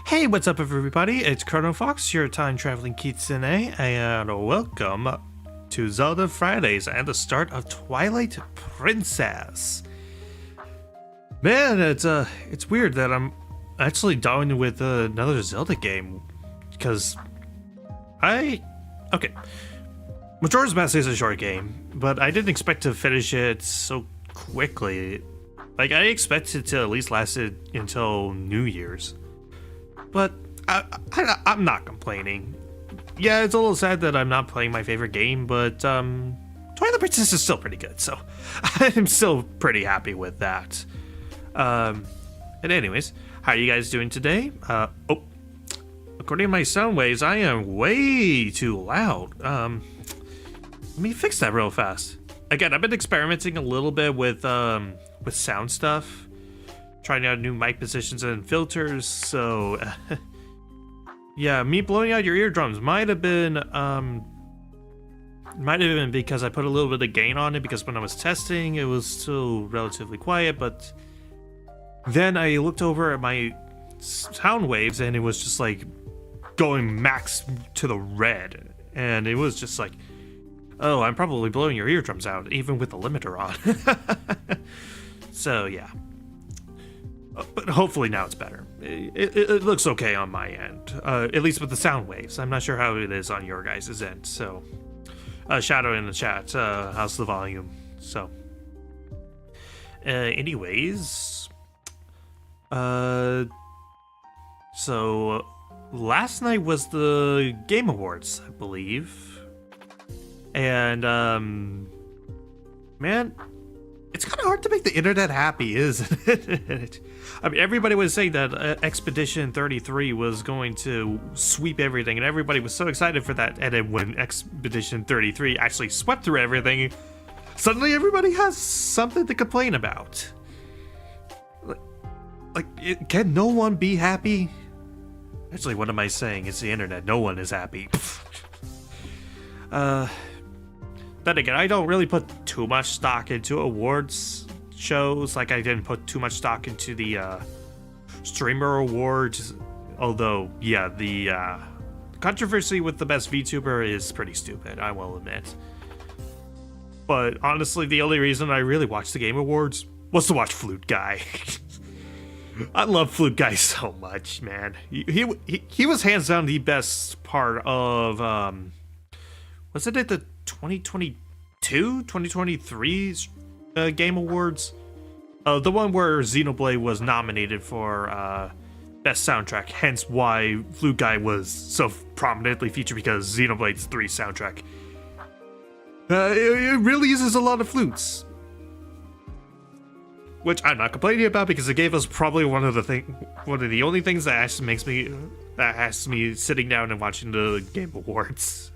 Hey, what's up everybody? It's Chronofahx, your time-traveling kitsune, and welcome to Zelda Fridays and the start of Twilight Princess. Man, it's weird that I'm actually done with another Zelda game, because okay, Majora's Mask is a short game, but I didn't expect to finish it so quickly. Like, I expected to at least last it until New Year's. But I'm not complaining. Yeah, it's a little sad that I'm not playing my favorite game, but Twilight Princess is still pretty good, so I'm still pretty happy with that. And anyways, how are you guys doing today? According to my sound waves, I am way too loud. Let me fix that real fast. Again, I've been experimenting a little bit with sound stuff. Trying out new mic positions and filters, so yeah, me blowing out your eardrums might have been because I put a little bit of gain on it, because when I was testing it was still relatively quiet, but then I looked over at my sound waves and it was just like going max to the red, and it was just like, oh, I'm probably blowing your eardrums out even with the limiter on. So yeah. But hopefully now it's better. It looks okay on my end, at least with the sound waves. I'm not sure how it is on your guys' end, so Shadow in the chat, how's the volume? So anyways, so last night was the Game Awards, I believe, and man, it's kind of hard to make the internet happy, isn't it? I mean, everybody was saying that Expedition 33 was going to sweep everything, and everybody was so excited for that. And then when Expedition 33 actually swept through everything, suddenly everybody has something to complain about. Can no one be happy? Actually, what am I saying? It's the internet. No one is happy. Then again, I don't really put too much stock into awards shows. Like, I didn't put too much stock into the streamer awards. Although, yeah, the controversy with the best VTuber is pretty stupid, I will admit. But honestly, the only reason I really watched the Game Awards was to watch Flute Guy. I love Flute Guy so much, man. He was hands down the best part of was it at the 2023 Game Awards? The one where Xenoblade was nominated for Best Soundtrack, hence why Flute Guy was so prominently featured, because Xenoblade 3 soundtrack. It really uses a lot of flutes. Which I'm not complaining about, because it gave us probably one of the only things that actually has me sitting down and watching the Game Awards.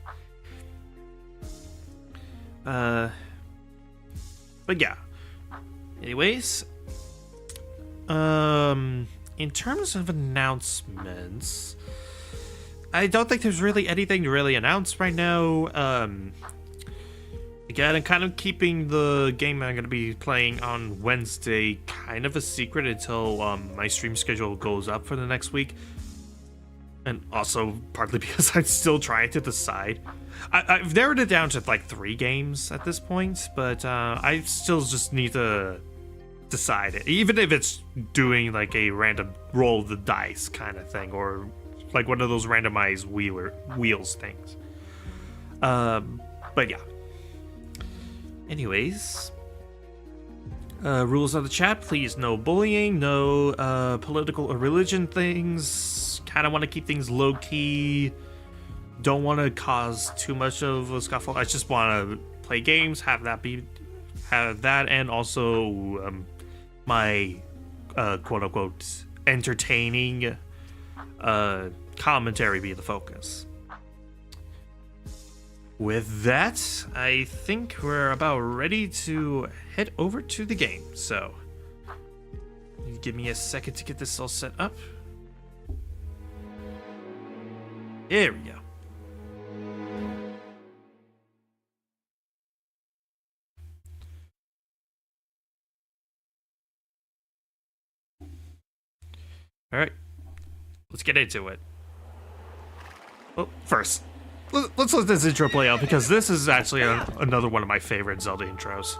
But yeah. Anyways, in terms of announcements, I don't think there's really anything to really announce right now. Again, I'm kind of keeping the game I'm going to be playing on Wednesday kind of a secret until my stream schedule goes up for the next week. And also partly because I'm still trying to decide. I've narrowed it down to like 3 games at this point, but I still just need to decide it. Even if it's doing like a random roll of the dice kind of thing, or like one of those randomized wheels things. But yeah. Anyways, rules of the chat, please no bullying, no political or religion things. Kind of want to keep things low-key. Don't want to cause too much of a scuffle. I just want to play games, have that, and also my quote-unquote entertaining commentary be the focus. With that, I think we're about ready to head over to the game. So, give me a second to get this all set up. There we go. All right. let's get into it. Well, first, let's let this intro play out because this is actually another one of my favorite Zelda intros.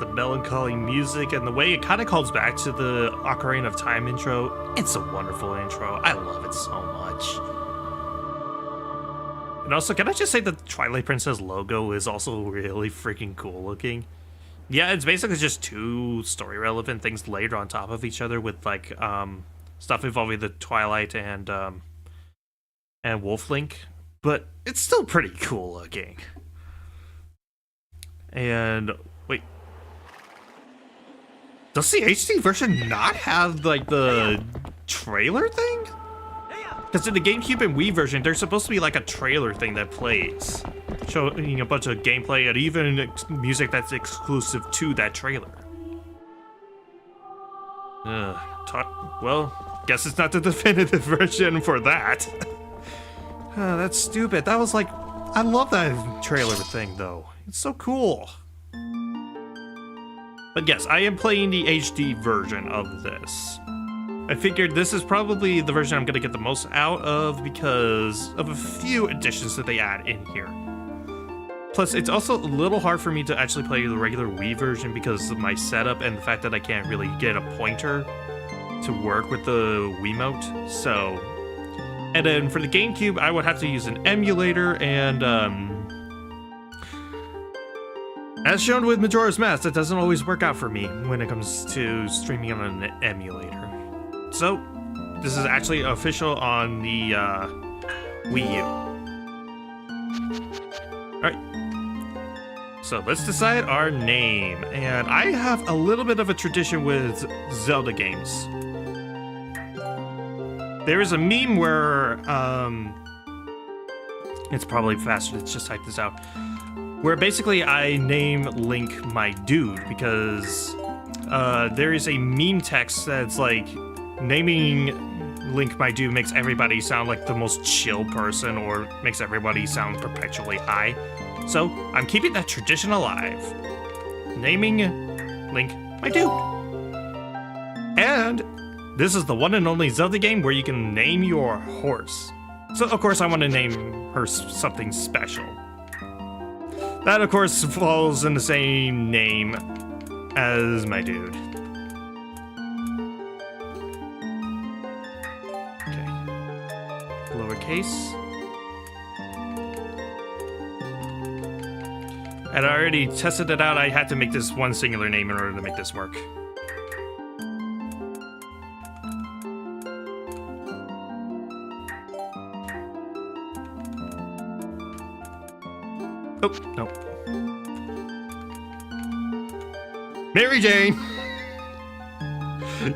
The melancholy music and the way it kind of calls back to the Ocarina of Time intro. It's a wonderful intro. I love it so much. And also, can I just say the Twilight Princess logo is also really freaking cool looking? Yeah, it's basically just two story relevant things layered on top of each other with like stuff involving the Twilight and Wolf Link, but it's still pretty cool looking. And wait, does the HD version not have like the trailer thing? Because in the GameCube and Wii version, there's supposed to be like a trailer thing that plays, showing a bunch of gameplay and even music that's exclusive to that trailer. Well, guess it's not the definitive version for that. That's stupid. That was like, I love that trailer thing though. It's so cool. But yes, I am playing the HD version of this. I figured this is probably the version I'm going to get the most out of because of a few additions that they add in here. Plus, it's also a little hard for me to actually play the regular Wii version because of my setup and the fact that I can't really get a pointer to work with the Wiimote. So, and then for the GameCube, I would have to use an emulator and as shown with Majora's Mask, that doesn't always work out for me when it comes to streaming on an emulator. So, this is actually official on the Wii U. Alright, so let's decide our name. And I have a little bit of a tradition with Zelda games. There is a meme where, it's probably faster to just type this out, where basically I name Link my dude because there is a meme text that's like, naming Link my dude makes everybody sound like the most chill person or makes everybody sound perpetually high. So I'm keeping that tradition alive. Naming Link my dude. And this is the one and only Zelda game where you can name your horse. So of course I want to name her something special. That of course falls in the same name as my dude. Lowercase. And I already tested it out. I had to make this one singular name in order to make this work. Oh, no. Mary Jane!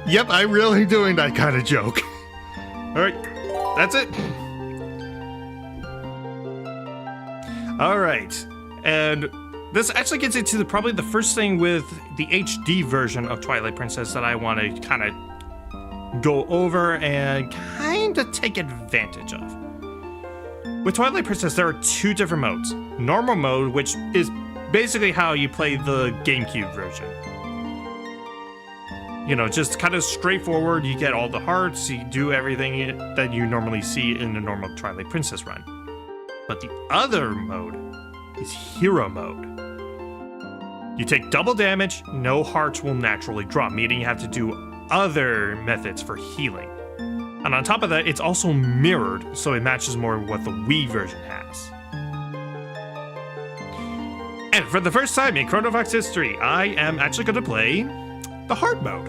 Yep, I'm really doing that kind of joke. Alright. That's it. All right, and this actually gets into probably the first thing with the HD version of Twilight Princess that I want to kind of go over and kind of take advantage of. With Twilight Princess, there are two different modes. Normal mode, which is basically how you play the GameCube version. You know, just kind of straightforward, you get all the hearts, you do everything that you normally see in a normal Twilight Princess run. But the other mode is Hero Mode. You take double damage, no hearts will naturally drop, meaning you have to do other methods for healing. And on top of that, it's also mirrored, so it matches more what the Wii version has. And for the first time in Chronofahx history, I am actually going to play the hard mode.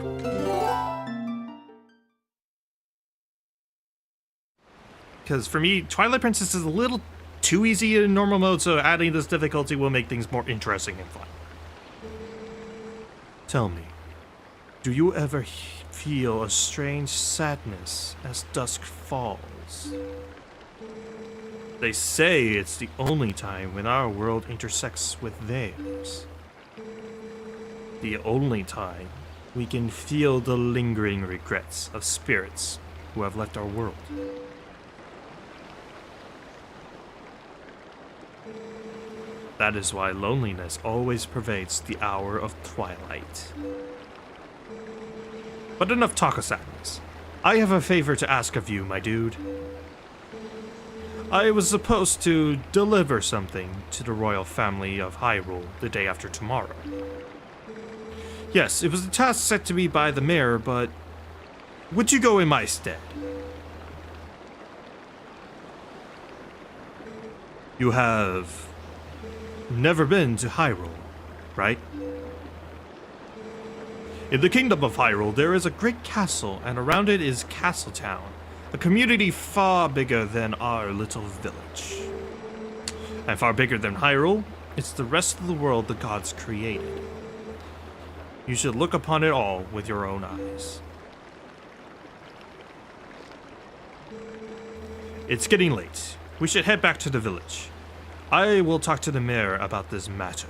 Because for me, Twilight Princess is a little too easy in normal mode, so adding this difficulty will make things more interesting and fun. Tell me, do you ever feel a strange sadness as dusk falls? They say it's the only time when our world intersects with theirs. The only time we can feel the lingering regrets of spirits who have left our world. That is why loneliness always pervades the hour of twilight. But enough talk of sadness. I have a favor to ask of you, my dude. I was supposed to deliver something to the royal family of Hyrule the day after tomorrow. Yes, it was a task set to me by the mayor, but would you go in my stead? You have never been to Hyrule, right? In the kingdom of Hyrule, there is a great castle, and around it is Castletown, a community far bigger than our little village. And far bigger than Hyrule, it's the rest of the world the gods created. You should look upon it all with your own eyes. It's getting late. We should head back to the village. I will talk to the mayor about this matter.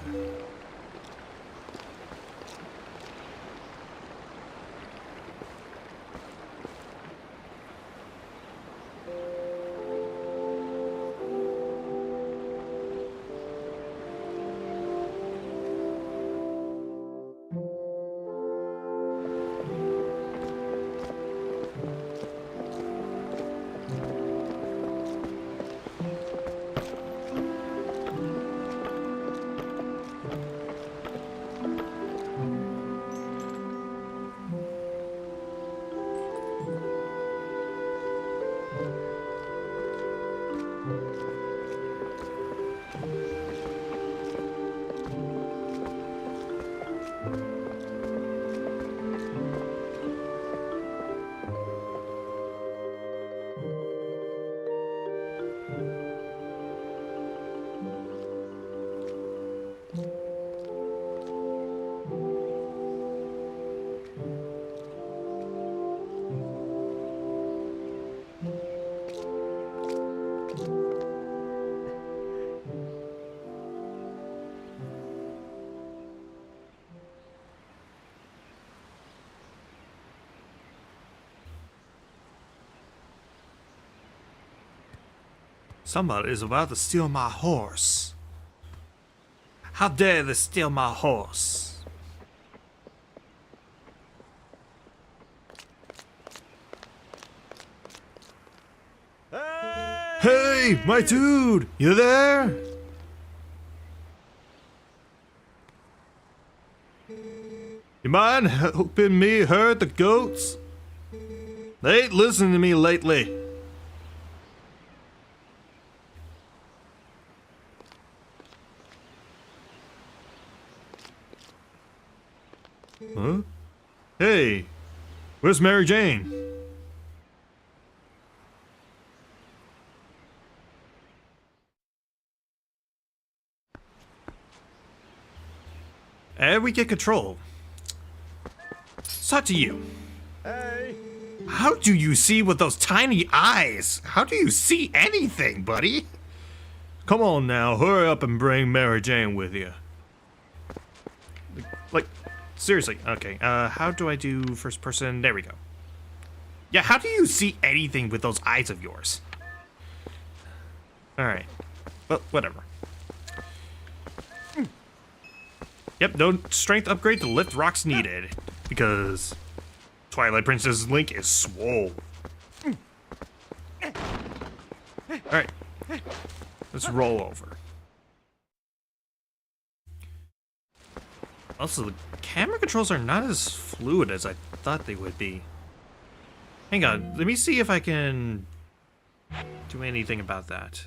Somebody is about to steal my horse. How dare they steal my horse? Hey, my dude, you there? You mind helping me herd the goats? They ain't listening to me lately. Huh? Hey, where's Mary Jane? And we get control. Let's talk to you. Hey. How do you see with those tiny eyes? How do you see anything, buddy? Come on now, hurry up and bring Mary Jane with you. Like, seriously, okay, how do I do first person? There we go. Yeah, how do you see anything with those eyes of yours? Alright, well, whatever. Yep, no strength upgrade to lift rocks needed, because Twilight Princess Link is swole. Alright, let's roll over. Also, the camera controls are not as fluid as I thought they would be. Hang on, let me see if I can do anything about that.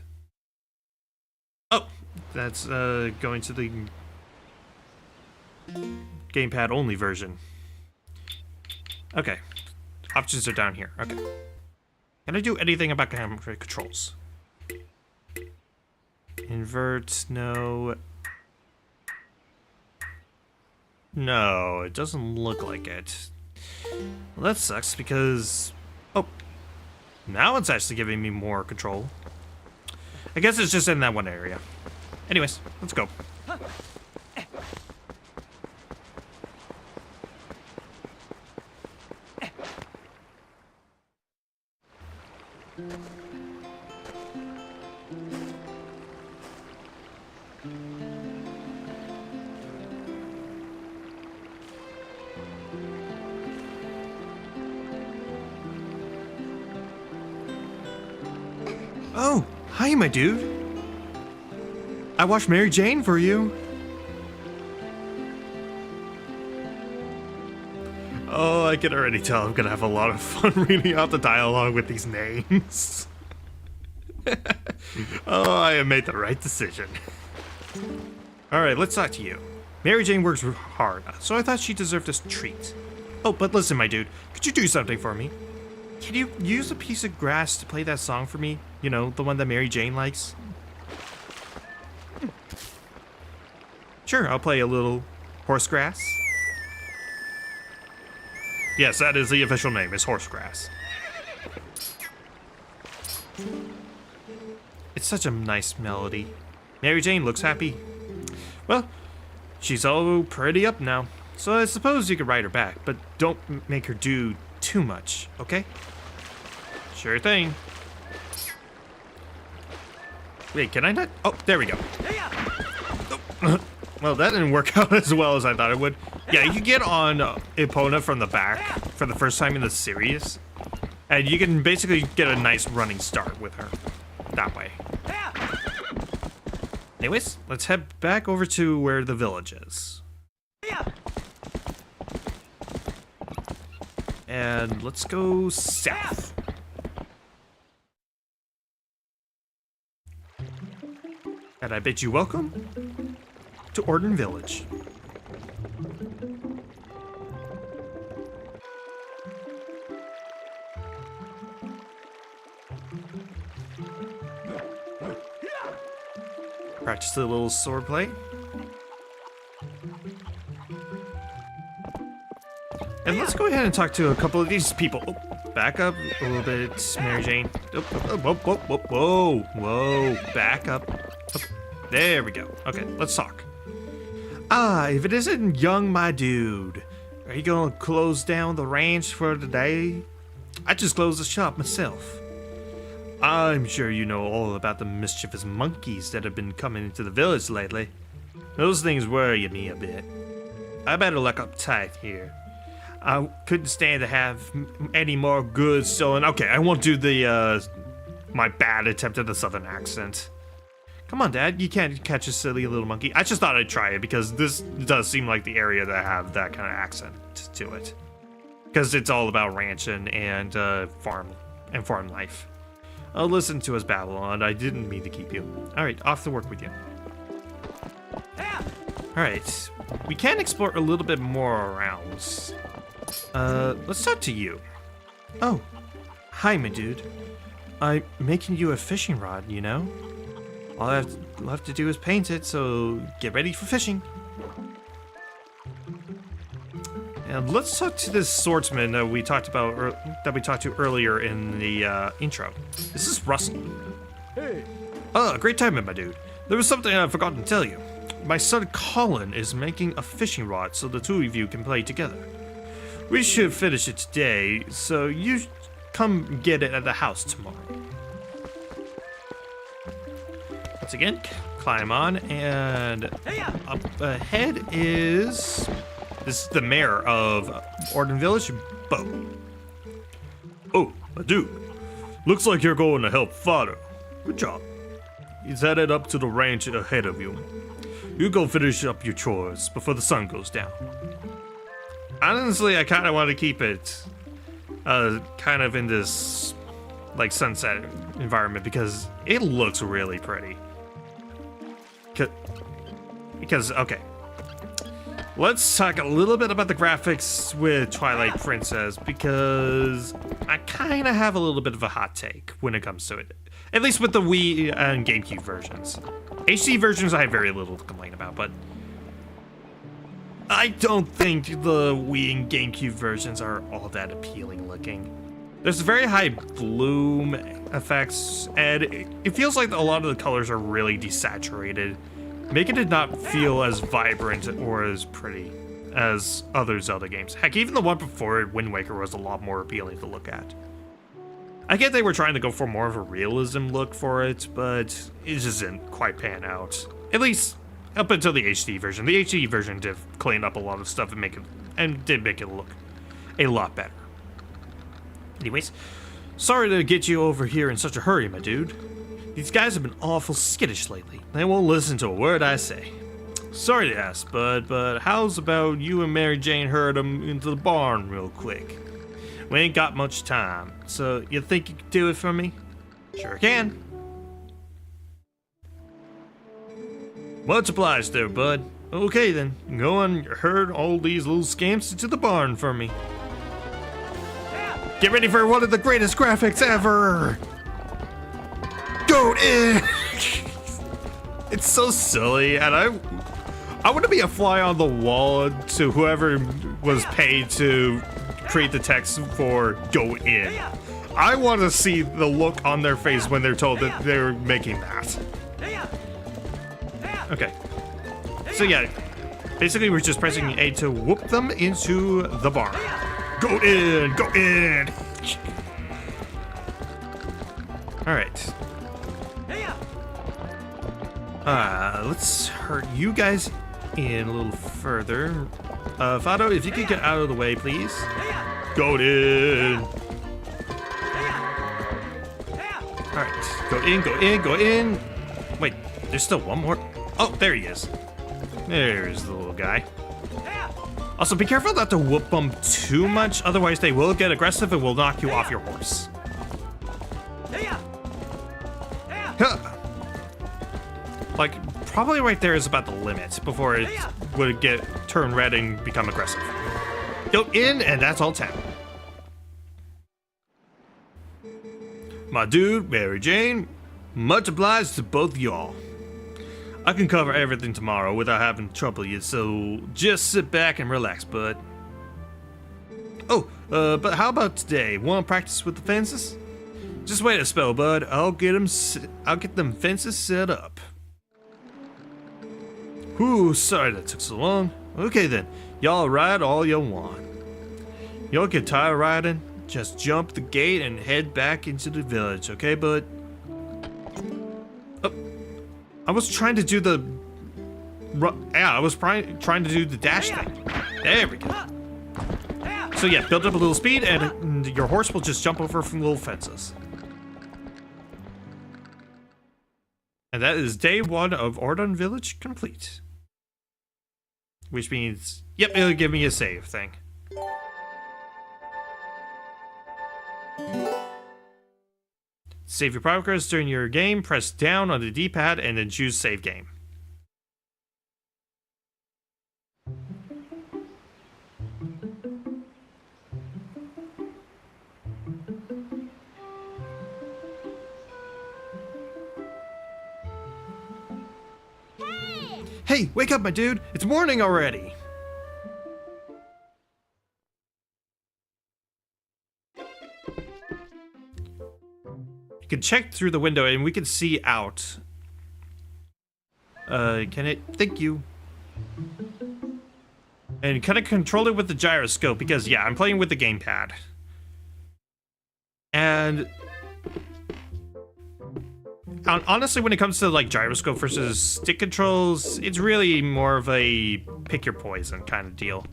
Oh, that's going to the Gamepad only version. Okay. Options are down here. Okay. Can I do anything about camera controls? Invert, no. No, it doesn't look like it. Well, that sucks because... Oh. Now it's actually giving me more control. I guess it's just in that one area. Anyways, let's go. Oh, hi, my dude. I watched Mary Jane for you. Oh, I can already tell I'm gonna have a lot of fun reading out the dialogue with these names. Oh, I have made the right decision. Alright, let's talk to you. Mary Jane works hard, so I thought she deserved this treat. Oh, but listen, my dude, could you do something for me? Can you use a piece of grass to play that song for me? You know, the one that Mary Jane likes? Sure, I'll play a little horsegrass. Yes, that is the official name, is horsegrass. It's such a nice melody. Mary Jane looks happy. Well, she's all pretty up now, so I suppose you could ride her back, but don't make her do too much, okay? Sure thing. Wait, can I not? Oh, there we go. Oh. Well, that didn't work out as well as I thought it would. Yeah, you can get on Epona from the back for the first time in the series, and you can basically get a nice running start with her that way. Anyways, let's head back over to where the village is. And let's go south. And I bid you welcome to Orden Village. Practice a little swordplay. And let's go ahead and talk to a couple of these people. Oh, back up a little bit, Mary Jane. Oh, whoa, whoa, whoa, whoa, whoa, back up. Oh, there we go. Okay, let's talk. Ah, if it isn't young my dude, are you gonna close down the ranch for the day? I just closed the shop myself. I'm sure you know all about the mischievous monkeys that have been coming into the village lately. Those things worry me a bit. I better look up tight here. I couldn't stand to have any more goods stolen. Okay, I won't do the, my bad attempt at the southern accent. Come on, Dad, you can't catch a silly little monkey. I just thought I'd try it because this does seem like the area that have that kind of accent to it. Because it's all about ranching and farm life. I'll listen to us babble on. I didn't mean to keep you. Alright, off to work with you. Alright, we can explore a little bit more around. Let's talk to you. Oh, hi, my dude. I'm making you a fishing rod, you know? All I have to do is paint it, so get ready for fishing. And let's talk to this swordsman that we talked to earlier in the intro. This is Russell. Hey. Oh, great timing, my dude. There was something I forgot to tell you. My son Colin is making a fishing rod so the two of you can play together. We should finish it today, so you come get it at the house tomorrow. Once again, climb on, and up ahead is... This is the mayor of Orden Village, Bo. Oh, my dude. Looks like you're going to help father. Good job. He's headed up to the ranch ahead of you. You go finish up your chores before the sun goes down. Honestly, I kind of want to keep it kind of in this like sunset environment because it looks really pretty. Because okay. let's talk a little bit about the graphics with Twilight Princess, because I kind of have a little bit of a hot take when it comes to it. At least with the Wii and GameCube versions. HD versions I have very little to complain about, but I don't think the Wii and GameCube versions are all that appealing looking. There's very high bloom effects, and it feels like a lot of the colors are really desaturated, making it not feel as vibrant or as pretty as other Zelda games. Heck, even the one before it, Wind Waker, was a lot more appealing to look at. I get they were trying to go for more of a realism look for it, but it just didn't quite pan out. At least up until the HD version. The HD version did clean up a lot of stuff and did make it look a lot better. Anyways, sorry to get you over here in such a hurry, my dude. These guys have been awful skittish lately. They won't listen to a word I say. Sorry to ask, bud, but how's about you and Mary Jane herd them into the barn real quick? We ain't got much time, so you think you could do it for me? Sure can. Much obliged there, bud. Okay then, go on, herd all these little scamps into the barn for me. Get ready for one of the greatest graphics ever! Go in! It's so silly, and I want to be a fly on the wall to whoever was paid to create the text for go in. I want to see the look on their face when they're told that they're making that. Okay. So yeah, basically we're just pressing A to whoop them into the barn. Go in! Go in! Alright. Let's hurt you guys in a little further. Fado, if you could get out of the way, please. Go in! Alright, go in, go in, go in! Wait, there's still one more? Oh, there he is. There's the little guy. Also, be careful not to whoop them too much, otherwise they will get aggressive and will knock you off your horse. Huh. Like, probably right there is about the limit before it would turn red and become aggressive. Go in, and that's all 10. My dude, Mary Jane, much obliged to both y'all. I can cover everything tomorrow without having to trouble you, so just sit back and relax, bud. Oh, but how about today? Want to practice with the fences? Just wait a spell, bud. I'll get them fences set up. Whew, sorry that took so long. Okay then, y'all ride all you want. Y'all get tired riding? Just jump the gate and head back into the village, okay, bud? I was trying to do the... Yeah, I was trying to do the dash thing. There we go. So yeah, build up a little speed and your horse will just jump over from little fences. And that is day 1 of Ordon Village complete. Which means, yep, it'll give me a save thing. Save your progress during your game, press down on the D-pad, and then choose Save Game. Hey, wake up, my dude! It's morning already! You can check through the window and we can see out. Can it? Thank you. And kind of control it with the gyroscope because, yeah, I'm playing with the gamepad. And honestly, when it comes to like gyroscope versus stick controls, it's really more of a pick your poison kind of deal.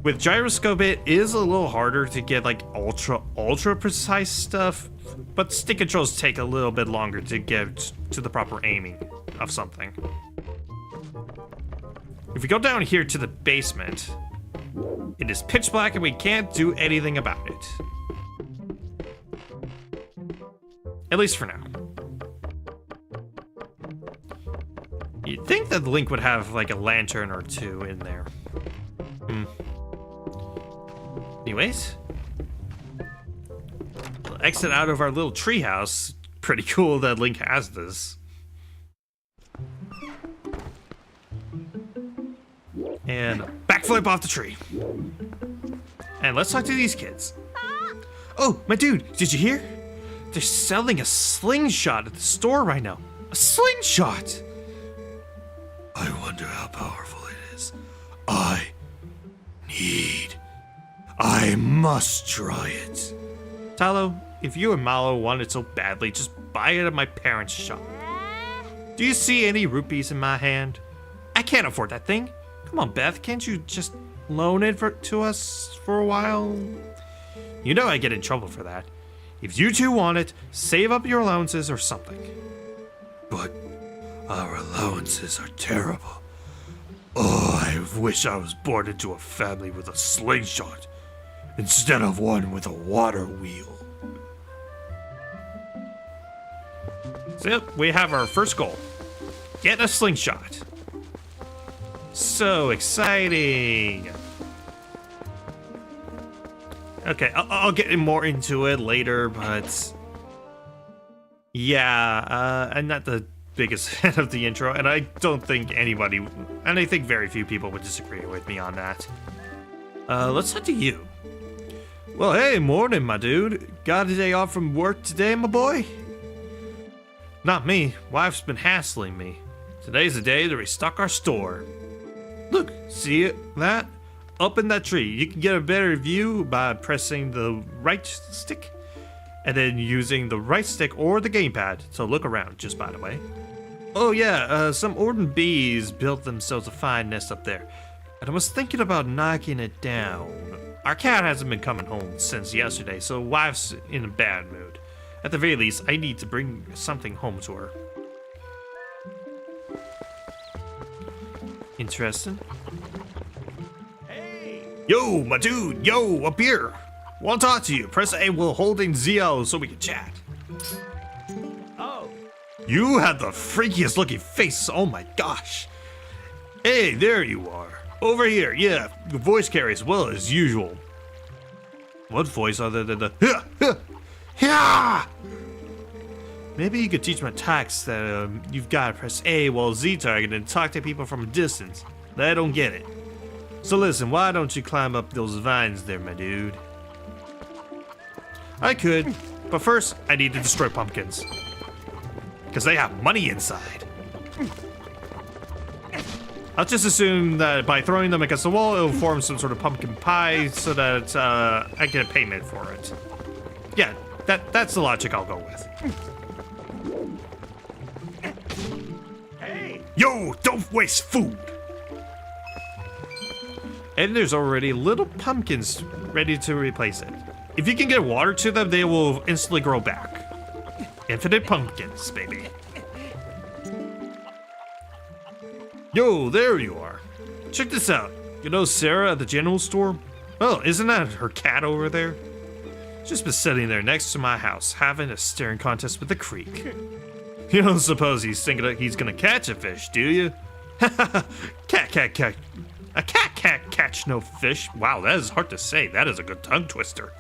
With gyroscope, it is a little harder to get like ultra precise stuff, but stick controls take a little bit longer to get to the proper aiming of something. If we go down here to the basement, it is pitch black and we can't do anything about it. At least for now. You'd think that Link would have like a lantern or two in there. Anyways, we'll exit out of our little treehouse. Pretty cool that Link has this. And backflip off the tree. And let's talk to these kids. Oh, my dude, did you hear? They're selling a slingshot at the store right now. A slingshot! I wonder how powerful it is. I must try it. Talo, if you and Malo want it so badly, just buy it at my parents' shop. Do you see any rupees in my hand? I can't afford that thing. Come on, Beth, can't you just loan it to us for a while? You know I get in trouble for that. If you two want it, save up your allowances or something. But our allowances are terrible. Oh, I wish I was born into a family with a slingshot instead of one with a water wheel. So yep, we have our first goal. Get a slingshot. So exciting. Okay, I'll get more into it later, but yeah, I'm not the biggest fan of the intro, and I don't think anybody, and I think very few people would disagree with me on that. Let's talk to you. Well, hey, morning, my dude. Got a day off from work today, my boy? Not me. Wife's been hassling me. Today's the day to restock our store. Look, see that? Up in that tree. You can get a better view by pressing the right stick and then using the right stick or the gamepad to look around, just by the way. Oh yeah, some Orden bees built themselves a fine nest up there, and I was thinking about knocking it down. Our cat hasn't been coming home since yesterday, so wife's in a bad mood. At the very least, I need to bring something home to her. Interesting. Hey! Yo, my dude! Yo, up here! Want to talk to you. Press A while holding ZL so we can chat. Oh. You have the freakiest looking face. Oh my gosh. Hey, there you are. Over here. Yeah, the voice carries well as usual. What voice other than the yeah? Maybe you could teach my attacks that you've got to press A while Z target and talk to people from a distance. I don't get it. So listen, why don't you climb up those vines there, my dude? I could, but first I need to destroy pumpkins. Because they have money inside. I'll just assume that by throwing them against the wall, it'll form some sort of pumpkin pie so that I get a payment for it. Yeah, that's the logic I'll go with. Hey! Yo, don't waste food! And there's already little pumpkins ready to replace it. If you can get water to them, they will instantly grow back. Infinite pumpkins, baby. Yo, there you are. Check this out. You know Sarah at the general store? Oh, isn't that her cat over there? Just been sitting there next to my house, having a staring contest with the creek. You don't suppose he's thinking that he's gonna catch a fish, do you? Cat. A cat can't catch no fish. Wow, that is hard to say. That is a good tongue twister.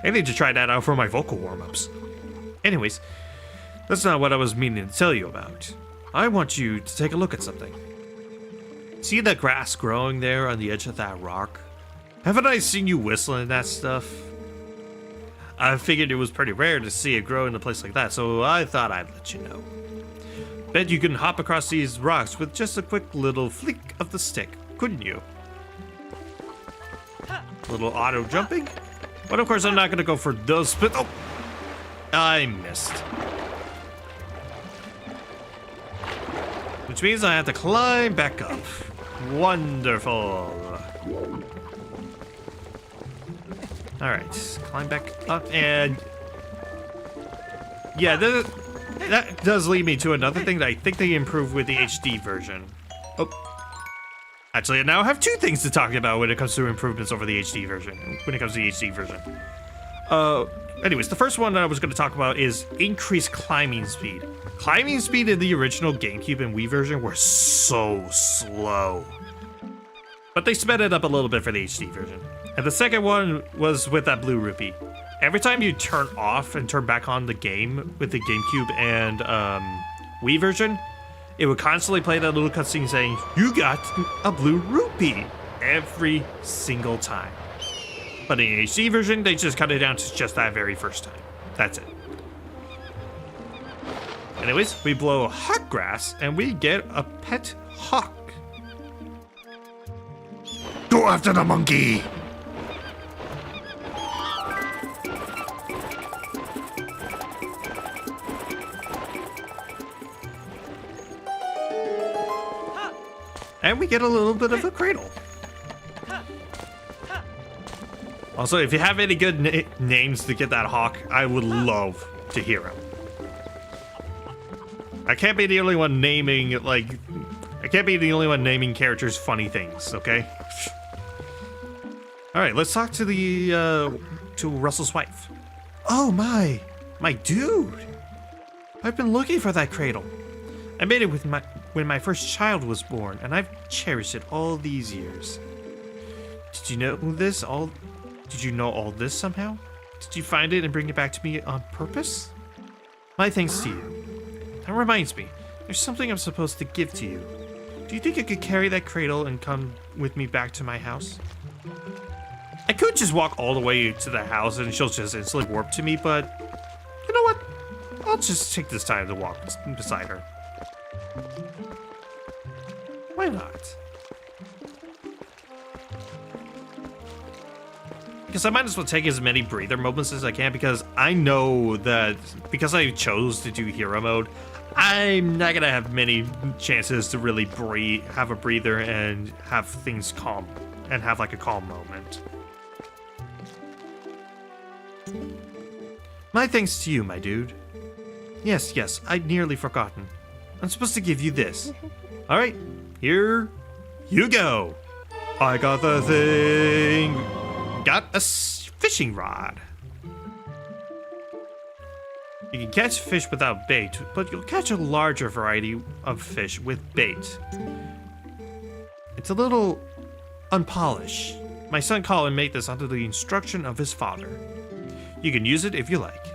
I need to try that out for my vocal warm-ups. Anyways, that's not what I was meaning to tell you about. I want you to take a look at something. See that grass growing there on the edge of that rock? Haven't I seen you whistling that stuff? I figured it was pretty rare to see it grow in a place like that, so I thought I'd let you know. Bet you can hop across these rocks with just a quick little flick of the stick, couldn't you? Little auto jumping? But of course I'm not gonna go for those spin. Oh! I missed. Which means I have to climb back up. Wonderful. Alright, climb back up and... yeah, that does lead me to another thing that I think they improved with the HD version. Oh. Actually, I now have two things to talk about when it comes to improvements over the HD version. Anyways, the first one that I was going to talk about is increased climbing speed. Climbing speed in the original GameCube and Wii version were so slow. But they sped it up a little bit for the HD version. And the second one was with that blue rupee. Every time you turn off and turn back on the game with the GameCube and Wii version, it would constantly play that little cutscene saying, "You got a blue rupee," every single time. But in the HD version, they just cut it down to just that very first time. That's it. Anyways, we blow hot grass and we get a pet hawk. Go after the monkey! And we get a little bit of a cradle. Also, if you have any good names to get that hawk, I would love to hear them. I can't be the only one naming, characters funny things, okay? Alright, let's talk to to Russell's wife. Oh my dude! I've been looking for that cradle. I made it when my first child was born, and I've cherished it all these years. Did you know all this somehow? Did you find it and bring it back to me on purpose? My thanks to you. That reminds me, there's something I'm supposed to give to you. Do you think you could carry that cradle and come with me back to my house? I could just walk all the way to the house and she'll just instantly warp to me, but you know what? I'll just take this time to walk beside her. Why not? Because I might as well take as many breather moments as I can, because I know that because I chose to do hero mode, I'm not gonna have many chances to really have a breather and have things calm and have like a calm moment. My thanks to you, my dude. Yes, I'd nearly forgotten. I'm supposed to give you this. All right, here you go. I got the thing. Got a fishing rod. You can catch fish without bait, but you'll catch a larger variety of fish with bait. It's a little unpolished. My son Colin made this under the instruction of his father. You can use it if you like.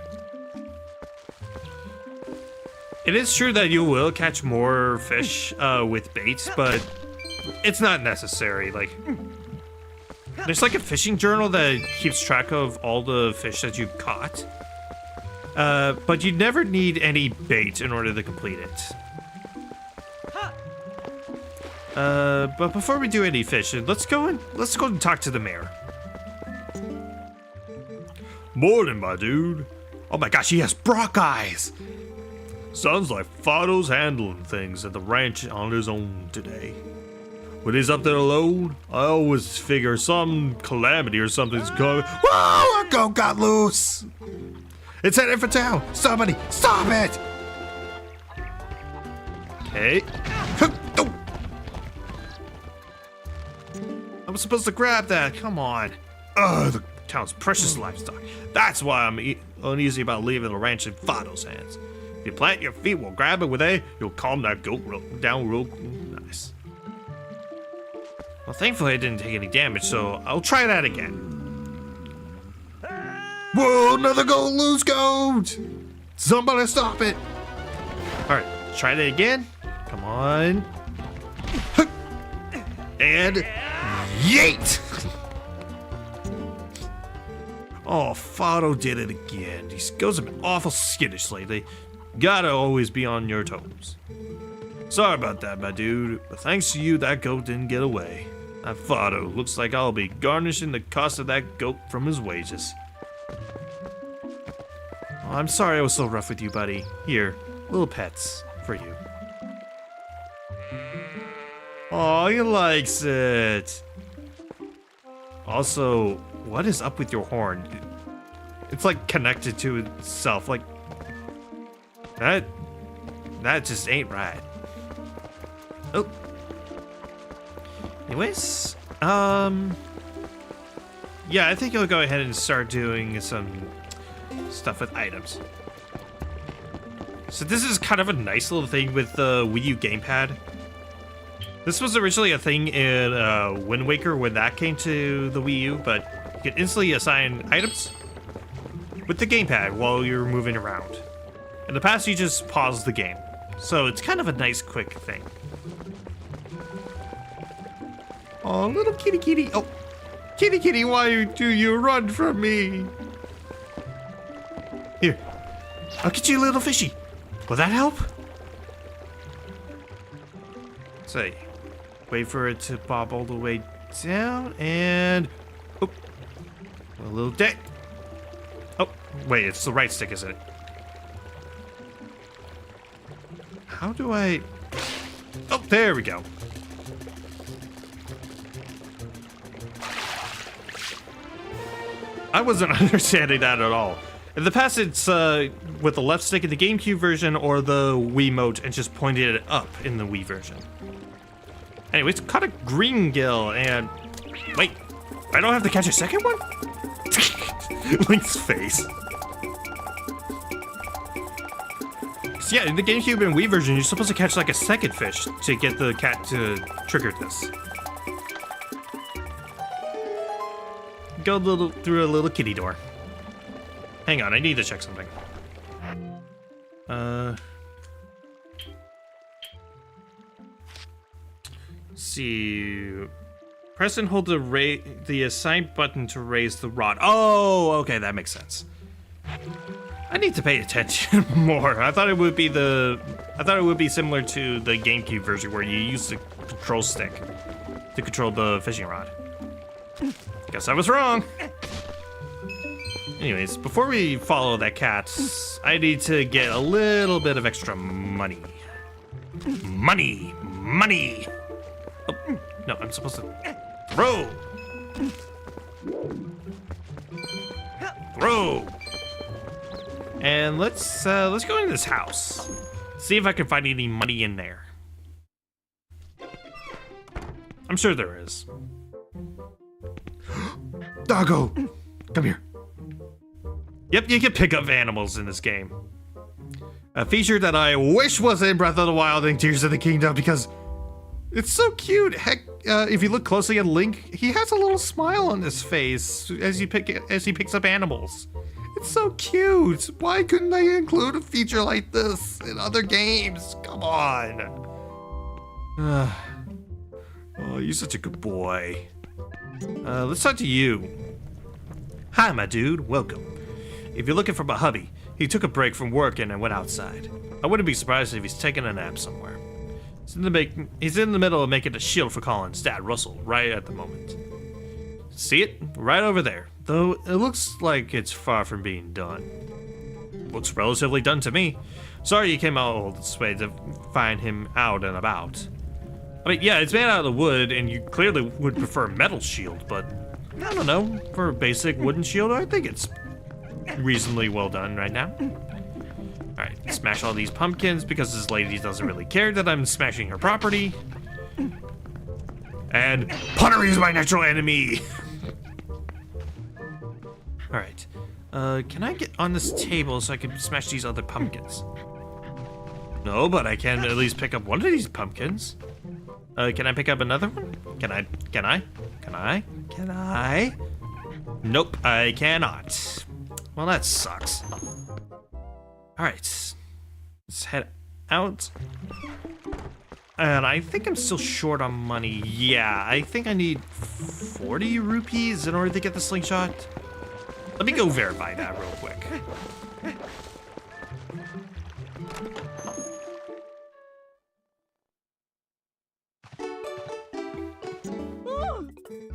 It is true that you will catch more fish with bait, but it's not necessary. Like, there's like a fishing journal that keeps track of all the fish that you've caught. But you never need any bait in order to complete it. But before we do any fishing, let's go and talk to the mayor. Morning, my dude. Oh my gosh, he has Brock eyes! Sounds like Fido's handling things at the ranch on his own today. When he's up there alone, I always figure some calamity or something's coming. Whoa! A goat got loose! It's headed for town! Somebody, stop it! Okay. I was supposed to grab that, come on. Ugh, the town's precious livestock. That's why I'm uneasy about leaving the ranch in Fido's hands. If you plant your feet while grabbing with A, you'll calm that goat down real nice. Well, thankfully I didn't take any damage, so I'll try that again. Whoa, another loose goat! Somebody stop it! Alright, try that again. Come on. And yeet! Oh, Fido did it again. These goats have been awful skittish lately. Gotta always be on your toes. Sorry about that, my dude, but thanks to you, that goat didn't get away. That Fido looks like I'll be garnishing the cost of that goat from his wages. Oh, I'm sorry I was so rough with you, buddy. Here, little pets for you. Oh, he likes it. Also, what is up with your horn? It's like connected to itself. Like that just ain't right. Oh. Anyways, yeah, I think I'll go ahead and start doing some stuff with items. So this is kind of a nice little thing with the Wii U gamepad. This was originally a thing in Wind Waker when that came to the Wii U, but you could instantly assign items with the gamepad while you're moving around. In the past, you just pause the game. So it's kind of a nice, quick thing. Oh, little kitty kitty. Oh, kitty kitty, why do you run from me? Here, I'll get you a little fishy. Will that help? Say, wait for it to bob all the way down and... Oh, a little deck. Oh, wait, it's the right stick, isn't it? How do I... Oh, there we go. I wasn't understanding that at all. In the past, it's with the left stick in the GameCube version or the Wiimote and just pointed it up in the Wii version. Anyways, caught a green gill and... Wait, I don't have to catch a second one? Link's face. So yeah, in the GameCube and Wii version, you're supposed to catch like a second fish to get the cat to trigger this. Go through a little kitty door. Hang on, I need to check something. See. Press and hold the assigned button to raise the rod. Oh, okay, that makes sense. I need to pay attention more. I thought it would be similar to the GameCube version where you use the control stick to control the fishing rod. Guess I was wrong. Anyways, before we follow that cat, I need to get a little bit of extra money. Money! Money! Oh, no, I'm supposed to throw! Throw! And let's go into this house. See if I can find any money in there. I'm sure there is. Doggo! Come here. Yep, you can pick up animals in this game. A feature that I wish was in Breath of the Wild and Tears of the Kingdom because it's so cute. Heck, if you look closely at Link, he has a little smile on his face as he picks up animals. It's so cute. Why couldn't they include a feature like this in other games? Come on. Oh, you're such a good boy. Let's talk to you. Hi, my dude. Welcome. If you're looking for my hubby, he took a break from working and went outside. I wouldn't be surprised if he's taking a nap somewhere. He's in the middle of making a shield for Colin's dad, Russell, right at the moment. See it? Right over there. Though it looks like it's far from being done. Looks relatively done to me. Sorry you came out all this way to find him out and about. I mean, yeah, it's made out of wood, and you clearly would prefer a metal shield, but I don't know. For a basic wooden shield, I think it's reasonably well done right now. Alright, smash all these pumpkins because this lady doesn't really care that I'm smashing her property. And pottery is my natural enemy! Alright, can I get on this table so I can smash these other pumpkins? No, but I can at least pick up one of these pumpkins. Can I pick up another one? Can I? Nope, I cannot. Well, that sucks. Alright, let's head out. And I think I'm still short on money. Yeah, I think I need 40 rupees in order to get the slingshot. Let me go verify that real quick.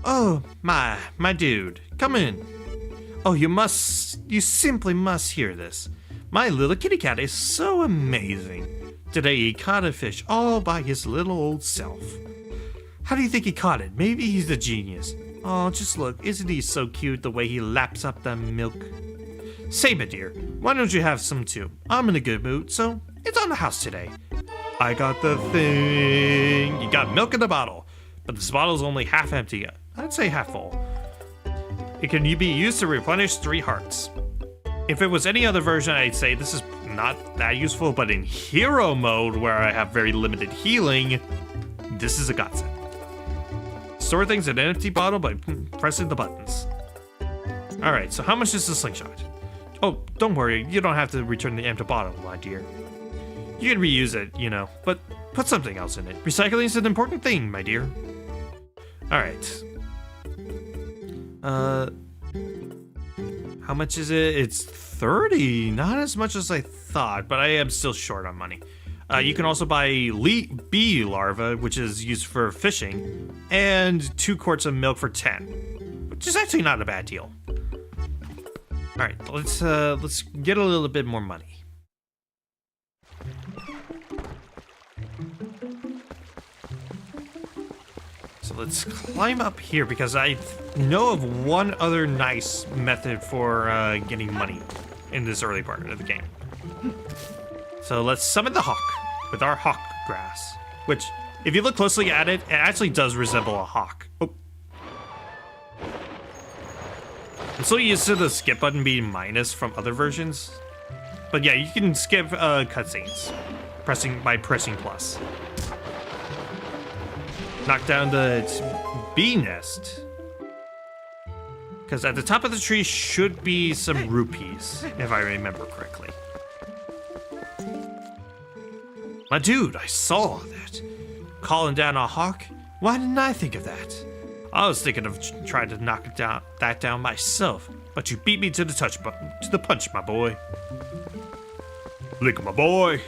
Oh, my dude, come in. Oh, you simply must hear this. My little kitty cat is so amazing. Today he caught a fish all by his little old self. How do you think he caught it? Maybe he's a genius. Oh, just look, isn't he so cute the way he laps up the milk? Say, my dear, why don't you have some too? I'm in a good mood, so it's on the house today. I got the thing. You got milk in the bottle, but this bottle's only half empty. I'd say half full. It can be used to replenish 3 hearts. if it was any other version, I'd say this is not that useful, but in hero mode, where I have very limited healing, this is a godsend. Store things in an empty bottle by pressing the buttons. Alright, so how much is the slingshot? Oh, don't worry, you don't have to return the empty bottle, my dear. You can reuse it, you know, but put something else in it. Recycling is an important thing, my dear. Alright. How much is it? It's 30. Not as much as I thought, but I am still short on money. You can also buy bee larva, which is used for fishing, and 2 quarts of milk for 10, which is actually not a bad deal. All right, let's get a little bit more money. So let's climb up here because I know of one other nice method for getting money in this early part of the game. So let's summon the hawk with our hawk grass, which, if you look closely at it, it actually does resemble a hawk. Oh. I'm so used to the skip button being minus from other versions. But yeah, you can skip cutscenes by pressing plus. Knock down the bee nest. Because at the top of the tree should be some rupees, if I remember correctly. My dude, I saw that. Calling down a hawk? Why didn't I think of that? I was thinking of trying to knock that down myself, but you beat me to the punch, my boy. Lick my boy.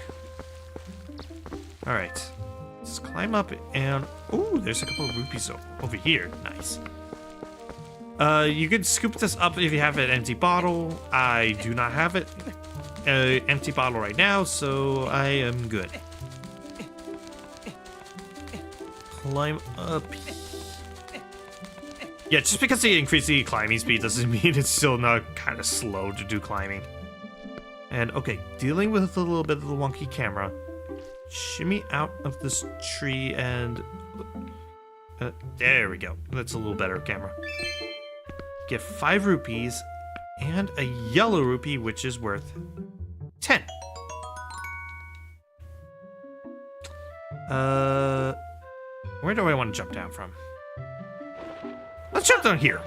All right, let's climb up and ooh, there's a couple of rupees over here. Nice. You can scoop this up if you have an empty bottle. I do not have it. Empty bottle right now, so I am good. Climb up. Yeah, just because they increase the climbing speed doesn't mean it's still not kind of slow to do climbing. And okay, dealing with a little bit of the wonky camera. Shimmy out of this tree and there we go. That's a little better camera. Get 5 rupees and a yellow rupee, which is worth 10. Where do I want to jump down from? Let's jump down here.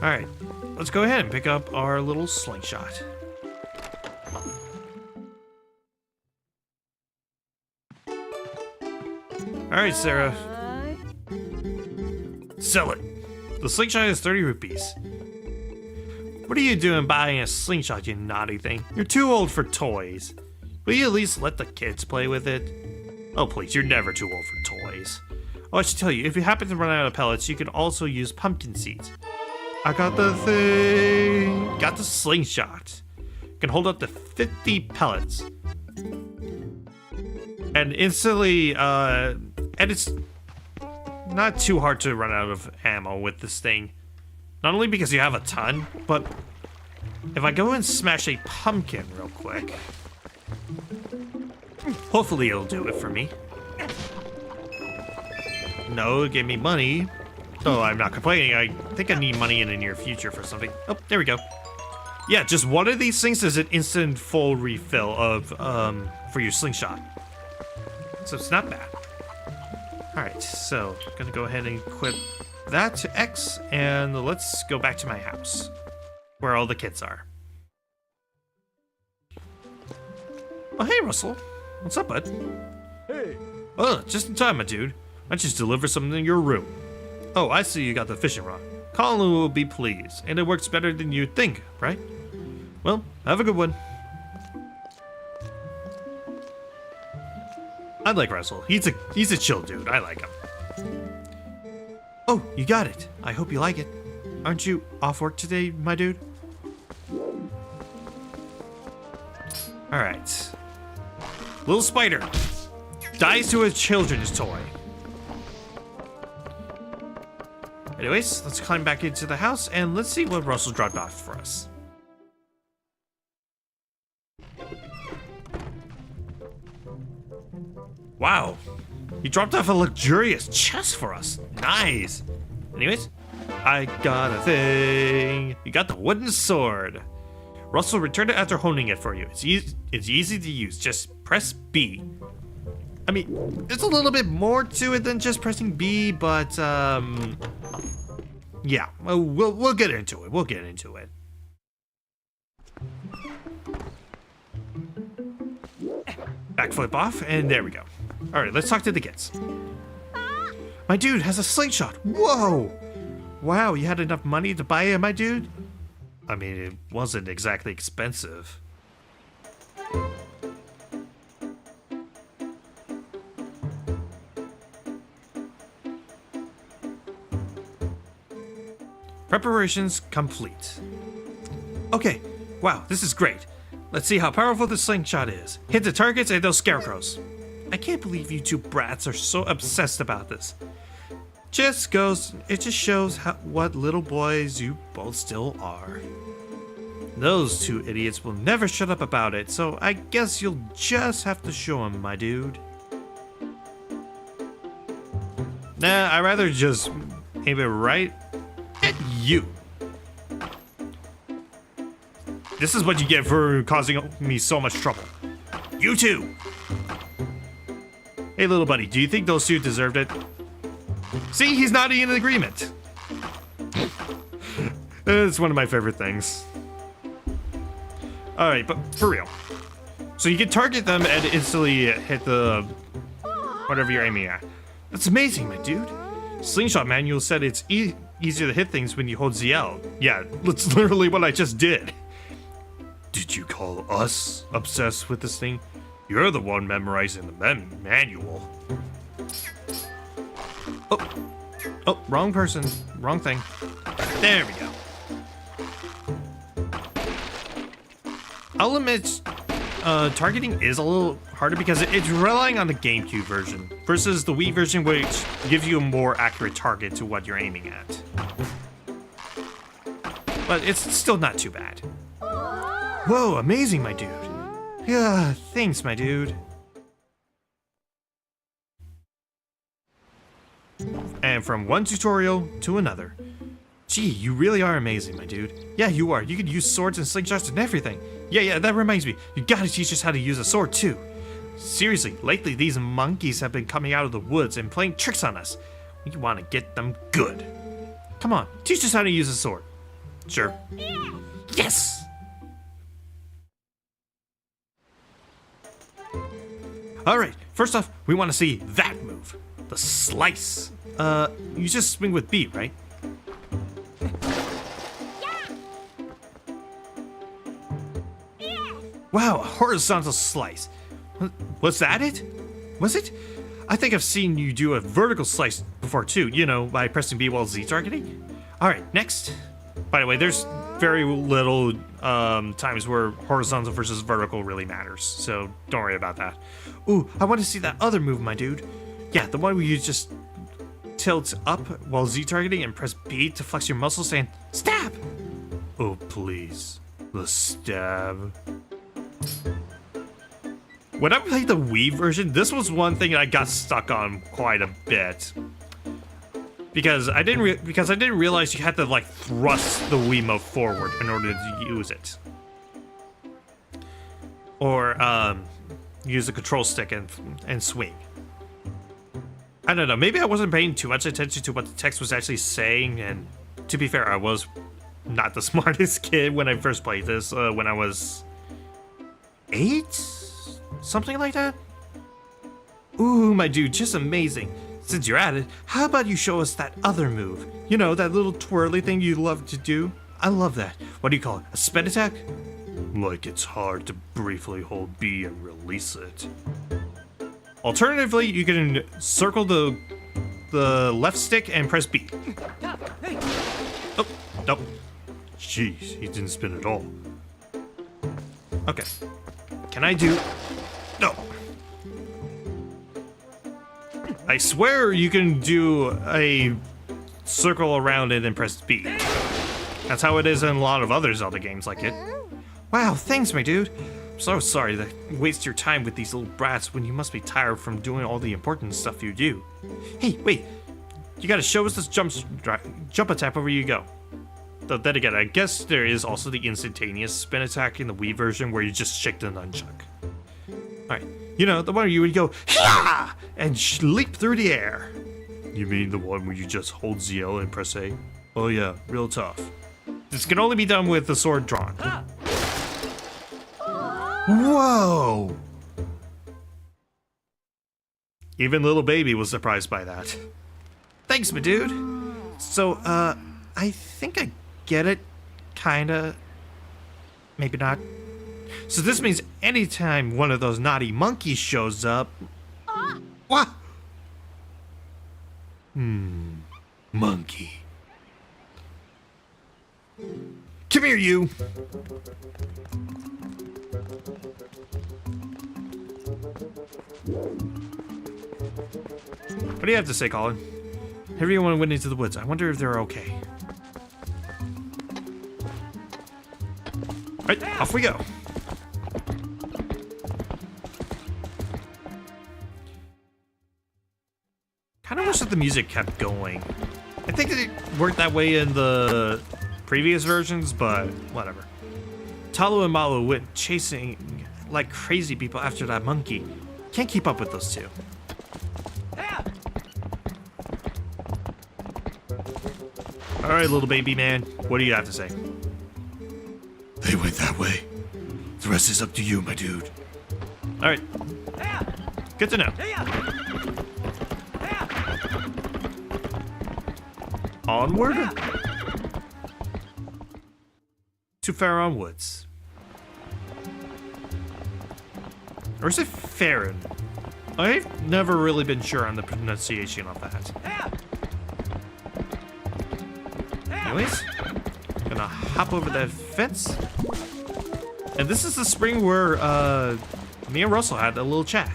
Alright, let's go ahead and pick up our little slingshot. Alright, Sarah. Sell it. The slingshot is 30 rupees. What are you doing buying a slingshot, you naughty thing? You're too old for toys. Will you at least let the kids play with it? Oh please, you're never too old for toys. Oh, I should tell you, if you happen to run out of pellets, you can also use pumpkin seeds. I got the thing. Got the slingshot. Can hold up to 50 pellets. And instantly, and it's not too hard to run out of ammo with this thing. Not only because you have a ton, but if I go and smash a pumpkin real quick, hopefully it'll do it for me. No, it gave me money. Oh, I'm not complaining. I think I need money in the near future for something. Oh, there we go. Yeah, just one of these things is an instant full refill of for your slingshot. So it's not bad. Alright, so I'm gonna go ahead and equip that to X, and let's go back to my house, where all the kids are. Oh, hey, Russell. What's up, bud? Hey. Oh, just in time, my dude. I just delivered something in your room. Oh, I see you got the fishing rod. Colin will be pleased, and it works better than you'd think, right? Well, have a good one. I like Russell. He's a chill dude. I like him. Oh, you got it. I hope you like it. Aren't you off work today, my dude? All right. Little spider dies to a children's toy. Anyways, let's climb back into the house and let's see what Russell dropped off for us. Wow, he dropped off a luxurious chest for us. Nice. Anyways, I got a thing. You got the wooden sword. Russell returned it after honing it for you. It's easy to use. Just press B. I mean, there's a little bit more to it than just pressing B, but yeah, we'll get into it. We'll get into it. Backflip off, and there we go. All right, let's talk to the kids. My dude has a slingshot. Whoa! Wow, you had enough money to buy it, my dude? I mean, it wasn't exactly expensive. Preparations complete. Okay, wow, this is great. Let's see how powerful the slingshot is. Hit the targets and those scarecrows. I can't believe you two brats are so obsessed about this. It just shows what little boys you both still are. Those two idiots will never shut up about it, so I guess you'll just have to show them, my dude. Nah, I'd rather just aim it right at you. This is what you get for causing me so much trouble. You too! Hey, little buddy, do you think those two deserved it? See, he's nodding in agreement. It's one of my favorite things. Alright, but for real. So you can target them and instantly hit the whatever you're aiming at. That's amazing, my dude. Slingshot manual said it's easier to hit things when you hold ZL. Yeah, that's literally what I just did. Did you call us obsessed with this thing? You're the one memorizing the manual. Oh, wrong person. Wrong thing. There we go. I'll admit, targeting is a little harder because it's relying on the GameCube version versus the Wii version, which gives you a more accurate target to what you're aiming at. But it's still not too bad. Whoa, amazing, my dude. Yeah, thanks, my dude. And from one tutorial to another. Gee, you really are amazing, my dude. Yeah, you are. You can use swords and slingshots and everything. Yeah, that reminds me. You gotta teach us how to use a sword, too. Seriously, lately these monkeys have been coming out of the woods and playing tricks on us. We want to get them good. Come on, teach us how to use a sword. Sure. Yes! Alright, first off, we want to see that move. The slice. You just swing with B, right? Wow, a horizontal slice. Was that it? Was it? I think I've seen you do a vertical slice before too, you know, by pressing B while Z targeting. Alright, next. By the way, there's very little times where horizontal versus vertical really matters, so don't worry about that. Ooh, I want to see that other move, my dude. Yeah, the one where you just tilt up while Z targeting and press B to flex your muscles and stab! Oh, please. The stab. When I played the Wii version, this was one thing I got stuck on quite a bit. Because I didn't realize you had to like thrust the Wiimote forward in order to use it. Or use the control stick and swing. I don't know, maybe I wasn't paying too much attention to what the text was actually saying, and to be fair, I was not the smartest kid when I first played this, when I was 8? Something like that? Ooh, my dude, just amazing. Since you're at it, how about you show us that other move? You know, that little twirly thing you love to do? I love that. What do you call it? A spin attack? Like it's hard to briefly hold B and release it. Alternatively, you can circle the left stick and press B. Oh, nope. Jeez, he didn't spin at all. Okay. Can I do... No. I swear you can do a circle around it and press B. That's how it is in a lot of other Zelda games like it. Wow, thanks, my dude. I'm so sorry to waste your time with these little brats when you must be tired from doing all the important stuff you do. Hey, wait. You gotta show us this jump attack before you go. Though then again, I guess there is also the instantaneous spin attack in the Wii version where you just shake the nunchuck. Alright, you know, the one where you would go, "Hah!" and leap through the air. You mean the one where you just hold ZL and press A? Oh yeah, real tough. This can only be done with the sword drawn. Whoa! Even little baby was surprised by that. Thanks, my dude. So, I think I get it. Kinda. Maybe not. So this means anytime one of those naughty monkeys shows up... What? Monkey. Come here, you! What do you have to say, Colin? Everyone went into the woods. I wonder if they're okay. Right, off we go. Kinda wish that the music kept going. I think it worked that way in the previous versions, but whatever. Talu and Malu went chasing like crazy people after that monkey. Can't keep up with those two. Alright, little baby man, what do you have to say? They went that way. The rest is up to you, my dude. Alright. Good to know. Onward? To Farron Woods. Or is it Farron? I've never really been sure on the pronunciation of that. Anyways, gonna hop over that fence. And this is the spring where me and Russell had a little chat.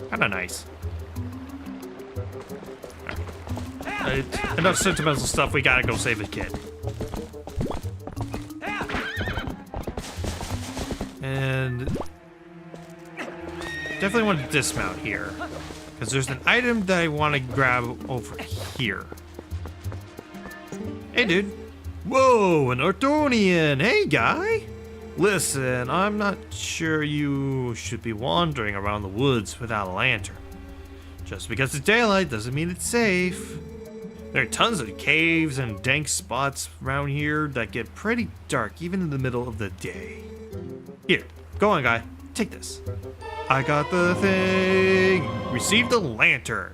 Kinda nice. Enough sentimental stuff, we gotta go save a kid. And definitely want to dismount here, because there's an item that I want to grab over here. Hey, dude. Whoa, an Arthonian. Hey, guy. Listen, I'm not sure you should be wandering around the woods without a lantern. Just because it's daylight doesn't mean it's safe. There are tons of caves and dank spots around here that get pretty dark even in the middle of the day. Here, go on, guy. Take this. I got the thing. Received a lantern.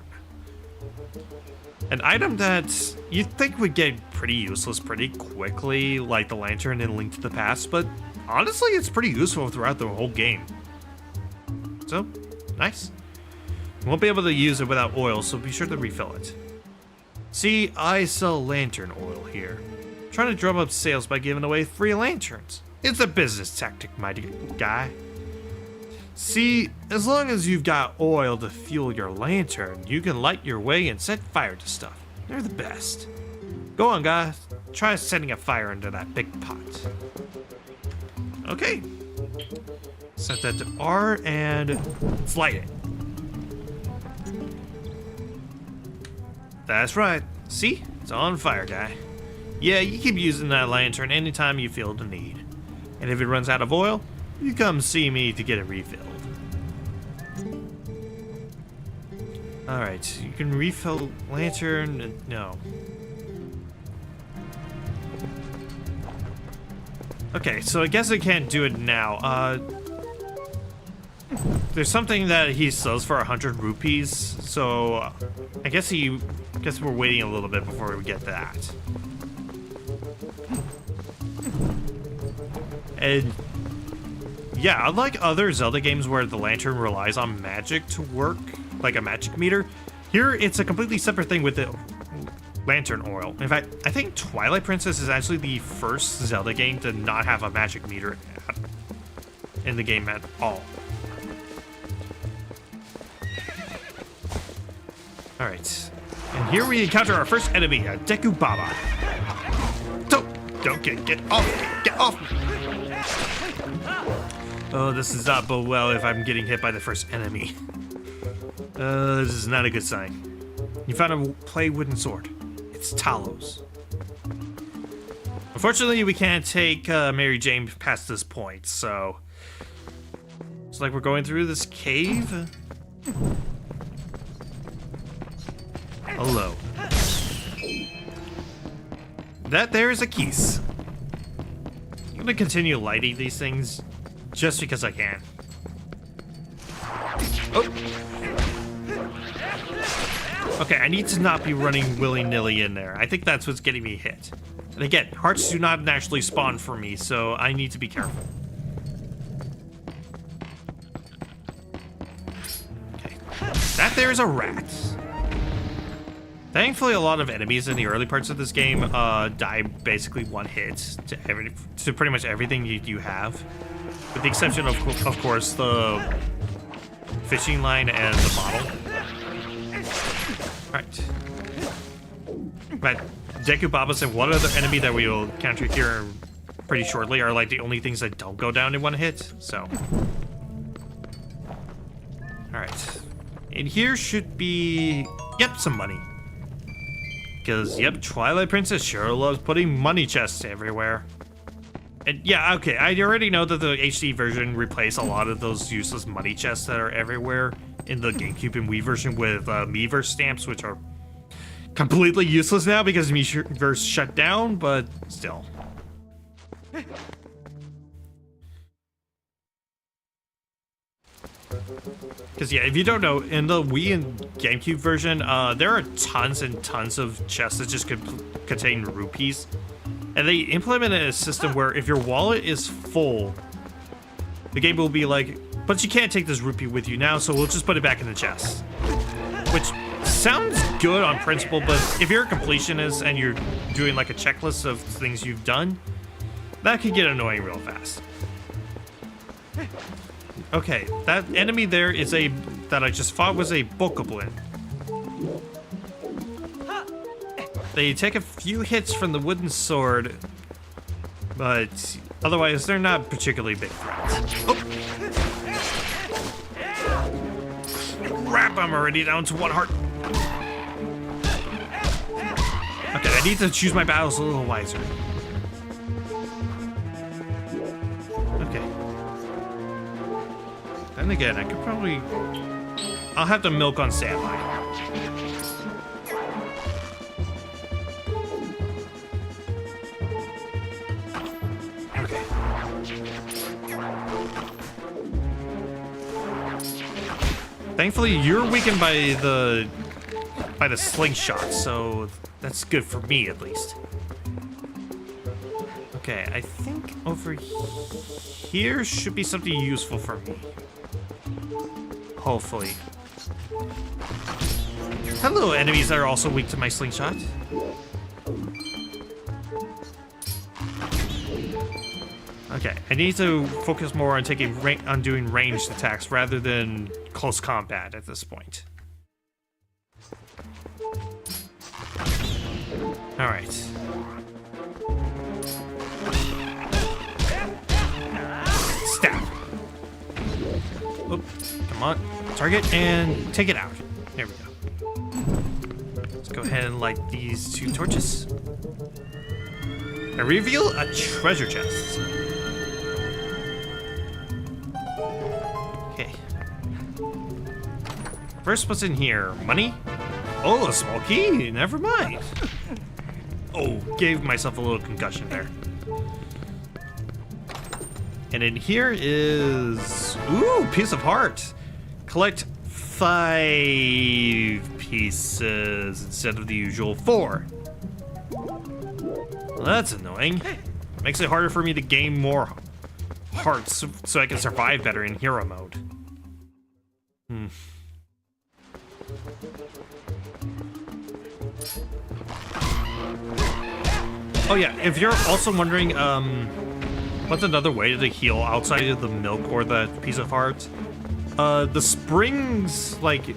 An item that you'd think would get pretty useless pretty quickly, like the lantern in Link to the Past, but honestly, it's pretty useful throughout the whole game. So, nice. You won't be able to use it without oil, so be sure to refill it. See, I sell lantern oil here. I'm trying to drum up sales by giving away free lanterns. It's a business tactic, my dear guy. See, as long as you've got oil to fuel your lantern, you can light your way and set fire to stuff. They're the best. Go on, guys. Try setting a fire under that big pot. Okay. Set that to R and let's light it. That's right. See? It's on fire, guy. Yeah, you keep using that lantern anytime you feel the need. And if it runs out of oil, you come see me to get it refilled. Alright, you can refill lantern. No. Okay, so I guess I can't do it now. There's something that he sells for 100 rupees, so I guess we're waiting a little bit before we get that. And yeah, unlike other Zelda games where the lantern relies on magic to work, like a magic meter, here it's a completely separate thing with the lantern oil. In fact, I think Twilight Princess is actually the first Zelda game to not have a magic meter in the game at all. Alright, and here we encounter our first enemy, a Deku Baba. Don't get off me, get off me! Oh, this does not bode well if I'm getting hit by the first enemy. This is not a good sign. You found a play wooden sword. It's Talos. Unfortunately, we can't take Mary Jane past this point, so... It's like we're going through this cave. Hello. That there is a keys. I'm gonna continue lighting these things just because I can. Oh! Okay, I need to not be running willy-nilly in there. I think that's what's getting me hit. And again, hearts do not naturally spawn for me, so I need to be careful. Okay. That there's a rat. Thankfully, a lot of enemies in the early parts of this game die basically one hit to pretty much everything you have. With the exception of course, the fishing line and the bottle. Right. But Deku Babas and one other enemy that we will encounter here pretty shortly are like the only things that don't go down in one hit, so. Alright. And here should be, yep, some money. Because, yep, Twilight Princess sure loves putting money chests everywhere. And yeah, okay, I already know that the HD version replaced a lot of those useless money chests that are everywhere in the GameCube and Wii version with Miiverse stamps, which are completely useless now because Miiverse shut down, but still. Because yeah, if you don't know, in the Wii and GameCube version, there are tons and tons of chests that just contain rupees. And they implemented a system where if your wallet is full, the game will be like, but you can't take this rupee with you now, so we'll just put it back in the chest. Which sounds good on principle, but if you're a completionist and you're doing like a checklist of things you've done, that can get annoying real fast. Okay, that enemy there is that I just fought was a bokoblin. They take a few hits from the wooden sword, but otherwise they're not particularly big threats. Oh. Crap, I'm already down to one heart. Okay, I need to choose my battles a little wiser. Okay. Then again, I could probably... I'll have to milk on standby. Okay. Thankfully, you're weakened by the slingshot, so that's good for me at least. Okay, I think over here should be something useful for me. Hopefully. Hello, enemies that are also weak to my slingshot. Okay, I need to focus more on doing ranged attacks rather than close combat at this point. All right. Stab. Oh, come on, target and take it out. There we go. Let's go ahead and light these two torches. I reveal a treasure chest. Okay. First, what's in here? Money? Oh, a small key. Never mind. Oh, gave myself a little concussion there. And in here is... Ooh, piece of heart. Collect 5 pieces instead of the usual 4. Well, that's annoying. Makes it harder for me to gain more hearts so I can survive better in hero mode. Oh yeah, if you're also wondering, what's another way to heal outside of the milk or the piece of heart? The springs, like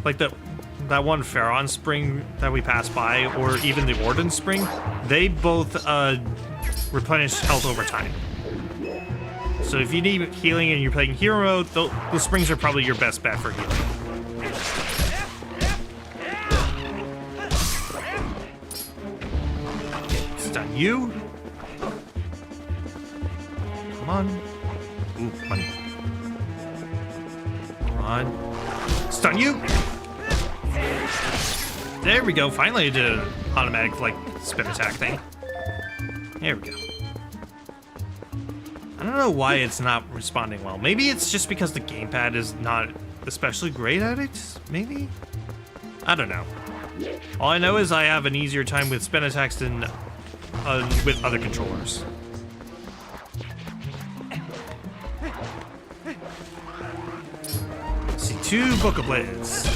that one Pharaon spring that we passed by, or even the Orden spring, they both replenish health over time. So if you need healing and you're playing hero mode, the springs are probably your best bet for healing. you. Come on. Ooh, money. Come on. Stun you. There we go. Finally, I did an automatic, like, spin attack thing. There we go. I don't know why it's not responding well. Maybe it's just because the gamepad is not especially great at it? Maybe? I don't know. All I know is I have an easier time with spin attacks than with other controllers. Let's see, 2 Boca Blades.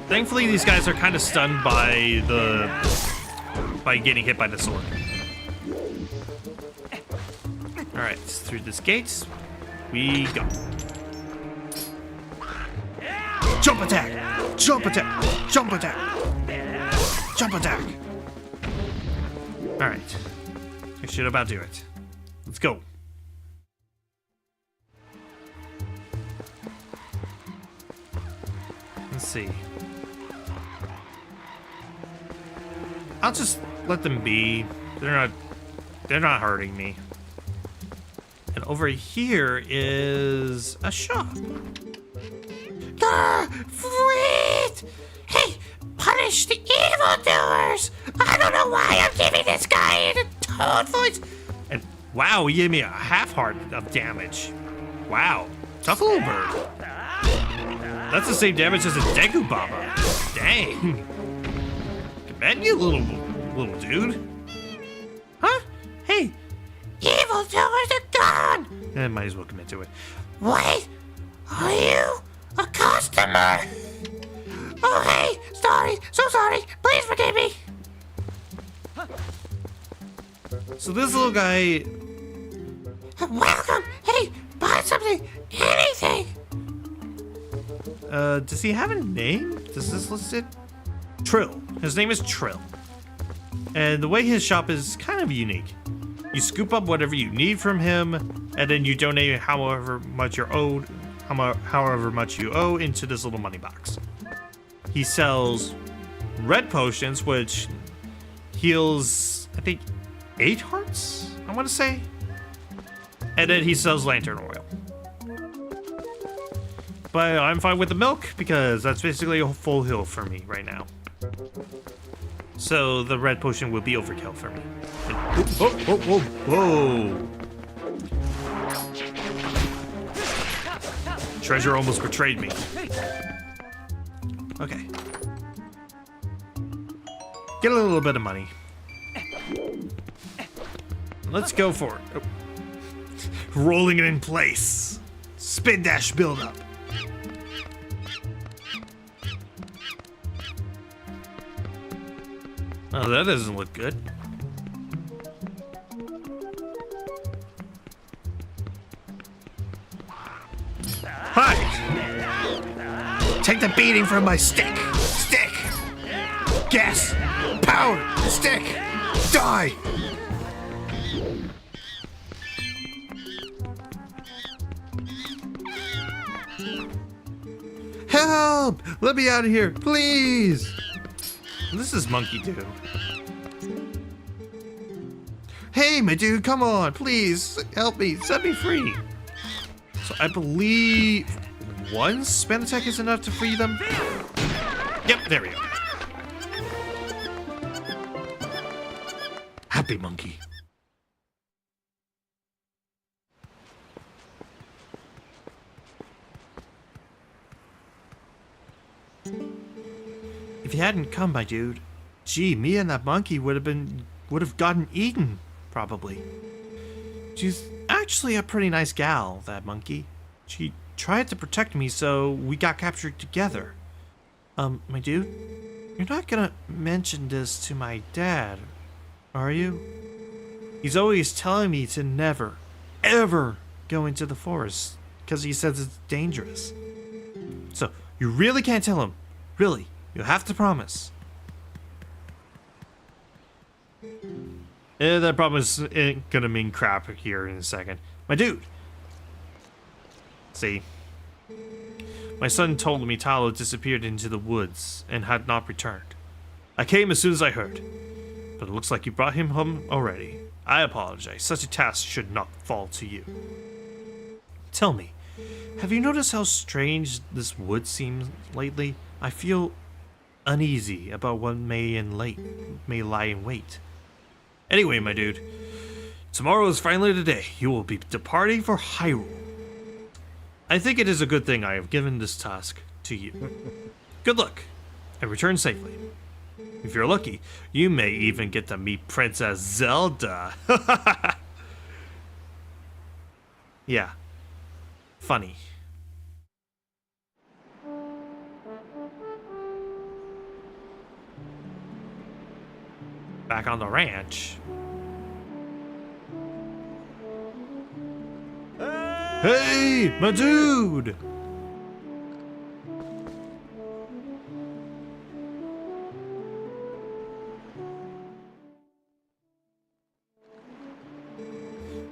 Thankfully, these guys are kind of stunned by getting hit by the sword. All right, through this gate, we go. Jump attack! Jump attack! Jump attack! Jump attack! All right, I should about do it. Let's go. Let's see. I'll just let them be. They're not hurting me. And over here is a shop. Sweet! Hey, punish the evildoers! I don't know why I'm giving this guy a toad voice. And wow, he gave me a half heart of damage. Wow, tough little bird. That's the same damage as a Deku Baba. Dang. Commend you, little dude. Huh? Hey. Evildoers are gone! I might as well commit to it. Wait, are you a customer? Oh, hey, so sorry. Please forgive me. So this little guy. Welcome. Hey, buy something, anything. Does he have a name? Does this list it? Trill. His name is Trill. And the way his shop is kind of unique. You scoop up whatever you need from him, and then you donate however much you owe into this little money box. He sells red potions, which heals, I think, 8 hearts, I want to say. And then he sells lantern oil. But I'm fine with the milk, because that's basically a full heal for me right now. So the red potion will be overkill for me. Whoa. Treasure almost betrayed me. Okay. Get a little bit of money. Let's go for it. Oh. Rolling it in place. Spin dash build up. Oh, that doesn't look good. Hi! Take the beating from my stick! Stick! Gas! Power! Stick! Die! Help! Let me out of here, please! This is Monkey Dude. Hey, my dude, come on, please, help me, set me free. So I believe 1 spin attack is enough to free them. Yep, there we go. Happy monkey. If you hadn't come, my dude, gee, me and that monkey would have gotten eaten, probably. She's actually a pretty nice gal, that monkey. She tried to protect me, so we got captured together. My dude, you're not gonna mention this to my dad, are you? He's always telling me to never, ever go into the forest, because he says it's dangerous. So, you really can't tell him, really. You have to promise. That promise ain't gonna mean crap here in a second. My dude! See? My son told me Talo disappeared into the woods and had not returned. I came as soon as I heard. but it looks like you brought him home already. I apologize. Such a task should not fall to you. Tell me, have you noticed how strange this wood seems lately? I feel uneasy about what may lie in wait. Anyway, my dude, tomorrow is finally the day. You will be departing for Hyrule. I think it is a good thing I have given this task to you. Good luck, and return safely. If you're lucky, you may even get to meet Princess Zelda. Yeah. Funny. Back on the ranch. Hey, my dude!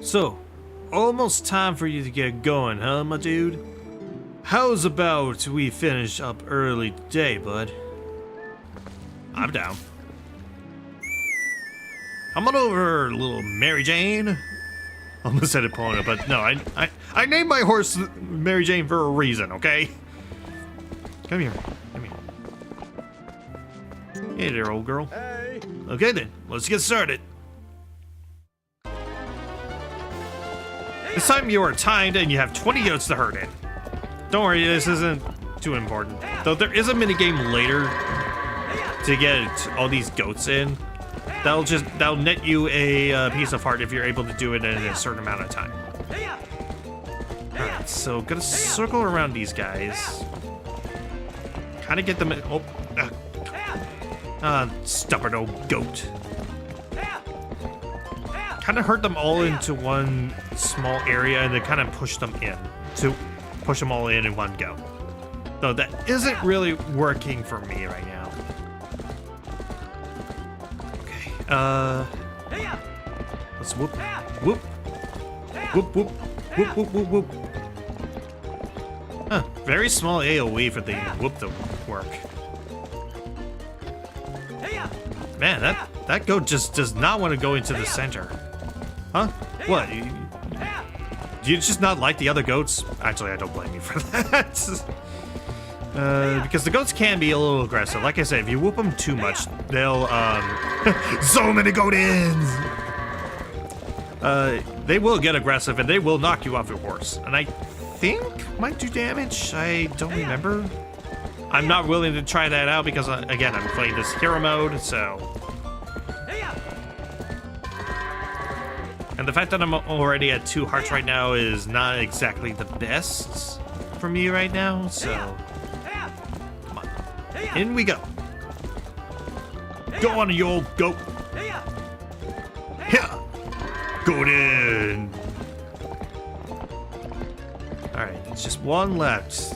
So, almost time for you to get going, huh, my dude? How's about we finish up early today, bud? I'm down. Come on over, little Mary Jane. Almost said Epona, but no, I named my horse Mary Jane for a reason, okay? Come here, come here. Hey there, old girl. Hey. Okay then, let's get started. This time you are timed and you have 20 goats to herd in. Don't worry, this isn't too important. Though there is a minigame later to get all these goats in. That'll net you a piece of heart if you're able to do it in a certain amount of time. Alright, so gonna circle around these guys. Kind of get them in. Stubborn old goat. Kind of hurt them all into one small area and then kind of push them in. To push them all in one go. Though that isn't really working for me right now. Let's whoop, whoop, whoop, whoop, whoop, whoop, whoop, whoop. Huh, very small AoE for the whoop to work. Man, that goat just does not want to go into the center. Huh? What? Do you just not like the other goats? Actually, I don't blame you for that. Because the goats can be a little aggressive. Like I said, if you whoop them too much, they'll, so many goat-ins! They will get aggressive and they will knock you off your horse. And I think might do damage. I don't remember. I'm not willing to try that out because, again, I'm playing this hero mode, so. And the fact that I'm already at 2 hearts right now is not exactly the best for me right now, so. In we go. Go on, you old goat. Yeah. Goat in. Alright, it's just one left.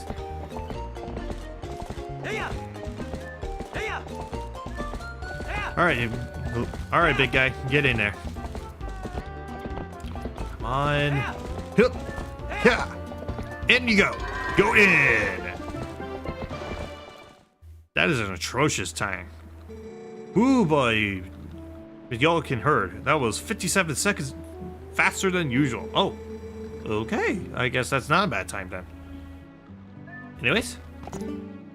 Alright, big guy. Get in there. Come on. Hup. Yeah. In you go. Go in. That is an atrocious time. Ooh, boy. Y'all can herd. That was 57 seconds faster than usual. Oh, okay. I guess that's not a bad time then. Anyways.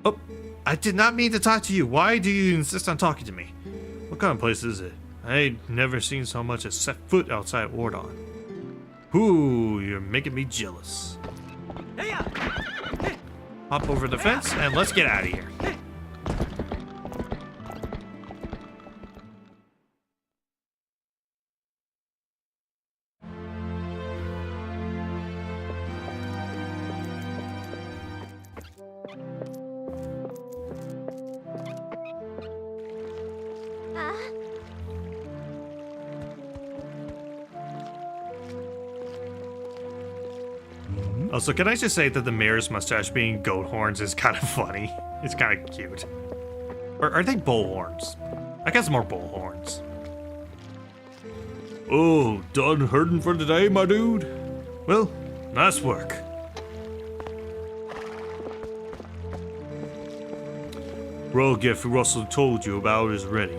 Oh, I did not mean to talk to you. Why do you insist on talking to me? What kind of place is it? I ain't never seen so much as set foot outside Ordon. Ooh, you're making me jealous. Hop over the fence and let's get out of here. Also, can I just say that the mayor's mustache being goat horns is kind of funny? It's kind of cute. Or are they bull horns? I guess more bull horns. Oh, done herding for the day, my dude? Well, nice work. Royal gift Russell told you about is ready.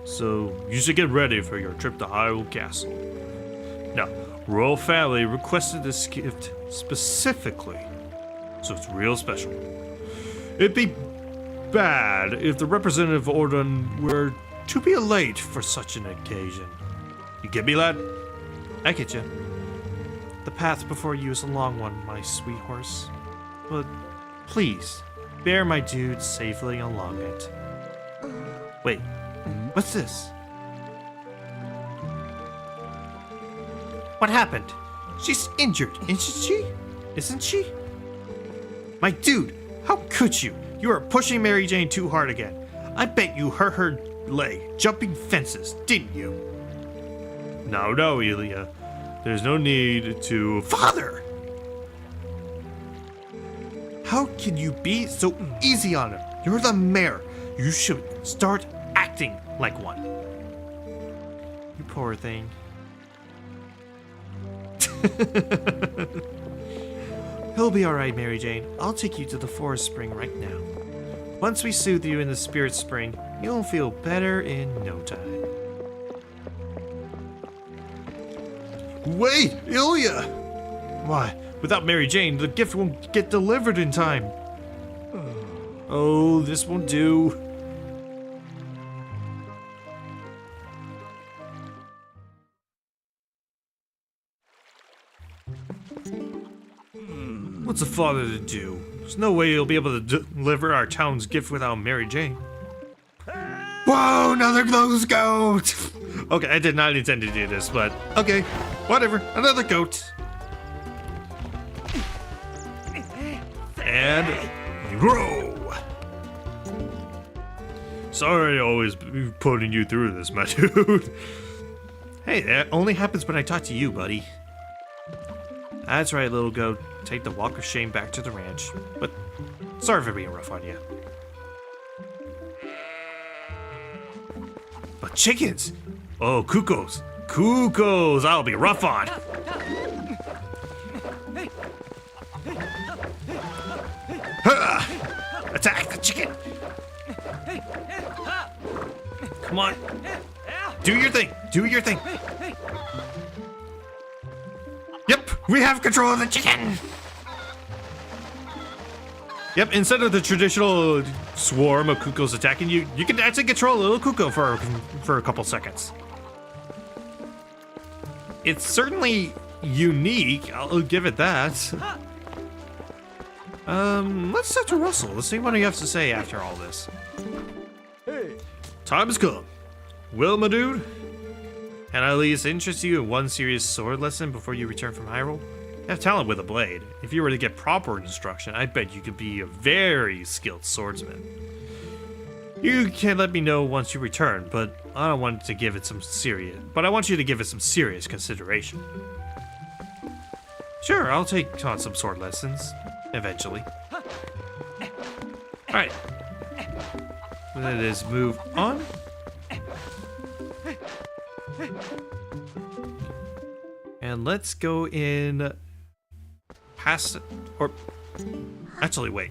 so you should get ready for your trip to Hyrule Castle. Now, royal family requested this gift specifically, so it's real special. It'd be bad if the representative of Ordon were to be late for such an occasion. You get me, lad? I get you. The path before you is a long one, my sweet horse. But please, bear my dude safely along it. Wait, what's this? What happened? She's injured, isn't she? Isn't she? My dude, how could you? You are pushing Mary Jane too hard again. I bet you hurt her leg jumping fences, didn't you? No, Ilya. There's no need to... Father! How can you be so easy on him? You're the mayor. You should start acting like one. You poor thing. He'll be alright, Mary Jane. I'll take you to the forest spring right now. Once we soothe you in the spirit spring, you'll feel better in no time. Wait, Ilya! Why? Without Mary Jane, the gift won't get delivered in time. Oh, this won't do. What's a father to do? There's no way he'll be able to deliver our town's gift without Mary Jane. Whoa, another close goat! Okay, I did not intend to do this, but okay, whatever. Another goat. And grow. Sorry to always be putting you through this, my dude. Hey, that only happens when I talk to you, buddy. That's right, little goat. Take the walk of shame back to the ranch. But sorry for being rough on you. But chickens! Oh, cuckoos. Cuckoos, I'll be rough on. Ha! Attack the chicken! Come on. Do your thing. Do your thing. Yep, we have control of the chicken. Yep, instead of the traditional swarm of cuckoos attacking you, you can actually control a little cuckoo for a couple seconds. It's certainly unique, I'll give it that. Let's talk to Russell. Let's see what he has to say after all this. Hey, time has come. Well, my dude, Can I at least interest you in one serious sword lesson before you return from Hyrule? You have talent with a blade. If you were to get proper instruction, I bet you could be a very skilled swordsman. You can let me know once you return, but I don't want to give it some serious. But I want you to give it some serious consideration. Sure, I'll take on some sword lessons eventually. All right. Let us move on. And let's go in past, or actually wait.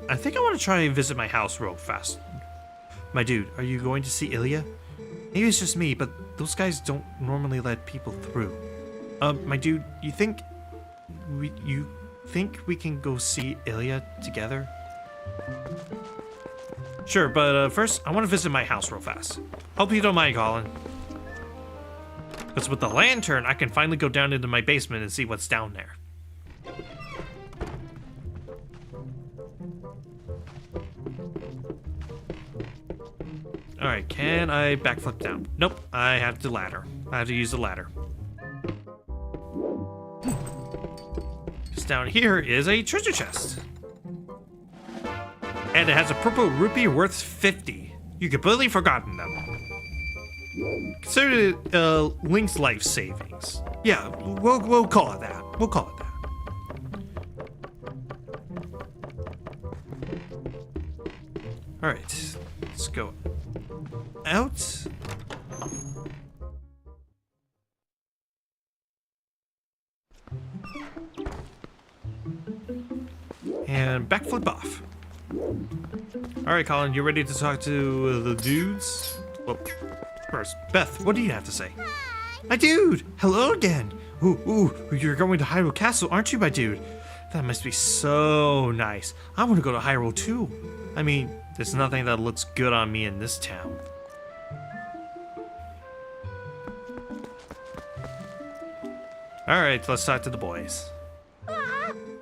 I think I want to try and visit my house real fast. My dude, are you going to see Ilya? Maybe it's just me, but those guys don't normally let people through. My dude, you think we can go see Ilya together? Sure, but first I want to visit my house real fast. Hope you don't mind, Colin. Because with the lantern, I can finally go down into my basement and see what's down there. Alright, can I backflip down? Nope, I have the ladder. I have to use the ladder. Because down here is a treasure chest. And it has a purple rupee worth 50. You completely forgotten them. Consider it Link's life savings. Yeah, we'll call it that. We'll call it that. Alright, let's go out. And backflip off. Alright, Colin, you ready to talk to the dudes? Well, first, Beth, what do you have to say? My dude! Hello again! Ooh, you're going to Hyrule Castle, aren't you, my dude? That must be so nice. I want to go to Hyrule too. I mean, there's nothing that looks good on me in this town. Alright, let's talk to the boys.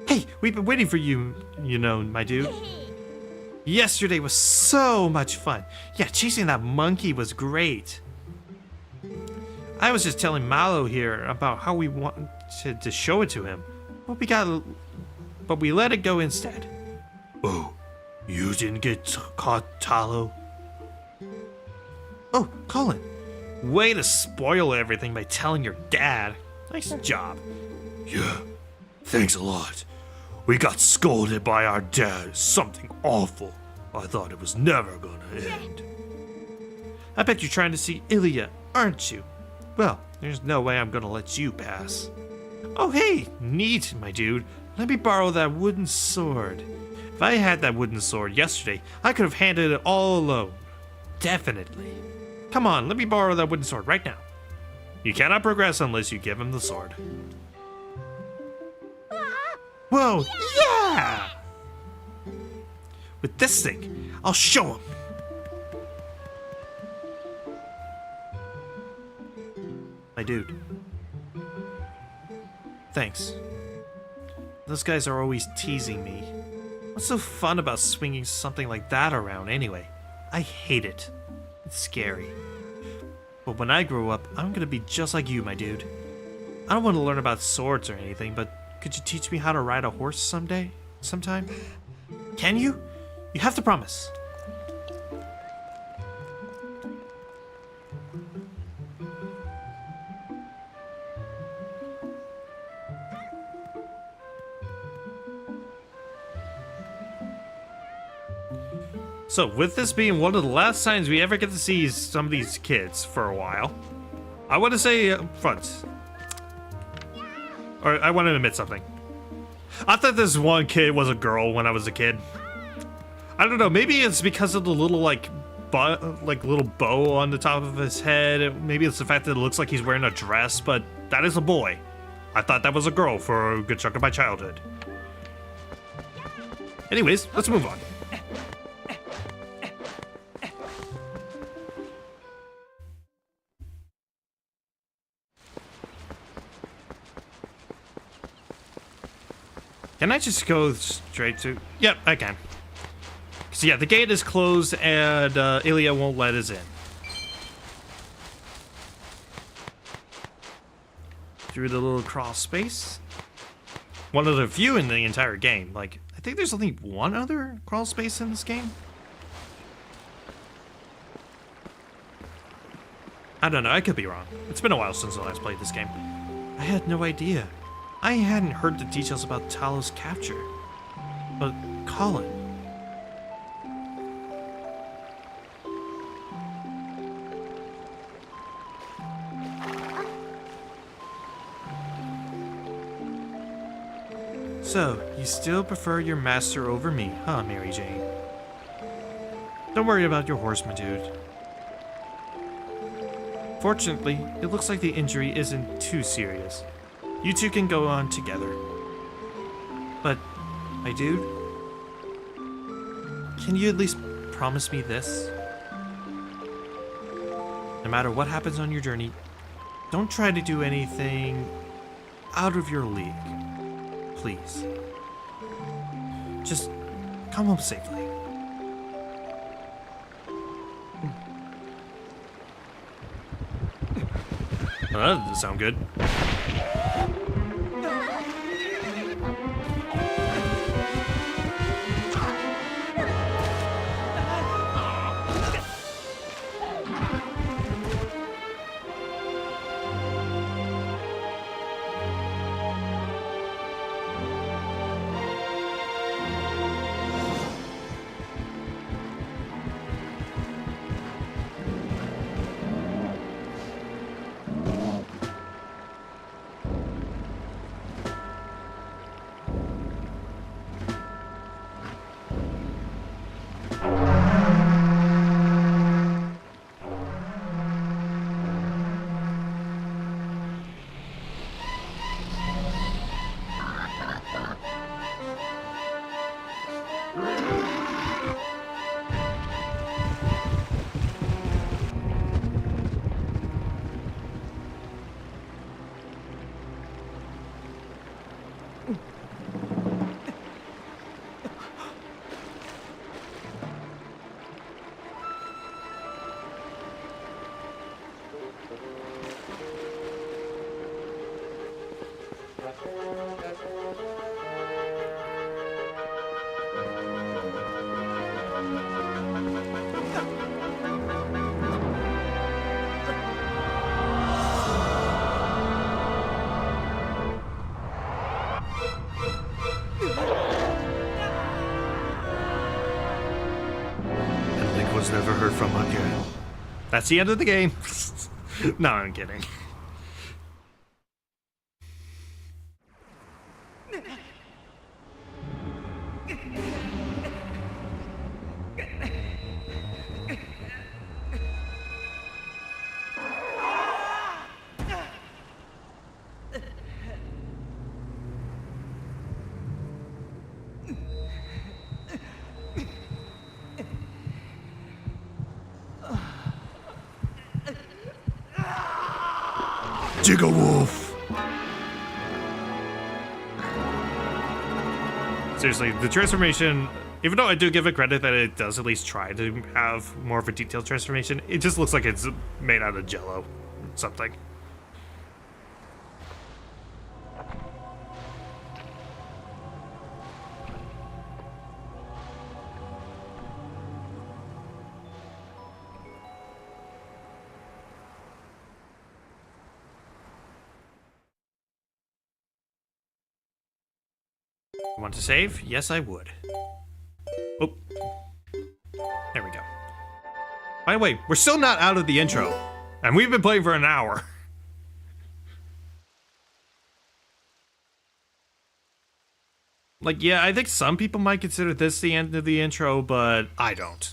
Hey, we've been waiting for you, you know, my dude. Yesterday was so much fun. Yeah, chasing that monkey was great. I was just telling Mallow here about how we wanted to show it to him. But we let it go instead. Oh, you didn't get caught, Talo? Oh, Colin. Way to spoil everything by telling your dad. Nice job. Yeah, thanks a lot. We got scolded by our dad. Something awful. I thought it was never gonna end. I bet you're trying to see Ilya, aren't you? Well, there's no way I'm gonna let you pass. Oh hey, neat, my dude. Let me borrow that wooden sword. If I had that wooden sword yesterday, I could have handled it all alone. Definitely. Come on, let me borrow that wooden sword right now. You cannot progress unless you give him the sword. Whoa, yeah! With this thing, I'll show him. My dude. Thanks. Those guys are always teasing me. What's so fun about swinging something like that around anyway? I hate it. It's scary. But when I grow up, I'm gonna be just like you, my dude. I don't want to learn about swords or anything, but could you teach me how to ride a horse sometime? Can you? You have to promise. So, with this being one of the last times we ever get to see some of these kids for a while, I want to say up front, or I want to admit something. I thought this one kid was a girl when I was a kid. I don't know, maybe it's because of the little little bow on the top of his head. Maybe it's the fact that it looks like he's wearing a dress, but that is a boy. I thought that was a girl for a good chunk of my childhood. Anyways, let's move on. Can I just go straight to... Yep, I can. So yeah, the gate is closed and Ilya won't let us in. Through the little crawl space. One of the few in the entire game. Like, I think there's only one other crawl space in this game. I don't know, I could be wrong. It's been a while since I last played this game. I had no idea. I hadn't heard the details about Talo's capture. But Colin... So, you still prefer your master over me, huh, Mary Jane? Don't worry about your horse, my dude. Fortunately, it looks like the injury isn't too serious. You two can go on together. But, my dude, can you at least promise me this? No matter what happens on your journey, don't try to do anything out of your league. Please. Just come home safely. Well, that doesn't sound good. was never heard from again. That's the end of the game. No, I'm kidding. Jigga Wolf! Seriously, the transformation, even though I do give it credit that it does at least try to have more of a detailed transformation, it just looks like it's made out of jello or something. Want to save? Yes, I would. Oh. There we go. By the way, we're still not out of the intro. And we've been playing for an hour. Like, yeah, I think some people might consider this the end of the intro, but I don't.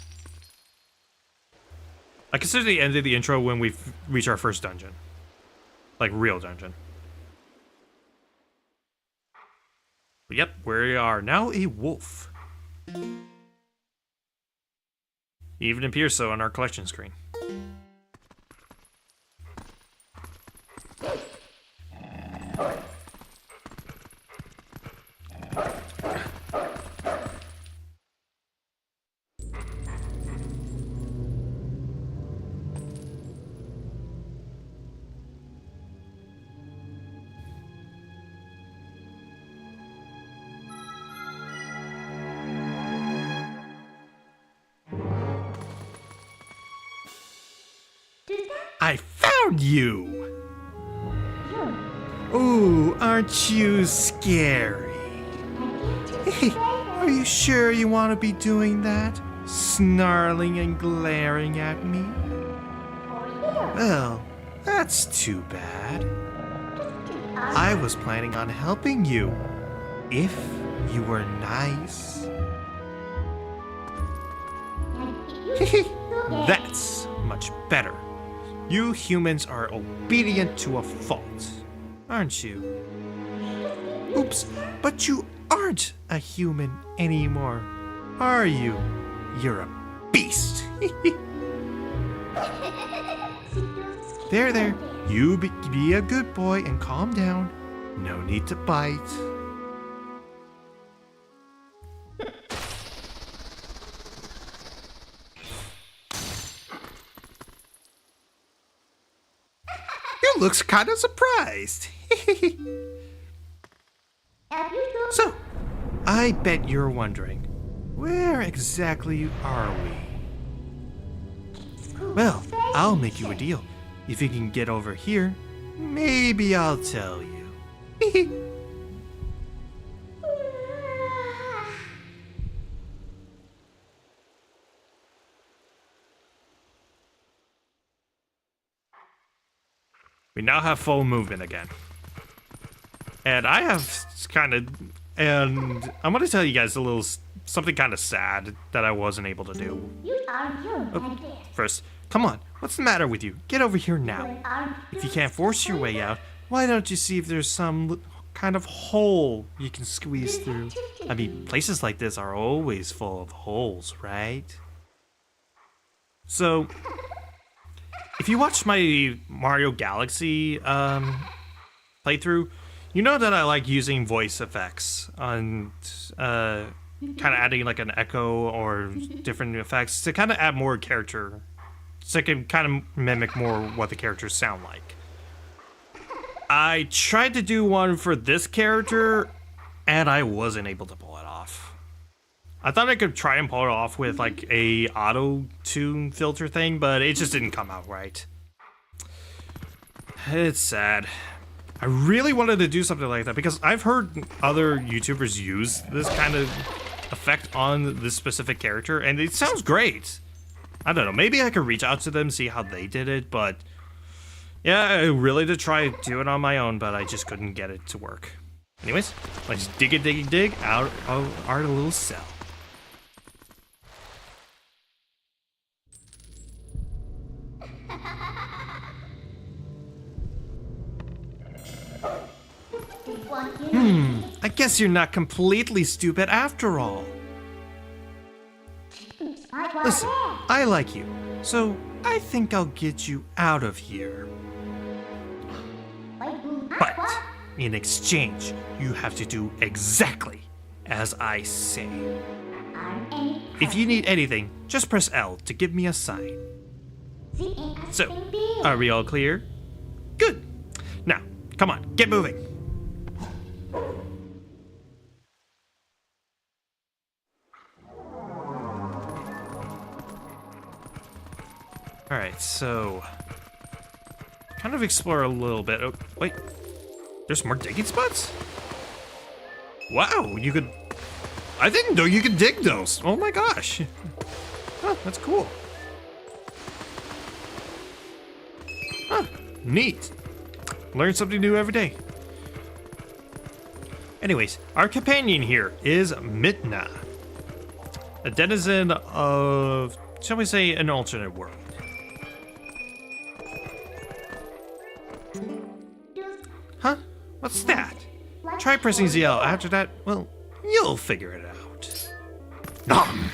I consider the end of the intro when we reach our first dungeon. Like, real dungeon. Yep, we are now a wolf. He even appears so on our collection screen. I found you! Ooh, aren't you scary? Hey, are you sure you want to be doing that? Snarling and glaring at me? Well, that's too bad. I was planning on helping you, if you were nice. That's much better. You humans are obedient to a fault, aren't you? Oops, but you aren't a human anymore, are you? You're a beast. There. You be a good boy and calm down. No need to bite. You looks kind of surprised. So, I bet you're wondering, where exactly are we? Well, I'll make you a deal. If you can get over here, maybe I'll tell you. We now have full movement again. And I have and I'm gonna tell you guys a little something kind of sad that I wasn't able to do. First, come on, what's the matter with you? Get over here now. If you can't force your way out, why don't you see if there's some kind of hole you can squeeze through? I mean, places like this are always full of holes, right? So, if you watch my Mario Galaxy playthrough, you know that I like using voice effects on kind of adding like an echo or different effects to kind of add more character, so I can kind of mimic more what the characters sound like. I tried to do one for this character, and I wasn't able to pull it off. I thought I could try and pull it off with like a auto-tune filter thing, but it just didn't come out right. It's sad. I really wanted to do something like that because I've heard other YouTubers use this kind of effect on this specific character, and it sounds great. I don't know, maybe I could reach out to them, see how they did it, but yeah, I really did try to do it on my own, but I just couldn't get it to work. Anyways, let's dig out of our little cell. I guess you're not completely stupid after all. Listen, I like you, so I think I'll get you out of here. But in exchange, you have to do exactly as I say. If you need anything, just press L to give me a sign. So, are we all clear? Good. Now, come on, get moving. Alright, so kind of explore a little bit. Oh, wait. There's more digging spots? Wow, you could... I didn't know you could dig those. Oh my gosh. Oh, that's cool. Huh, neat. Learn something new every day. Anyways, our companion here is Midna, a denizen of, shall we say, an alternate world. Huh? What's that? Try pressing ZL. After that, well, you'll figure it out. Nom!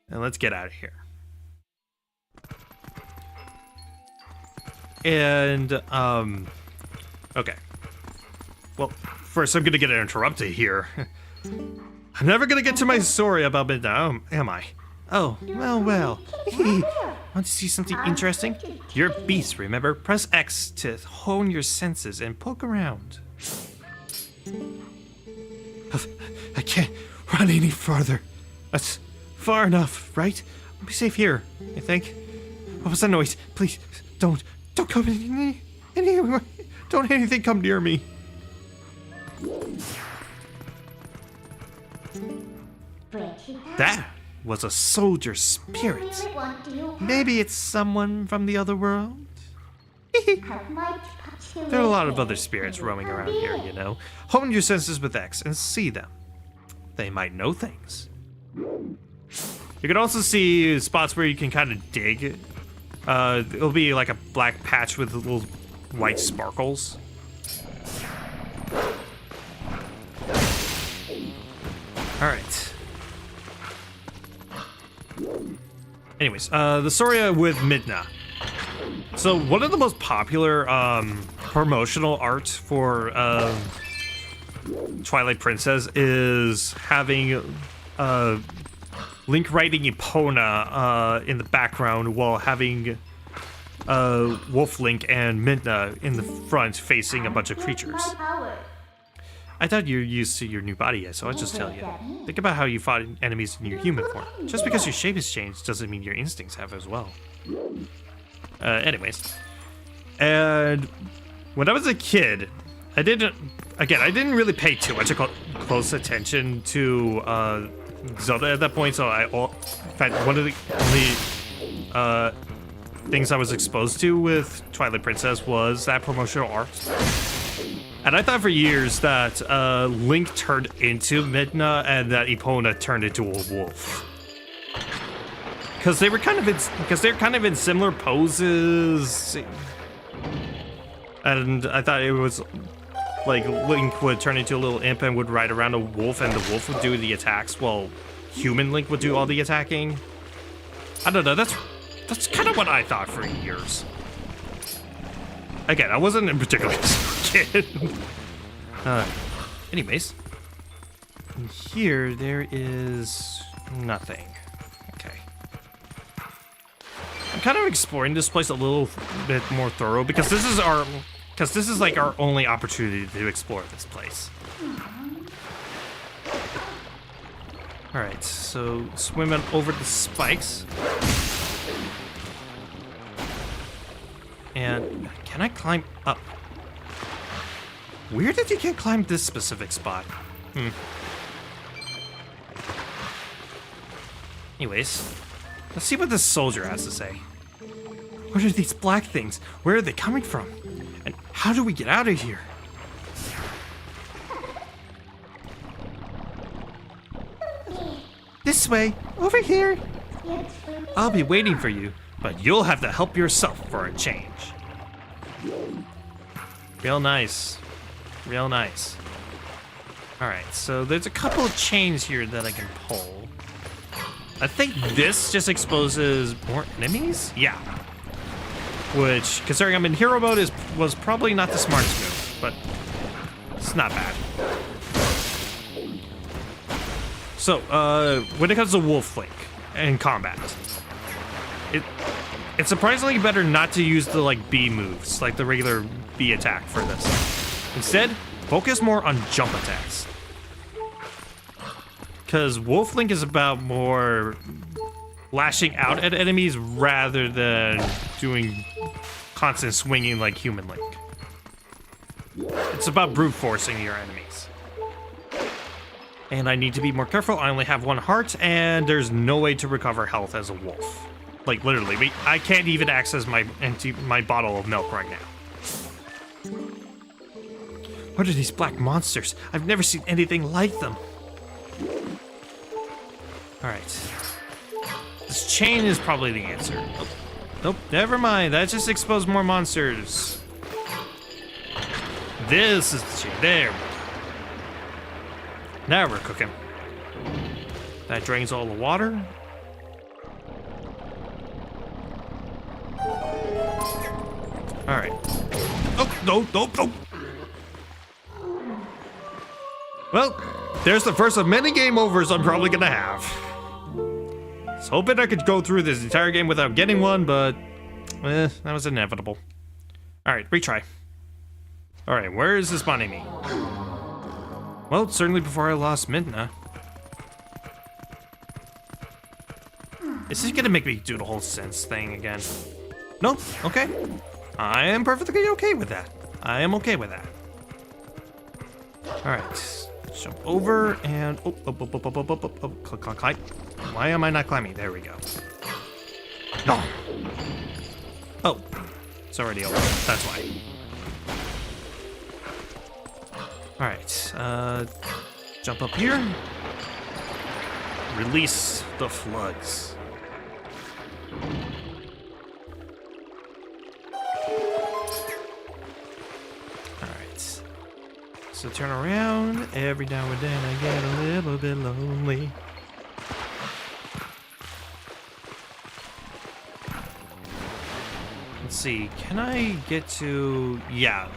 And let's get out of here. And, okay. Well, first I'm gonna get interrupted here. I'm never gonna get to my story about Midna, am I? Oh, well. Want to see something interesting? You're a beast, remember? Press X to hone your senses and poke around. I can't run any farther. That's far enough, right? I'll be safe here, I think. What was that noise? Please, don't come anywhere. Don't anything come near me. That was a soldier spirit. Maybe it's someone from the other world? There are a lot of other spirits roaming around here, you know. Hone your senses with X and see them. They might know things. You can also see spots where you can kind of dig. It'll be like a black patch with little white sparkles. Alright. Anyways, the story with Midna. So one of the most popular promotional art for Twilight Princess is having Link riding Epona in the background while having Wolf Link and Midna in the front facing a bunch of creatures. I thought you were used to your new body yet, so I'll just tell you. Think about how you fought enemies in your human form. Just because your shape has changed doesn't mean your instincts have as well. Anyways. And when I was a kid, I didn't really pay too much close attention to Zelda at that point, so in fact, one of the only things I was exposed to with Twilight Princess was that promotional art. And I thought for years that Link turned into Midna and that Epona turned into a wolf. Because they're kind of in similar poses. And I thought it was like Link would turn into a little imp and would ride around a wolf, and the wolf would do the attacks while human Link would do all the attacking. I don't know, that's kind of what I thought for years. Again, I wasn't in particular kid. Anyways. In here, there is nothing. Okay. I'm kind of exploring this place a little bit more thorough because this is like our only opportunity to explore this place. Alright, so swimming over the spikes. And can I climb up? Weird that you can't climb this specific spot. Anyways, let's see what this soldier has to say. What are these black things? Where are they coming from? And how do we get out of here? This way, over here. I'll be waiting for you, but you'll have to help yourself for a change. Real nice. Real nice. Alright, so there's a couple of chains here that I can pull. I think this just exposes more enemies? Yeah. Which, considering I'm in hero mode, was probably not the smartest move, but it's not bad. So, when it comes to Wolf Link in combat, it's surprisingly better not to use the B moves, like the regular B attack for this. Instead, focus more on jump attacks. Because Wolf Link is about more lashing out at enemies rather than doing constant swinging like Human Link. It's about brute forcing your enemies. And I need to be more careful. I only have 1 heart, and there's no way to recover health as a wolf. Like, literally, I can't even access my bottle of milk right now. What are these black monsters? I've never seen anything like them. Alright. This chain is probably the answer. Oh, nope, never mind. That just exposed more monsters. This is the chain. There. Now we're cooking. That drains all the water. Alright. Oh, no. Well, there's the first of many game overs I'm probably gonna have. I was hoping I could go through this entire game without getting one, but that was inevitable. Alright, retry. Alright, where is this spawning me? Well, certainly before I lost Midna. Is this gonna make me do the whole sense thing again? Nope, okay. I am perfectly okay with that. I am okay with that. Alright, jump over and climb. Why am I not climbing? There we go. No. Oh, it's already over. That's why. Alright, jump up here. Release the floods. Alright. So turn around. Every now and then I get a little bit lonely. Let's see, can I get to... yeah.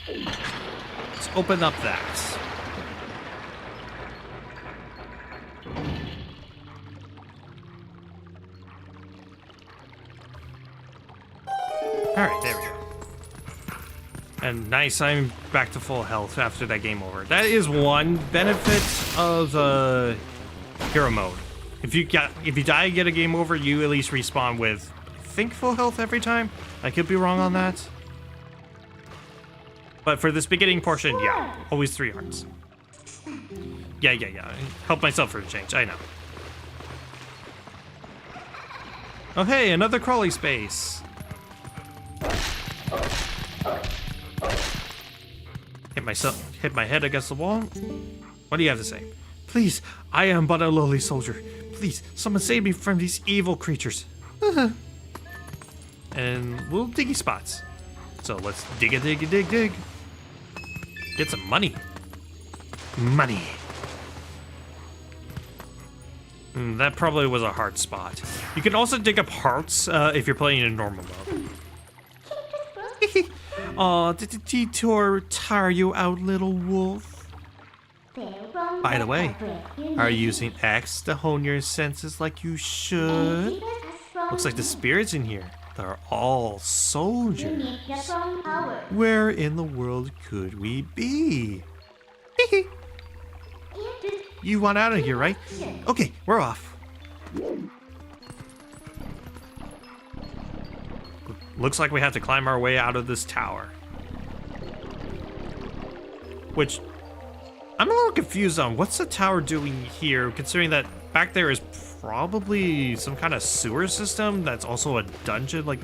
Let's open up that. Alright, there we go. And nice, I'm back to full health after that game over. That is one benefit of hero mode. If you die and get a game over, you at least respawn with, I think, full health every time. I could be wrong on that. But for this beginning portion, yeah, always 3 hearts. Yeah. Help myself for a change, I know. Oh hey, another crawly space. Hit my head against the wall. What do you have to say? Please, I am but a lowly soldier. Please, someone save me from these evil creatures. And little diggy spots. So let's dig. Get some money. Money. That probably was a hard spot. You can also dig up hearts if you're playing in normal mode. Aw, did the detour tire you out, little wolf? By the way, are you using X to hone your senses like you should? Looks like the spirits in here, they're all soldiers. Where in the world could we be? You want out of here, right? Okay, we're off. Looks like we have to climb our way out of this tower. Which, I'm a little confused on what's the tower doing here, considering that back there is probably some kind of sewer system that's also a dungeon. Like,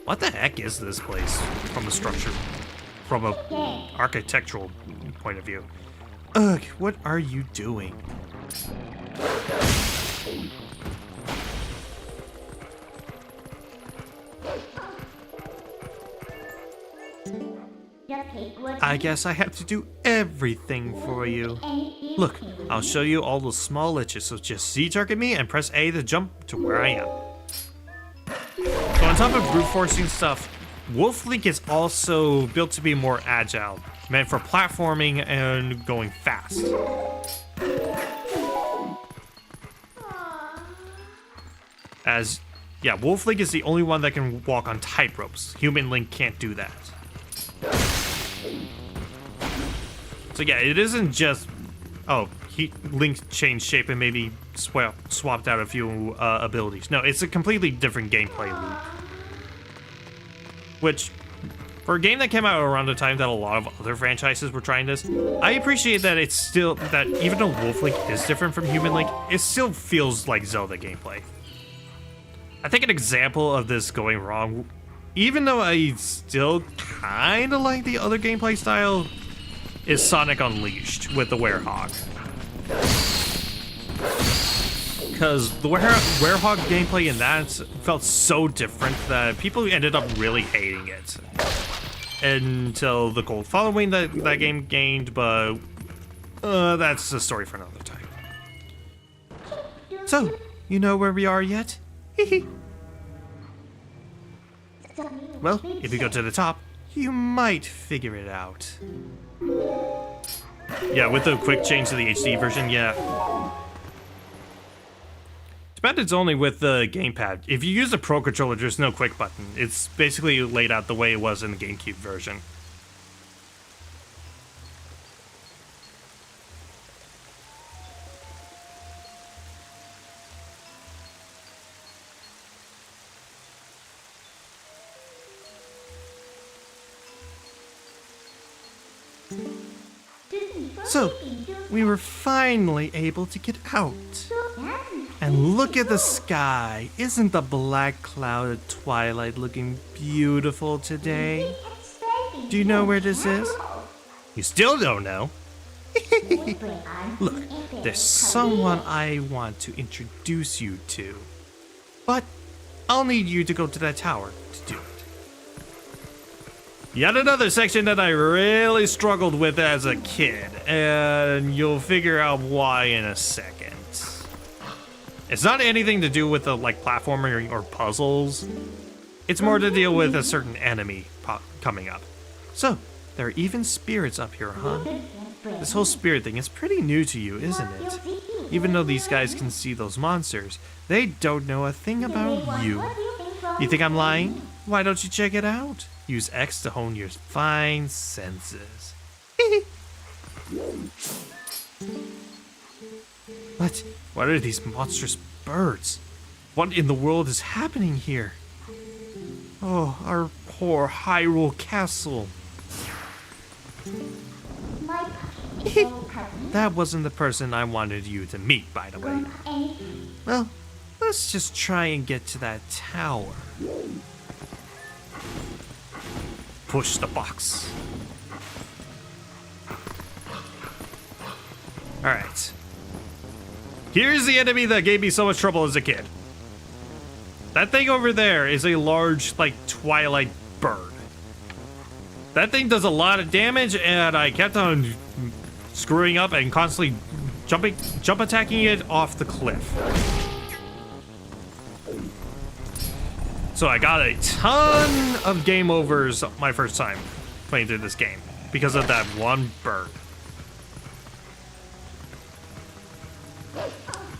what the heck is this place from a structure, from a architectural point of view? Ugh, what are you doing? I guess I have to do everything for you. Look, I'll show you all those small glitches, so just Z-target me and press A to jump to where I am. So on top of brute forcing stuff, Wolf Link is also built to be more agile, meant for platforming and going fast. As, yeah, Wolf Link is the only one that can walk on tight ropes. Human Link can't do that. So yeah, it isn't just, oh, Link changed shape and maybe swapped out a few abilities. No, it's a completely different gameplay loop. Which, for a game that came out around the time that a lot of other franchises were trying this, I appreciate that it's still, that even though Wolf Link is different from Human Link, it still feels like Zelda gameplay. I think an example of this going wrong, even though I still kind of like the other gameplay style, is Sonic Unleashed with the Werehog. Because the Werehog gameplay in that felt so different that people ended up really hating it. Until the cold following that game gained, but that's a story for another time. So, you know where we are yet? Well, if you go to the top, you might figure it out. Yeah, with the quick change to the HD version, yeah. Too bad it's only with the gamepad. If you use the Pro Controller, there's no quick button. It's basically laid out the way it was in the GameCube version. So, we were finally able to get out. And look at the sky. Isn't the black cloud of Twilight looking beautiful today? Do you know where this is? You still don't know? Look, there's someone I want to introduce you to. But I'll need you to go to that tower to do it. Yet another section that I really struggled with as a kid, and you'll figure out why in a second. It's not anything to do with the platforming or puzzles. It's more to deal with a certain enemy coming up. So, there are even spirits up here, huh? This whole spirit thing is pretty new to you, isn't it? Even though these guys can see those monsters, they don't know a thing about you. You think I'm lying? Why don't you check it out? Use X to hone your fine senses. What are these monstrous birds? What in the world is happening here? Oh, our poor Hyrule Castle. That wasn't the person I wanted you to meet, by the way. Well, let's just try and get to that tower. Push the box. Alright. Here's the enemy that gave me so much trouble as a kid. That thing over there is a large, Twilight bird. That thing does a lot of damage, and I kept on screwing up and constantly jump attacking it off the cliff. So I got a ton of game overs my first time playing through this game because of that one bird.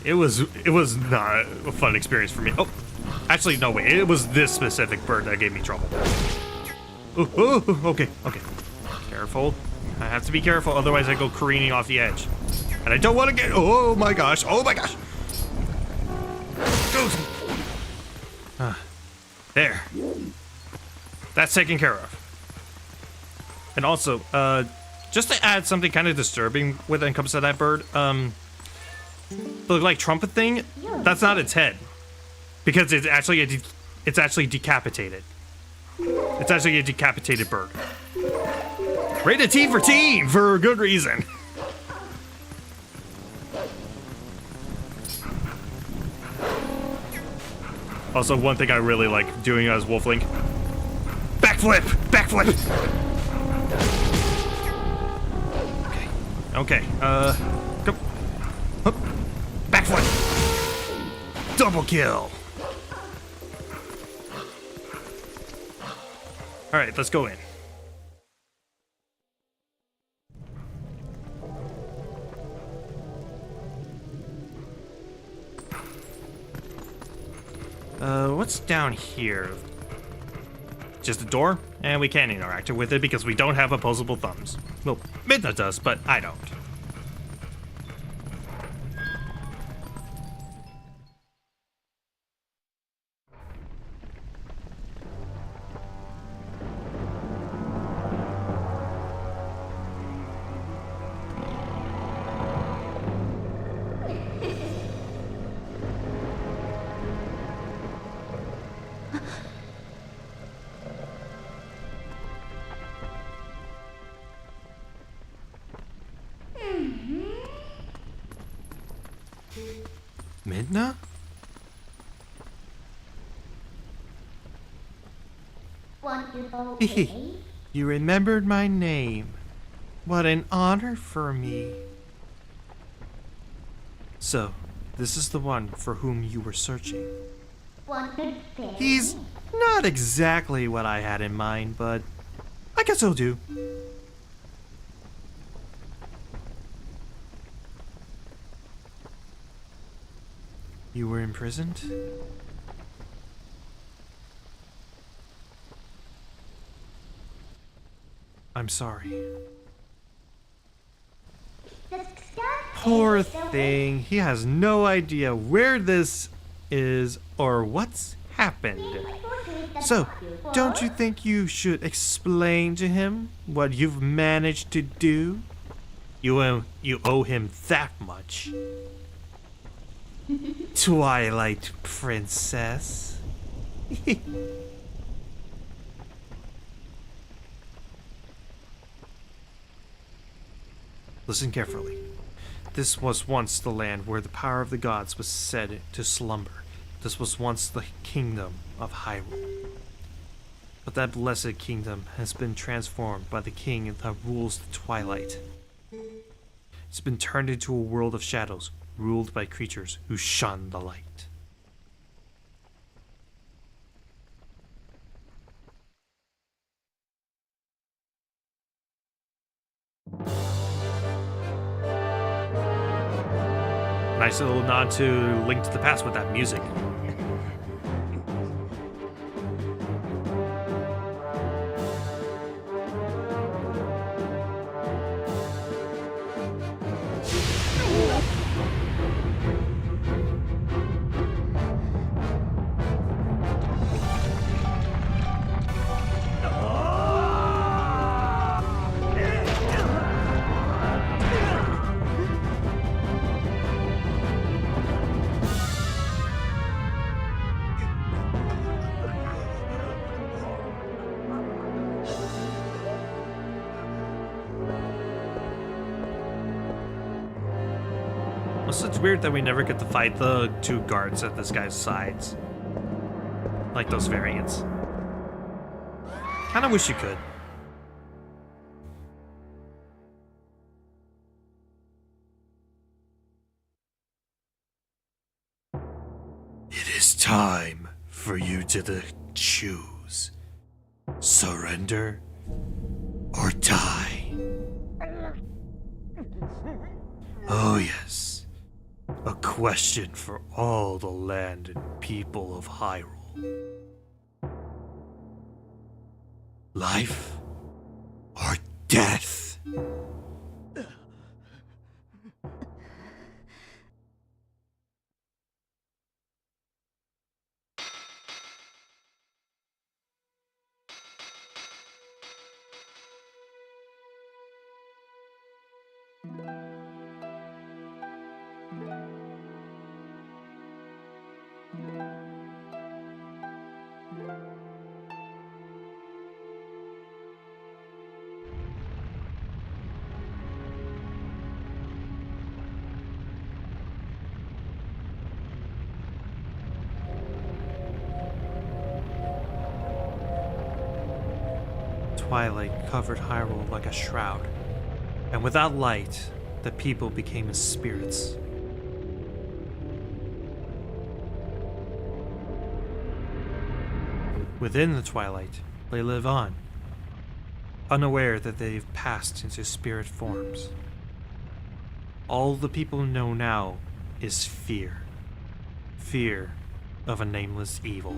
It was not a fun experience for me. Oh, actually, no, wait. It was this specific bird that gave me trouble. Okay. Careful. I have to be careful, otherwise I go careening off the edge. And I don't want to get... Oh my gosh. There. That's taken care of. And also, Just to add something kind of disturbing when it comes to that bird, the like trumpet thing, that's not its head, because it's actually decapitated. It's actually a decapitated bird. Rated T for teen for a good reason. Also, one thing I really like doing as Wolflink, backflip, backflip. Okay, go. Hup. Backflip. Double kill. Alright, let's go in. What's down here? Just a door? And we can't interact with it because we don't have opposable thumbs. Well, Midna does, but I don't. Midna? You remembered my name. What an honor for me. So, this is the one for whom you were searching. He's not exactly what I had in mind, but I guess he'll do. You were imprisoned? I'm sorry. Poor thing. He has no idea where this is or what's happened. So, don't you think you should explain to him what you've managed to do? You owe him that much. Twilight Princess. Listen carefully. This was once the land where the power of the gods was said to slumber. This was once the kingdom of Hyrule. But that blessed kingdom has been transformed by the king that rules the Twilight. It's been turned into a world of shadows, ruled by creatures who shun the light. Nice little nod to Link to the Past with that music. It's weird that we never get to fight the two guards at this guy's sides. Like those variants. Kinda wish you could. It is time for you to choose. Surrender or die. Oh yes. A question for all the land and people of Hyrule. Life or death? twilight covered Hyrule like a shroud, and without light, the people became as spirits. Within the twilight, they live on, unaware that they've passed into spirit forms. All the people know now is fear. Fear of a nameless evil.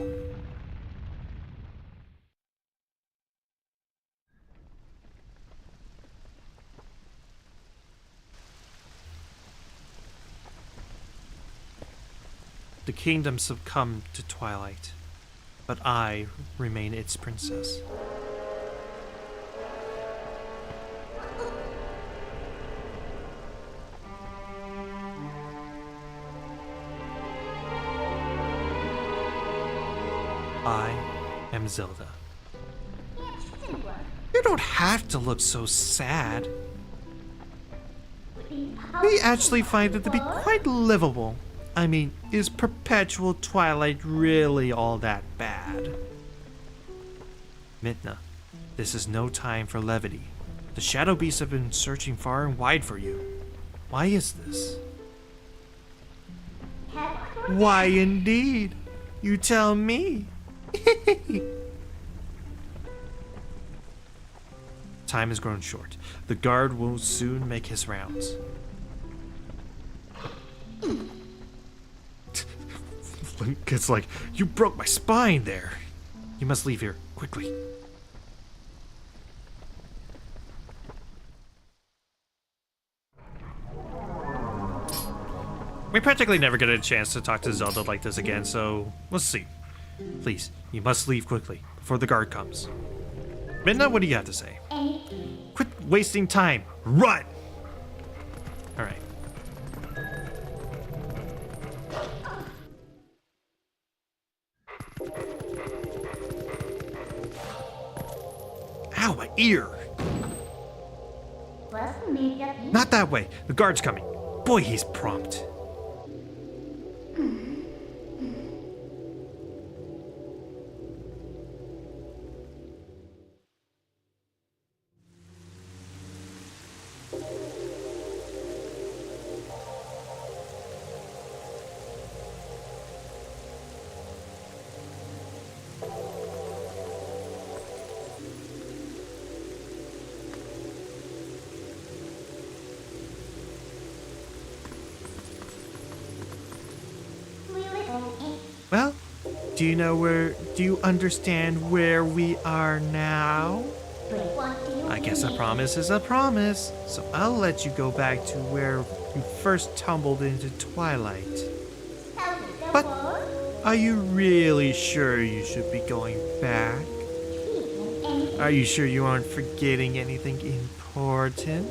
The kingdom succumbed to Twilight, but I remain its princess. I am Zelda. You don't have to look so sad. We actually find it to be quite livable. I mean, is perpetual twilight really all that bad? Midna, this is no time for levity. The shadow beasts have been searching far and wide for you. Why is this? Why indeed? You tell me. Time has grown short. The guard will soon make his rounds. It's like, you broke my spine there. You must leave here, quickly. We practically never get a chance to talk to Zelda like this again, so let's see. Please, you must leave quickly, before the guard comes. Midna, what do you have to say? Quit wasting time. Run! Alright. Ow, my ear! Not that way. The guard's coming. Boy, he's prompt. Well, do you understand where we are now? I guess a promise is a promise, so I'll let you go back to where you first tumbled into Twilight. But are you really sure you should be going back? Are you sure you aren't forgetting anything important?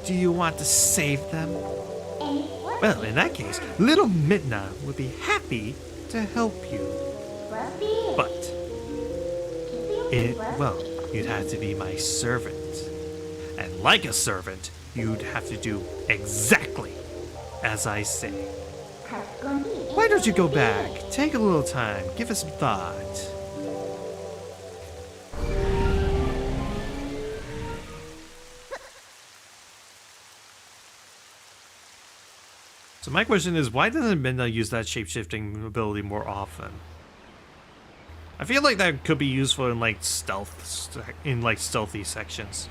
Do you want to save them? Well, in that case, little Midna would be happy to help you. But, you'd have to be my servant. And like a servant, you'd have to do exactly as I say. Why don't you go back, take a little time, give it some thought. So my question is, why doesn't Midna use that shape-shifting ability more often? I feel like that could be useful in like stealthy sections.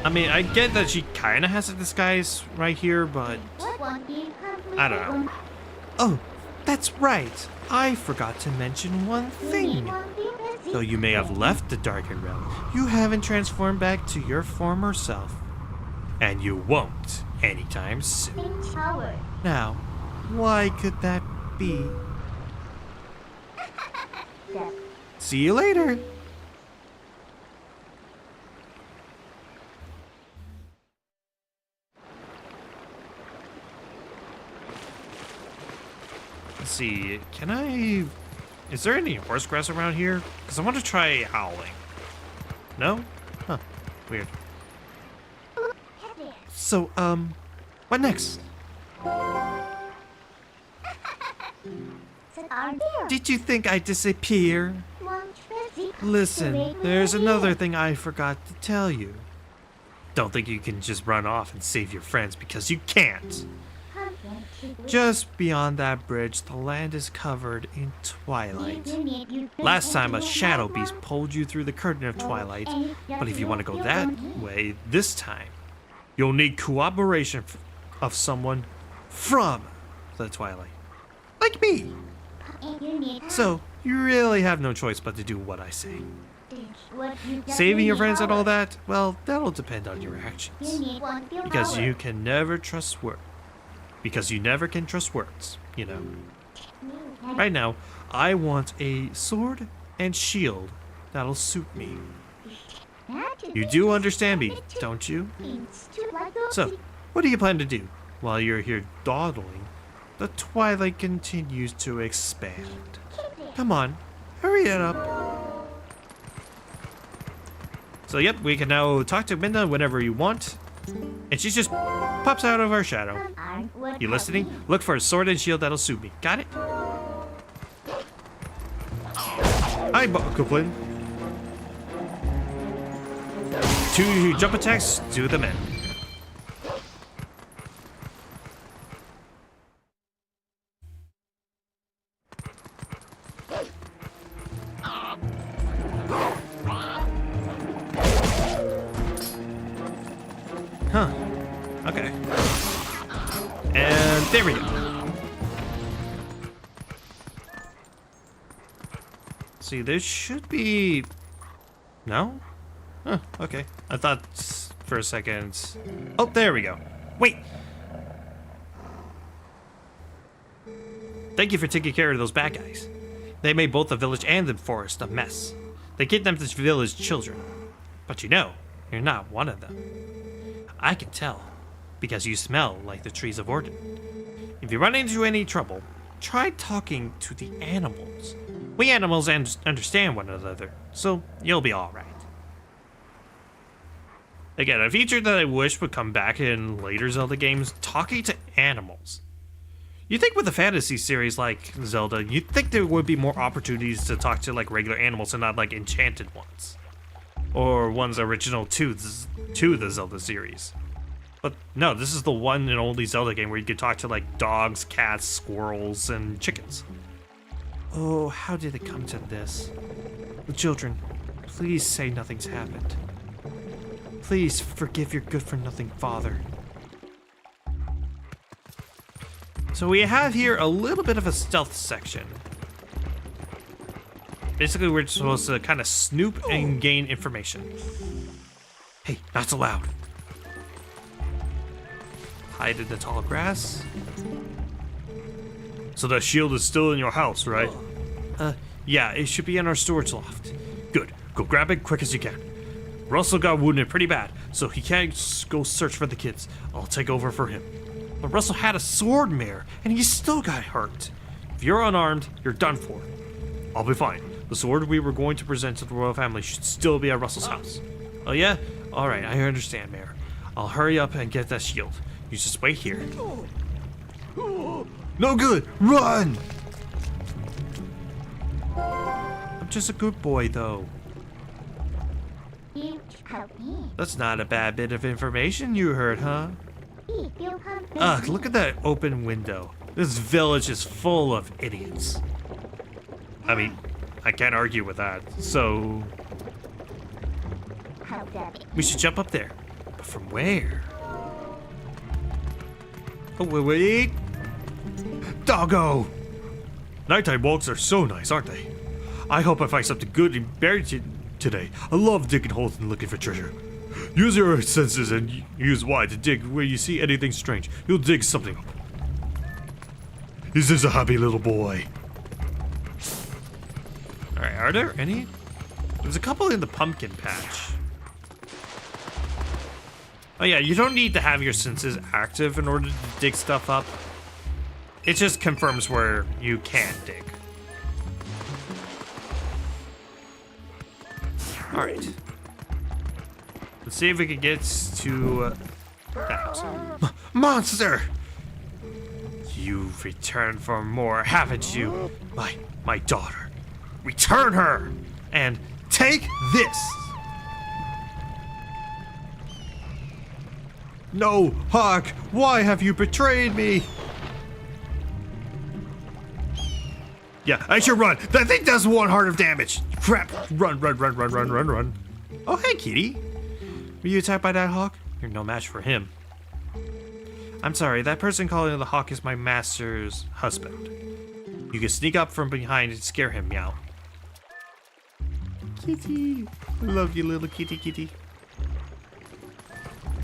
I mean, I get that she kind of has a disguise right here, but I don't know. Oh, that's right. I forgot to mention one thing. Though you may have left the Darkened Realm, you haven't transformed back to your former self. And you won't anytime soon. Now, why could that be? See you later. Let's see, is there any horse grass around here? Because I want to try howling. No? Huh, weird. So, What next? Did you think I'd disappear? Listen, there's another thing I forgot to tell you. Don't think you can just run off and save your friends, because you can't. Just beyond that bridge, the land is covered in twilight. Last time a shadow beast pulled you through the curtain of twilight, but if you want to go that way this time, you'll need cooperation of someone from the twilight. Like me. So, you really have no choice but to do what I say. Saving your friends and all that, well, that'll depend on your actions. Because you can never trust words. Because you never can trust words, you know. Right now, I want a sword and shield that'll suit me. You do understand me, don't you? So, what do you plan to do? While you're here dawdling, the twilight continues to expand. Come on, hurry it up. So yep, we can now talk to Minna whenever you want. And she just pops out of our shadow. You listening? Look for a sword and shield that'll suit me. Got it? Hi, Goblin. 2 jump attacks, do them in. Huh. Okay. And there we go. See, there should be... No? Huh, okay. I thought for a second... Oh, there we go. Wait! Thank you for taking care of those bad guys. They made both the village and the forest a mess. They kidnapped the village children. But you know, you're not one of them. I can tell, because you smell like the trees of Orden. If you run into any trouble, try talking to the animals. We animals understand one another, so you'll be alright. Again, a feature that I wish would come back in later Zelda games, talking to animals. You'd think with a fantasy series like Zelda, you'd think there would be more opportunities to talk to like regular animals and not like enchanted ones. Or ones original to the Zelda series. But no, this is the one and only Zelda game where you could talk to like dogs, cats, squirrels, and chickens. Oh, how did it come to this? The children, please say nothing's happened. Please forgive your good-for-nothing father. So we have here a little bit of a stealth section. Basically, we're supposed to kind of snoop and gain information. Hey, not so loud. Hide in the tall grass. So that shield is still in your house, right? Yeah, it should be in our storage loft. Good. Go grab it quick as you can. Russell got wounded pretty bad, so he can't go search for the kids. I'll take over for him. But Russell had a sword mare, and he still got hurt. If you're unarmed, you're done for. I'll be fine. The sword we were going to present to the royal family should still be at Russell's house. Oh yeah? Alright, I understand, Mayor. I'll hurry up and get that shield. You just wait here. No good! Run! I'm just a good boy, though. That's not a bad bit of information you heard, huh? Ugh, look at that open window. This village is full of idiots. I mean, I can't argue with that, so... We should jump up there. But from where? Oh, wait. Doggo! Nighttime walks are so nice, aren't they? I hope I find something good and buried today. I love digging holes and looking for treasure. Use your senses and use Y to dig where you see anything strange. You'll dig something up. Is this a happy little boy? Alright, are there any? There's a couple in the pumpkin patch. Oh yeah, you don't need to have your senses active in order to dig stuff up. It just confirms where you can dig. Alright. Let's see if we can get to that house. Monster! You've returned for more, haven't you? My daughter. Return her! And take this! No, Hawk, why have you betrayed me? Yeah, I should run. That thing does 1 heart of damage. Crap. Run. Oh, hey, kitty. Were you attacked by that hawk? You're no match for him. I'm sorry, that person calling the hawk is my master's husband. You can sneak up from behind and scare him, meow. Kitty. I love you, little kitty.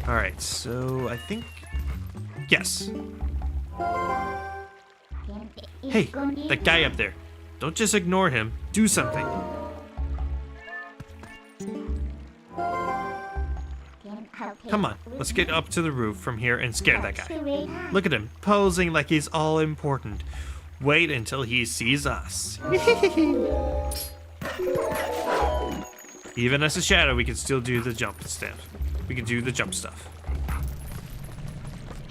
Alright, so I think... Yes. Hey, that guy up there. Don't just ignore him. Do something. Come on, let's get up to the roof from here and scare that guy. Look at him, posing like he's all important. Wait until he sees us. Even as a shadow, we can still do the jump stuff. We can do the jump stuff.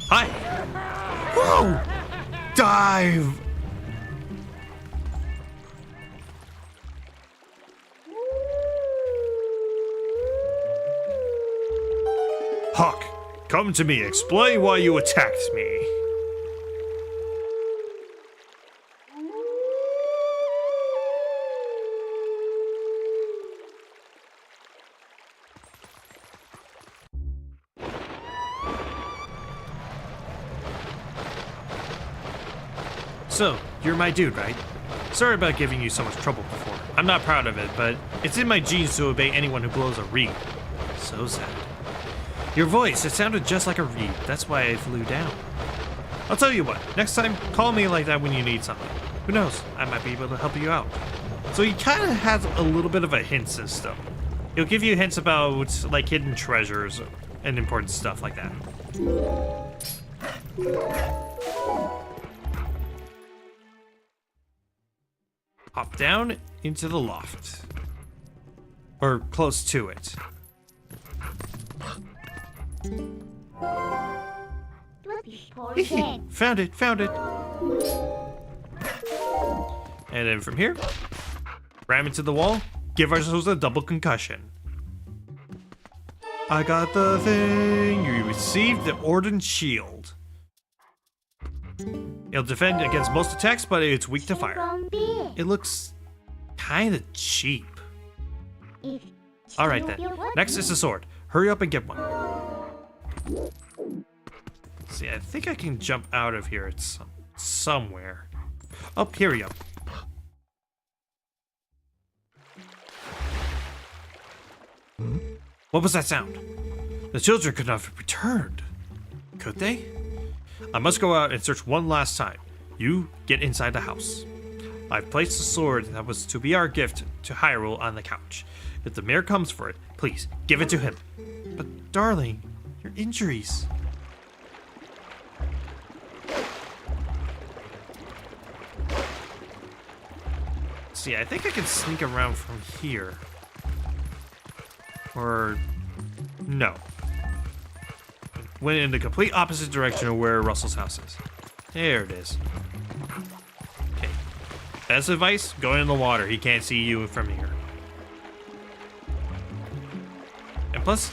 Hi! Whoa! Dive! Hawk, come to me. Explain why you attacked me. So, you're my dude, right? Sorry about giving you so much trouble before. I'm not proud of it, but it's in my genes to obey anyone who blows a reed. So sad. Your voice, it sounded just like a reed. That's why I flew down. I'll tell you what, next time, call me like that when you need something. Who knows, I might be able to help you out. So he kind of has a little bit of a hint system. He'll give you hints about, like, hidden treasures and important stuff like that. Hop down into the loft. Or close to it. Found it. And then from here, ram into the wall, give ourselves a double concussion. I got the thing. You received the Ordnance Shield. It'll defend against most attacks, but it's weak to fire. It looks kind of cheap. Alright then, next is the sword. Hurry up and get one. See, I think I can jump out of here. It's somewhere. Oh, here we go. What was that sound? The children could not have returned. Could they? I must go out and search one last time. You get inside the house. I've placed the sword that was to be our gift to Hyrule on the couch. If the mayor comes for it, please give it to him. But darling, your injuries. See, I think I can sneak around from here. Or no. Went in the complete opposite direction of where Russell's house is. There it is. Okay. Best advice, go in the water. He can't see you from here. And plus,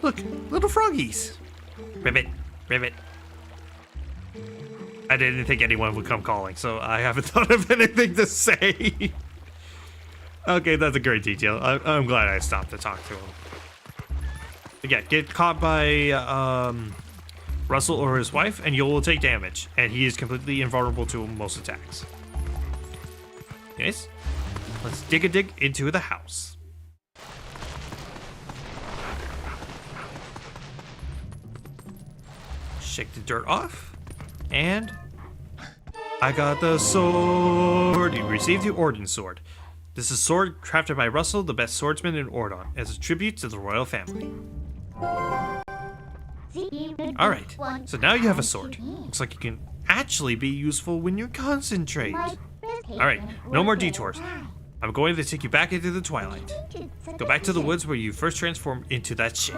look, little froggies. Ribbit, ribbit. I didn't think anyone would come calling, so I haven't thought of anything to say. Okay, that's a great detail. I'm glad I stopped to talk to him. Yeah, get caught by Russell or his wife, and you'll take damage. And he is completely invulnerable to most attacks. Yes, let's dig a dig into the house. Shake the dirt off, and I got the sword. You received the Ordnance Sword. This is a sword crafted by Russell, the best swordsman in Ordon, as a tribute to the royal family. Alright, so now you have a sword. Looks like it can actually be useful when you concentrate. Alright, no more detours. I'm going to take you back into the Twilight. Go back to the woods where you first transformed into that shape.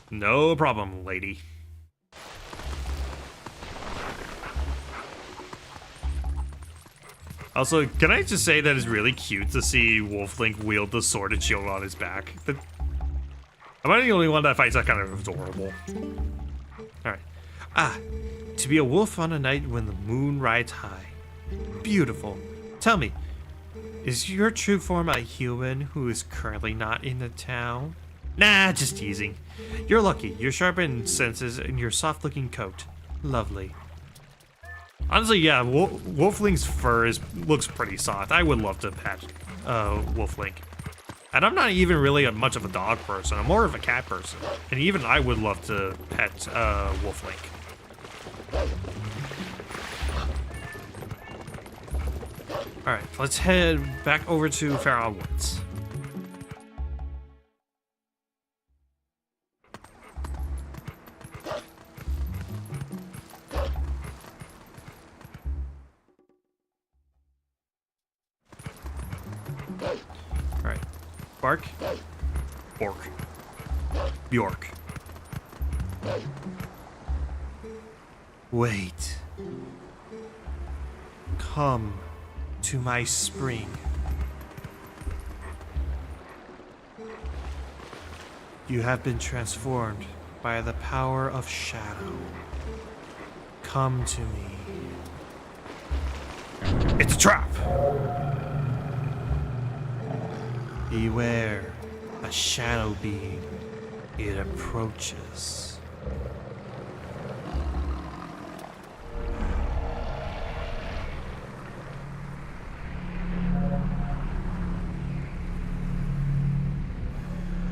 No problem, lady. Also, can I just say that it's really cute to see Wolflink wield the sword and shield on his back? Am I the only one that finds that kind of adorable? Alright. Ah, to be a wolf on a night when the moon rides high. Beautiful. Tell me, is your true form a human who is currently not in the town? Nah, just teasing. You're lucky. Your sharpened senses and your soft-looking coat. Lovely. Honestly, yeah, Wolflink's fur looks pretty soft. I would love to pet Wolflink. And I'm not even really much of a dog person. I'm more of a cat person. And even I would love to pet Wolflink. Alright, let's head back over to Pharaoh Woods. Alright. Bark. Bork. Bjork. Wait. Come to my spring. You have been transformed by the power of shadow. Come to me. It's a trap! Beware, a shadow being. It approaches.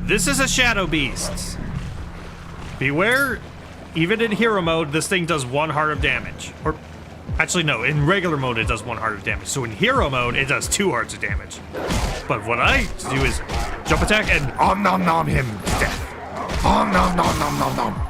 This is a shadow beast. Beware, even in hero mode, this thing does 1 heart of damage. Or, actually no, in regular mode it does 1 heart of damage. So in hero mode, it does 2 hearts of damage. But what I do is jump attack and om nom nom him to death. Om nom nom nom nom nom.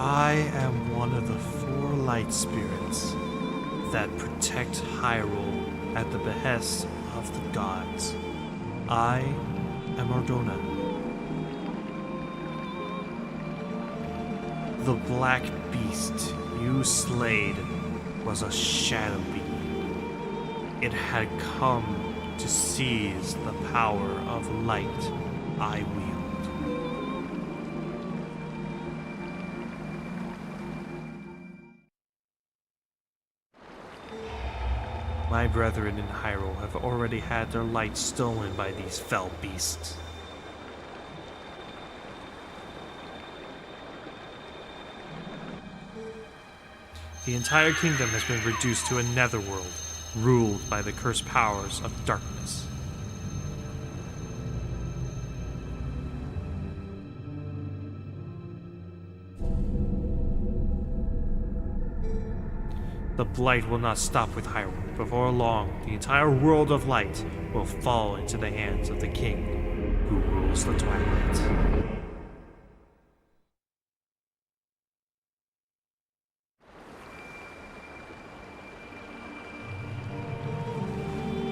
I am one of the 4 light spirits that protect Hyrule at the behest of the gods. I am Ordona. The black beast you slayed was a shadow being. It had come to seize the power of light I wield. My brethren in Hyrule have already had their light stolen by these fell beasts. The entire kingdom has been reduced to a netherworld, ruled by the cursed powers of darkness. The blight will not stop with Hyrule. Before long, the entire world of light will fall into the hands of the king who rules the Twilight.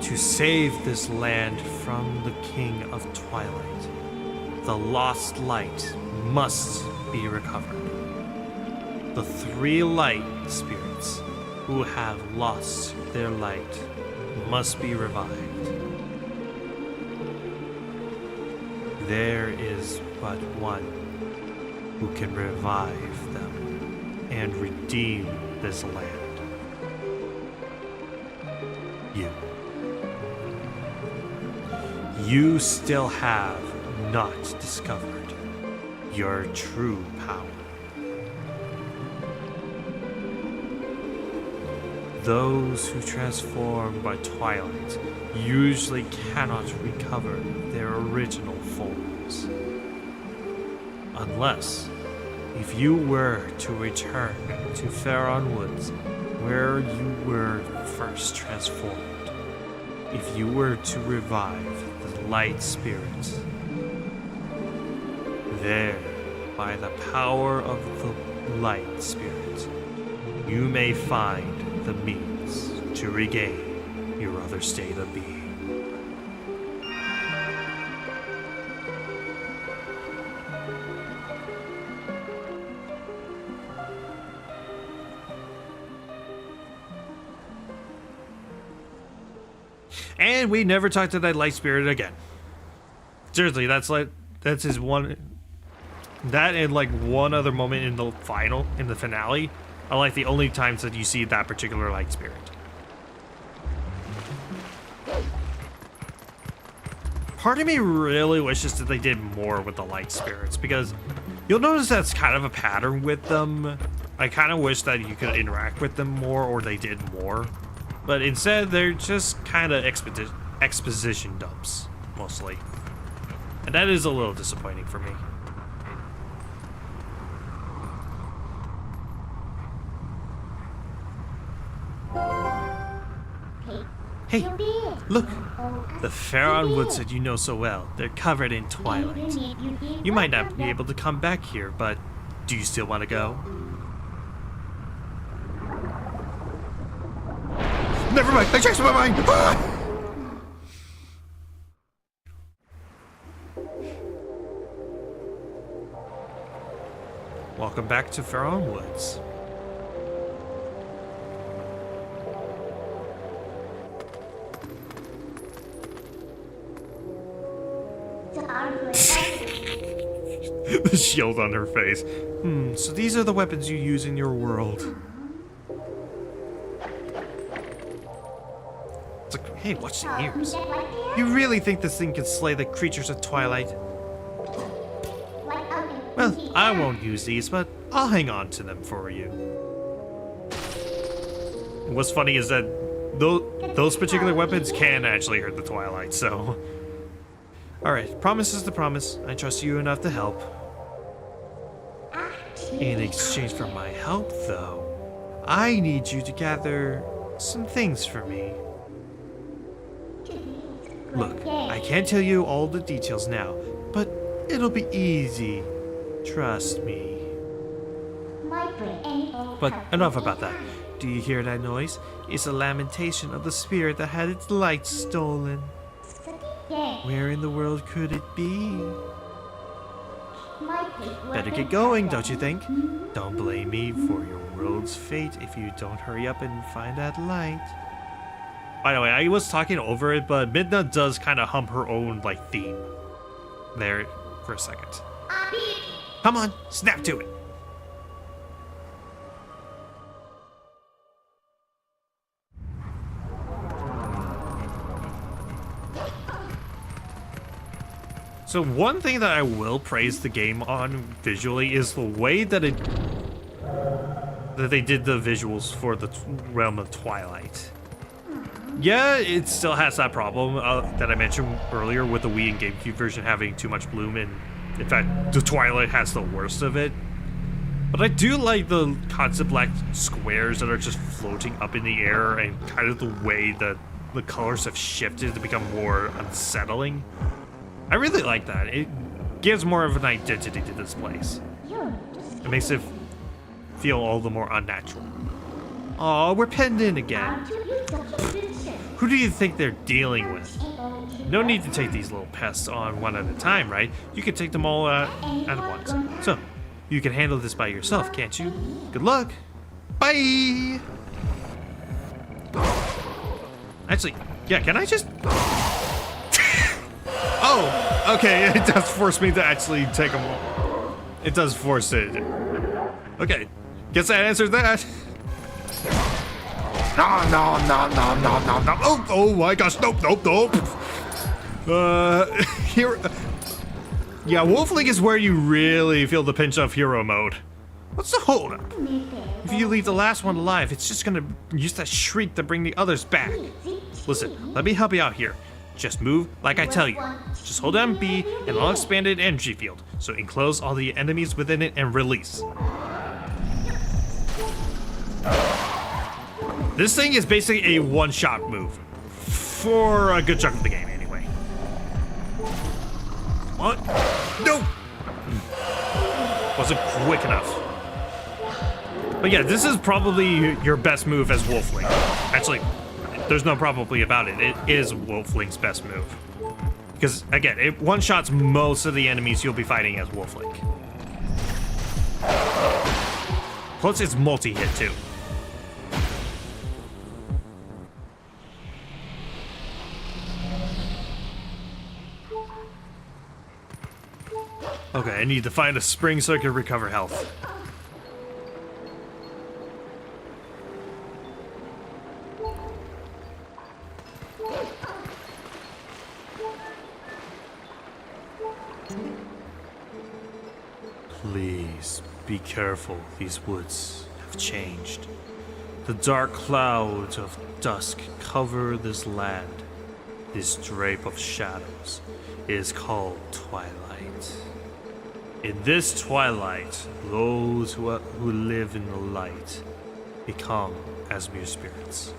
To save this land from the King of Twilight, the lost light must be recovered. The 3 light spirits who have lost their light must be revived. There is but one who can revive them and redeem this land. You. You still have not discovered your true power. Those who transform by Twilight usually cannot recover their original forms. Unless, if you were to return to Faron Woods, where you were first transformed, if you were to revive the Light Spirit, there, by the power of the Light Spirit, you may find the means to regain your other state of being. And we never talked to that light spirit again. Seriously, that's his one. That and like one other moment in the finale, are like the only times that you see that particular light spirit. Part of me really wishes that they did more with the light spirits, because you'll notice that's kind of a pattern with them. I kind of wish that you could interact with them more, or they did more. But instead, they're just kind of exposition dumps, mostly. And that is a little disappointing for me. Hey, look! The Faron Woods that you know so well, they're covered in twilight. You might not be able to come back here, but do you still want to go? Never mind, I changed my mind! Ah! Welcome back to Faron Woods. The shield on her face. So these are the weapons you use in your world. It's like, hey, watch the ears. You really think this thing can slay the creatures of Twilight? Well, I won't use these, but I'll hang on to them for you. What's funny is that those particular weapons can actually hurt the Twilight, so... Alright, promise is the promise. I trust you enough to help. In exchange for my help, though, I need you to gather some things for me. Look, I can't tell you all the details now, but it'll be easy. Trust me. But enough about that. Do you hear that noise? It's a lamentation of the spirit that had its light stolen. Where in the world could it be? Better get going, don't you think? Don't blame me for your world's fate if you don't hurry up and find that light. By the way, I was talking over it, but Midna does kind of hum her own, like, theme there for a second. Come on, snap to it. So one thing that I will praise the game on visually is the way that they did the visuals for the realm of Twilight. Yeah, it still has that problem that I mentioned earlier with the Wii and GameCube version having too much bloom, and in fact, the Twilight has the worst of it. But I do like the concept black squares that are just floating up in the air, and kind of the way that the colors have shifted to become more unsettling. I really like that. It gives more of an identity to this place. It makes it feel all the more unnatural. Aw, we're penned in again. Who do you think they're dealing with? No need to take these little pests on one at a time, right? You can take them all at once. So, you can handle this by yourself, can't you? Good luck. Bye! Actually, yeah, can I just... Oh, okay, it does force me to actually take them. It does force it. Okay, guess that answers that. No. Oh my gosh, nope. Here. Yeah, Wolfling is where you really feel the pinch of hero mode. What's the holdup? If you leave the last one alive, it's just gonna use that shriek to bring the others back. Listen, let me help you out here. Just move like I tell you. Just hold down B and long expanded energy field, so enclose all the enemies within it and release. This thing is basically a one-shot move. For a good chunk of the game, anyway. What? No! Wasn't quick enough. But yeah, this is probably your best move as Wolfling. Actually, there's no probably about it. It is Wolfling's best move. Because, again, it one-shots most of the enemies you'll be fighting as Wolfling. Plus, it's multi-hit, too. Okay, I need to find a spring so I can recover health. Please, be careful. These woods have changed. The dark clouds of dusk cover this land. This drape of shadows is called Twilight. In this twilight, those who live in the light become as mere spirits.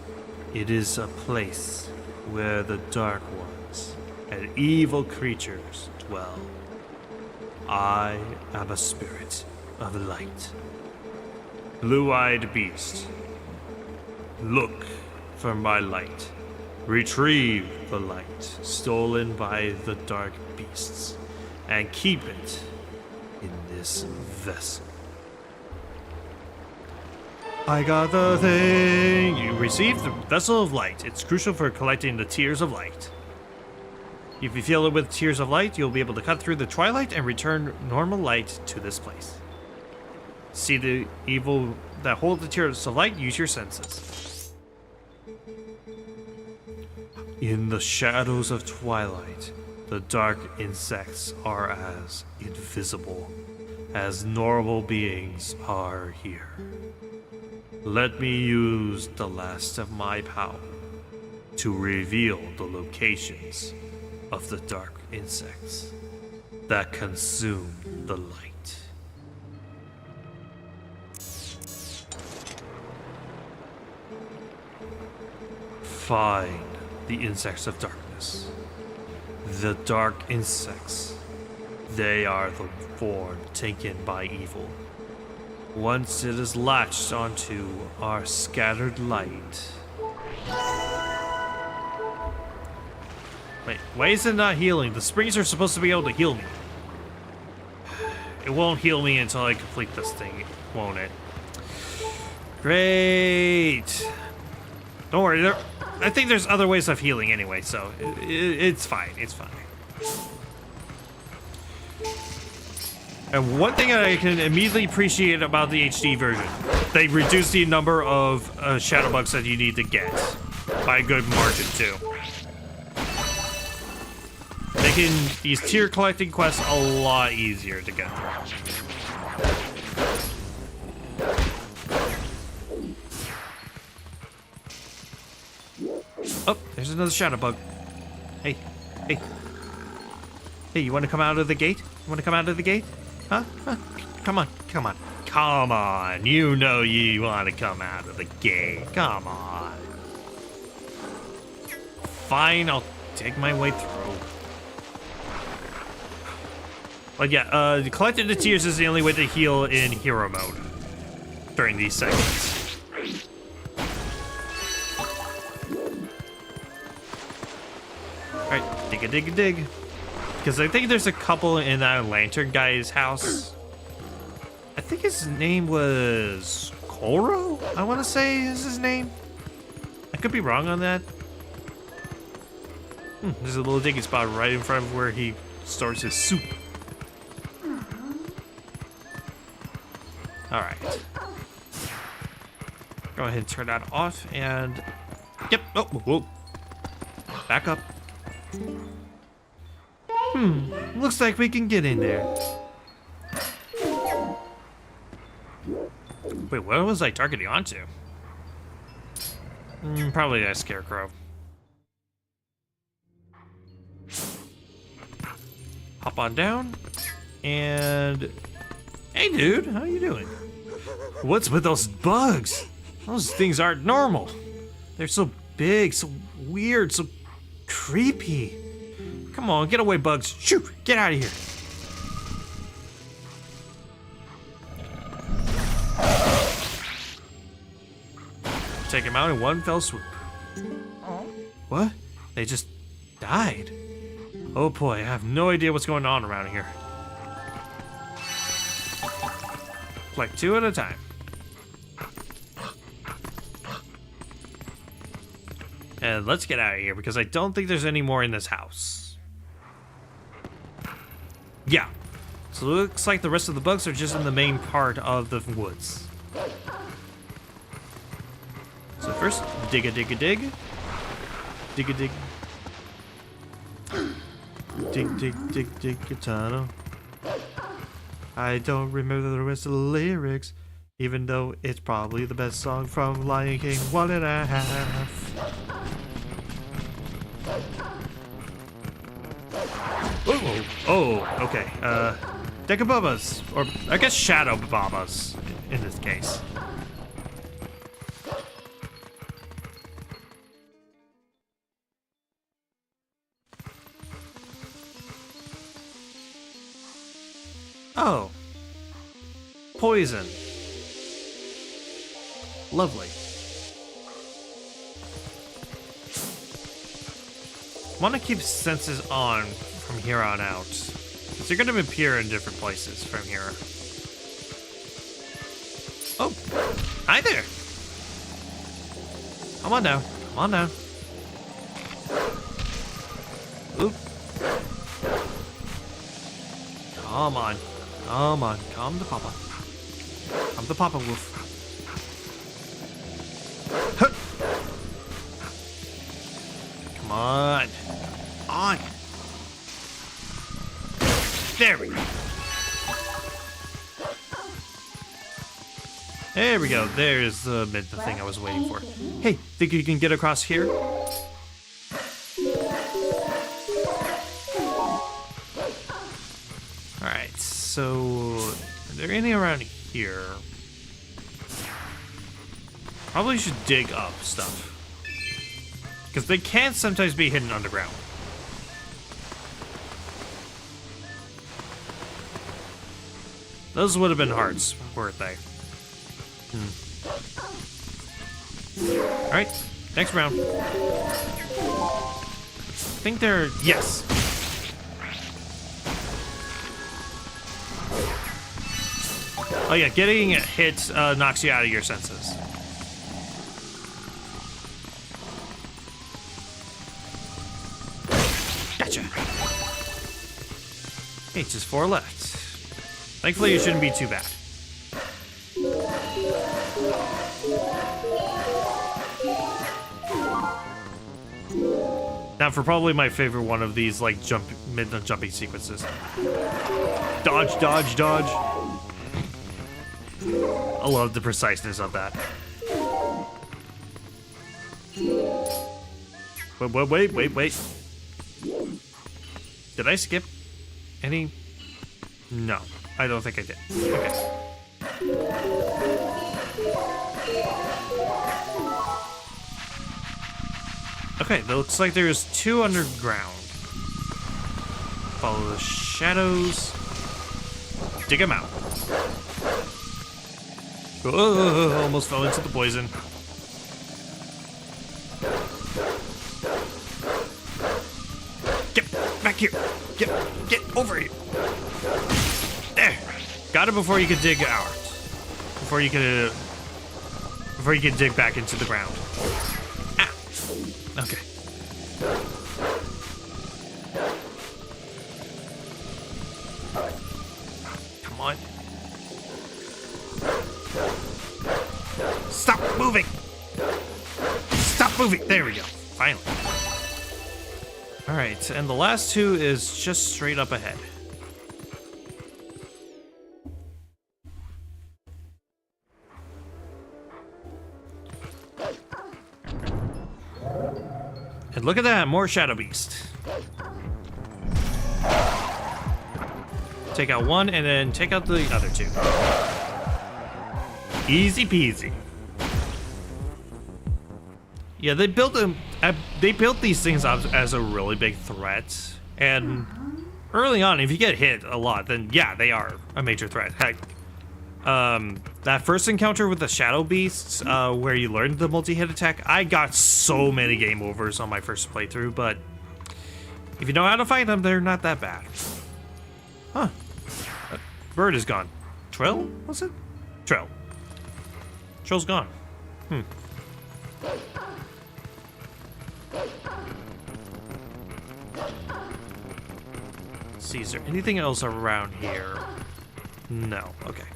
It is a place where the dark ones and evil creatures dwell. I am a spirit of light. Blue-eyed beast, look for my light. Retrieve the light stolen by the dark beasts and keep it in this vessel. I got the thing. You received the vessel of light. It's crucial for collecting the tears of light. If you fill it with tears of light, you'll be able to cut through the twilight and return normal light to this place. See the evil that hold the tears of light? Use your senses. In the shadows of twilight, the dark insects are as invisible as normal beings are here. Let me use the last of my power to reveal the locations of the dark insects that consume the light. Find the insects of darkness. The dark insects. They are the form taken by evil. Once it is latched onto our scattered light. Wait, why is it not healing? The springs are supposed to be able to heal me. It won't heal me until I complete this thing, won't it? Great. Don't worry, I think there's other ways of healing anyway, so it's fine, it's fine. And one thing I can immediately appreciate about the HD version, they reduced the number of shadow bugs that you need to get by a good margin too. Making these tier collecting quests a lot easier to get through. Oh, there's another shadow bug. Hey, hey. Hey, you want to come out of the gate? You want to come out of the gate? Huh? Come on, come on. Come on. You know you want to come out of the gate. Come on. Fine, I'll take my way through. But yeah, collecting the tears is the only way to heal in hero mode during these segments. Alright, dig a dig a dig. Because I think there's a couple in that lantern guy's house. I think his name was Koro, I want to say is his name. I could be wrong on that. There's a little digging spot right in front of where he stores his soup. Alright. Go ahead and turn that off and... Yep. Oh, whoa. Back up. Looks like we can get in there. Wait, what was I targeting onto? Probably that scarecrow. Hop on down. And... Hey, dude. How you doing? What's with those bugs? Those things aren't normal. They're so big, so weird, so creepy. Come on, get away, bugs. Shoo! Get out of here. Take him out in one fell swoop. What? They just died. Oh boy, I have no idea what's going on around here. Like 2 at a time. And let's get out of here because I don't think there's any more in this house. Yeah. So it looks like the rest of the bugs are just in the main part of the woods. So first, dig a dig a dig. Dig a dig. Dig dig dig dig a tunnel. I don't remember the rest of the lyrics, even though it's probably the best song from Lion King 1.5. Oh, okay. Dekabubas, or I guess Shadow Babas in this case. Oh. Poison. Lovely. I want to keep senses on from here on out, because they're going to appear in different places from here. Oh, hi there. Come on down. Come on down. Oop. Come on. Come on. Come to Papa. Come to Papa Wolf. Huh. Come on. On. There we go. There we go. There's the thing I was waiting for. Hey, think you can get across here? Alright, so... Are there any around here? Probably should dig up stuff. Because they can sometimes be hidden underground. Those would have been hearts, weren't they? Alright, next round. I think they're... Yes! Oh yeah, getting hit knocks you out of your senses. Gotcha. Okay, just 4 left. Thankfully, it shouldn't be too bad. Now for probably my favorite one of these, like, jumping sequences. Dodge, dodge, dodge. I love the preciseness of that. Wait. Did I skip any? No, I don't think I did. Okay. Okay, it looks like there's 2 underground. Follow the shadows. Dig them out. Oh, almost fell into the poison. Get back here. Get over here. There. Got it before you could dig out. Before you could dig back into the ground. Ah. Okay. moving. There we go. Finally. All right, and the last two is just straight up ahead. And look at that, more Shadow Beast. Take out one and then take out the other two. Easy peasy. Yeah, they built them. They built these things out as a really big threat, and early on, if you get hit a lot, then yeah, they are a major threat. Heck, that first encounter with the Shadow Beasts, where you learned the multi-hit attack, I got so many game overs on my first playthrough. But if you know how to fight them, they're not that bad. Huh? That bird is gone. Trill? Was it? Trill. Trill's gone. See, is there anything else around here? No. Okay.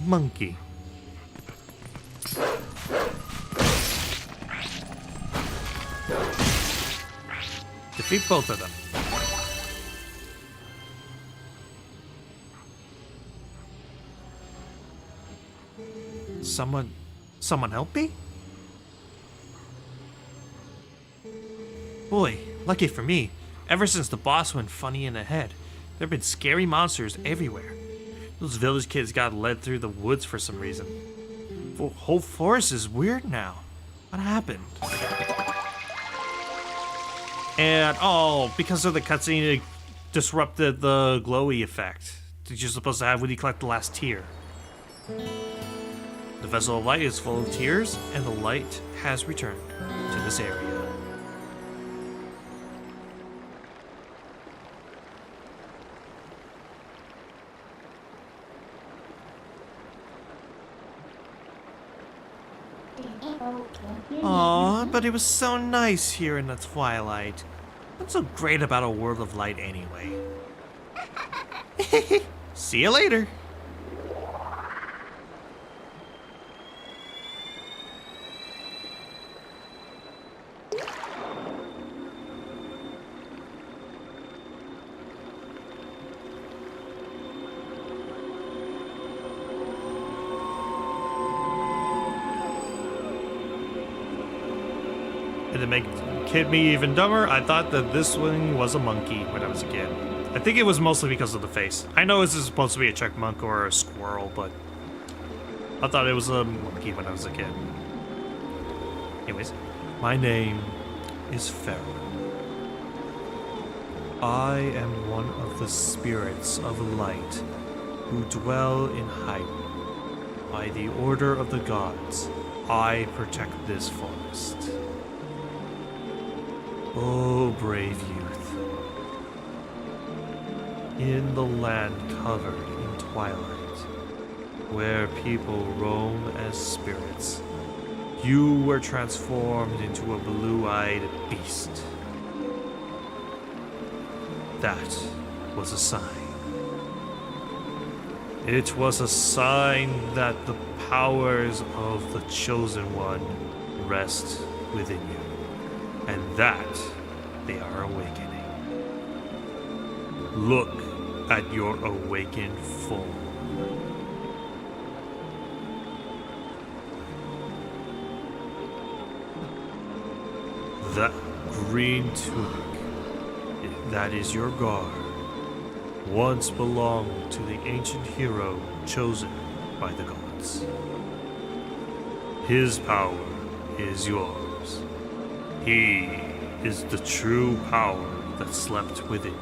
Monkey. Defeat both of them. Someone help me? Boy, lucky for me, ever since the boss went funny in the head, there have been scary monsters everywhere. Those village kids got led through the woods for some reason. The whole forest is weird now. What happened? And, oh, because of the cutscene, it disrupted the glowy effect that you're supposed to have when you collect the last tear. The Vessel of Light is full of tears, and the light has returned to this area. Aw, but it was so nice here in the Twilight. What's so great about a world of light anyway? See you later. And to make kid me even dumber, I thought that this one was a monkey when I was a kid. I think it was mostly because of the face. I know this is supposed to be a chipmunk or a squirrel, but I thought it was a monkey when I was a kid. Anyways, my name is Pharaoh. I am one of the spirits of light who dwell in Hyrule. By the order of the gods, I protect this forest. Oh, brave youth. In the land covered in twilight, where people roam as spirits, you were transformed into a blue-eyed beast. That was a sign. It was a sign that the powers of the Chosen One rest within you. And that they are awakening. Look at your awakened form. That green tunic, that is your guard, once belonged to the ancient hero chosen by the gods. His power is yours. He is the true power that slept within you.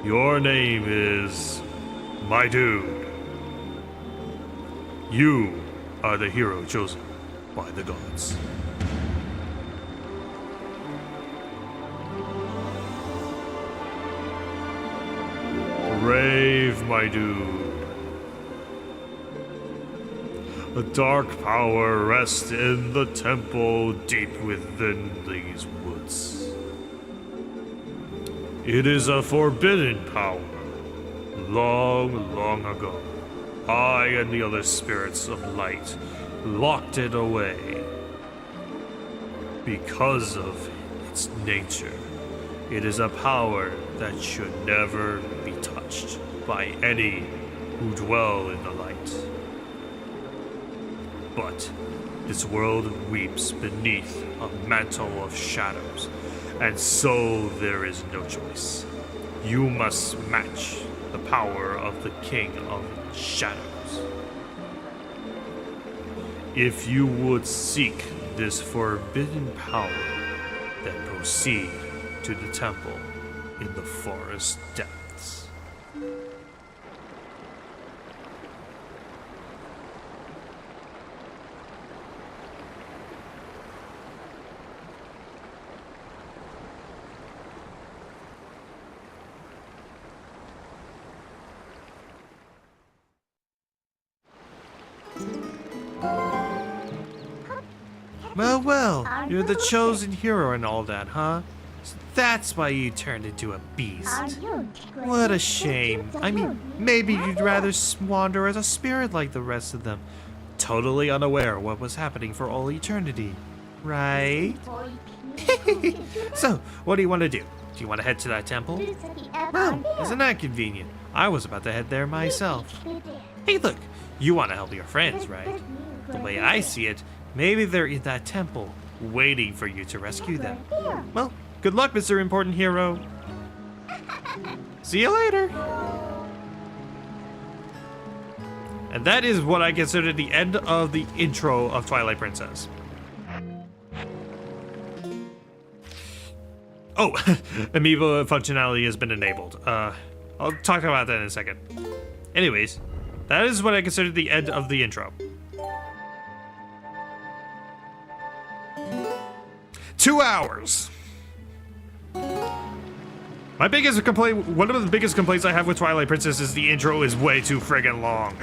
Your name is my dude. You are the hero chosen by the gods. Brave, my dude. A dark power rests in the temple deep within these woods. It is a forbidden power, long, long ago. I and the other spirits of light locked it away. Because of its nature, it is a power that should never be touched by any who dwell in the light. But this world weeps beneath a mantle of shadows, and so there is no choice. You must match the power of the King of Shadows. If you would seek this forbidden power, then proceed to the temple in the forest depths. Well, you're the chosen hero and all that, huh? So that's why you turned into a beast. What a shame. I mean, maybe you'd rather wander as a spirit like the rest of them, totally unaware of what was happening for all eternity, right? So, what do you want to do? Do you want to head to that temple? Well, isn't that convenient? I was about to head there myself. Hey, look, you want to help your friends, right? The way I see it, maybe they're in that temple, waiting for you to rescue them. Well, good luck, Mr. Important Hero. See you later. And that is what I consider the end of the intro of Twilight Princess. Oh, Amiibo functionality has been enabled. I'll talk about that in a second. Anyways, that is what I consider the end of the intro. 2 hours. My biggest complaint, one of the biggest complaints I have with Twilight Princess is the intro is way too friggin' long.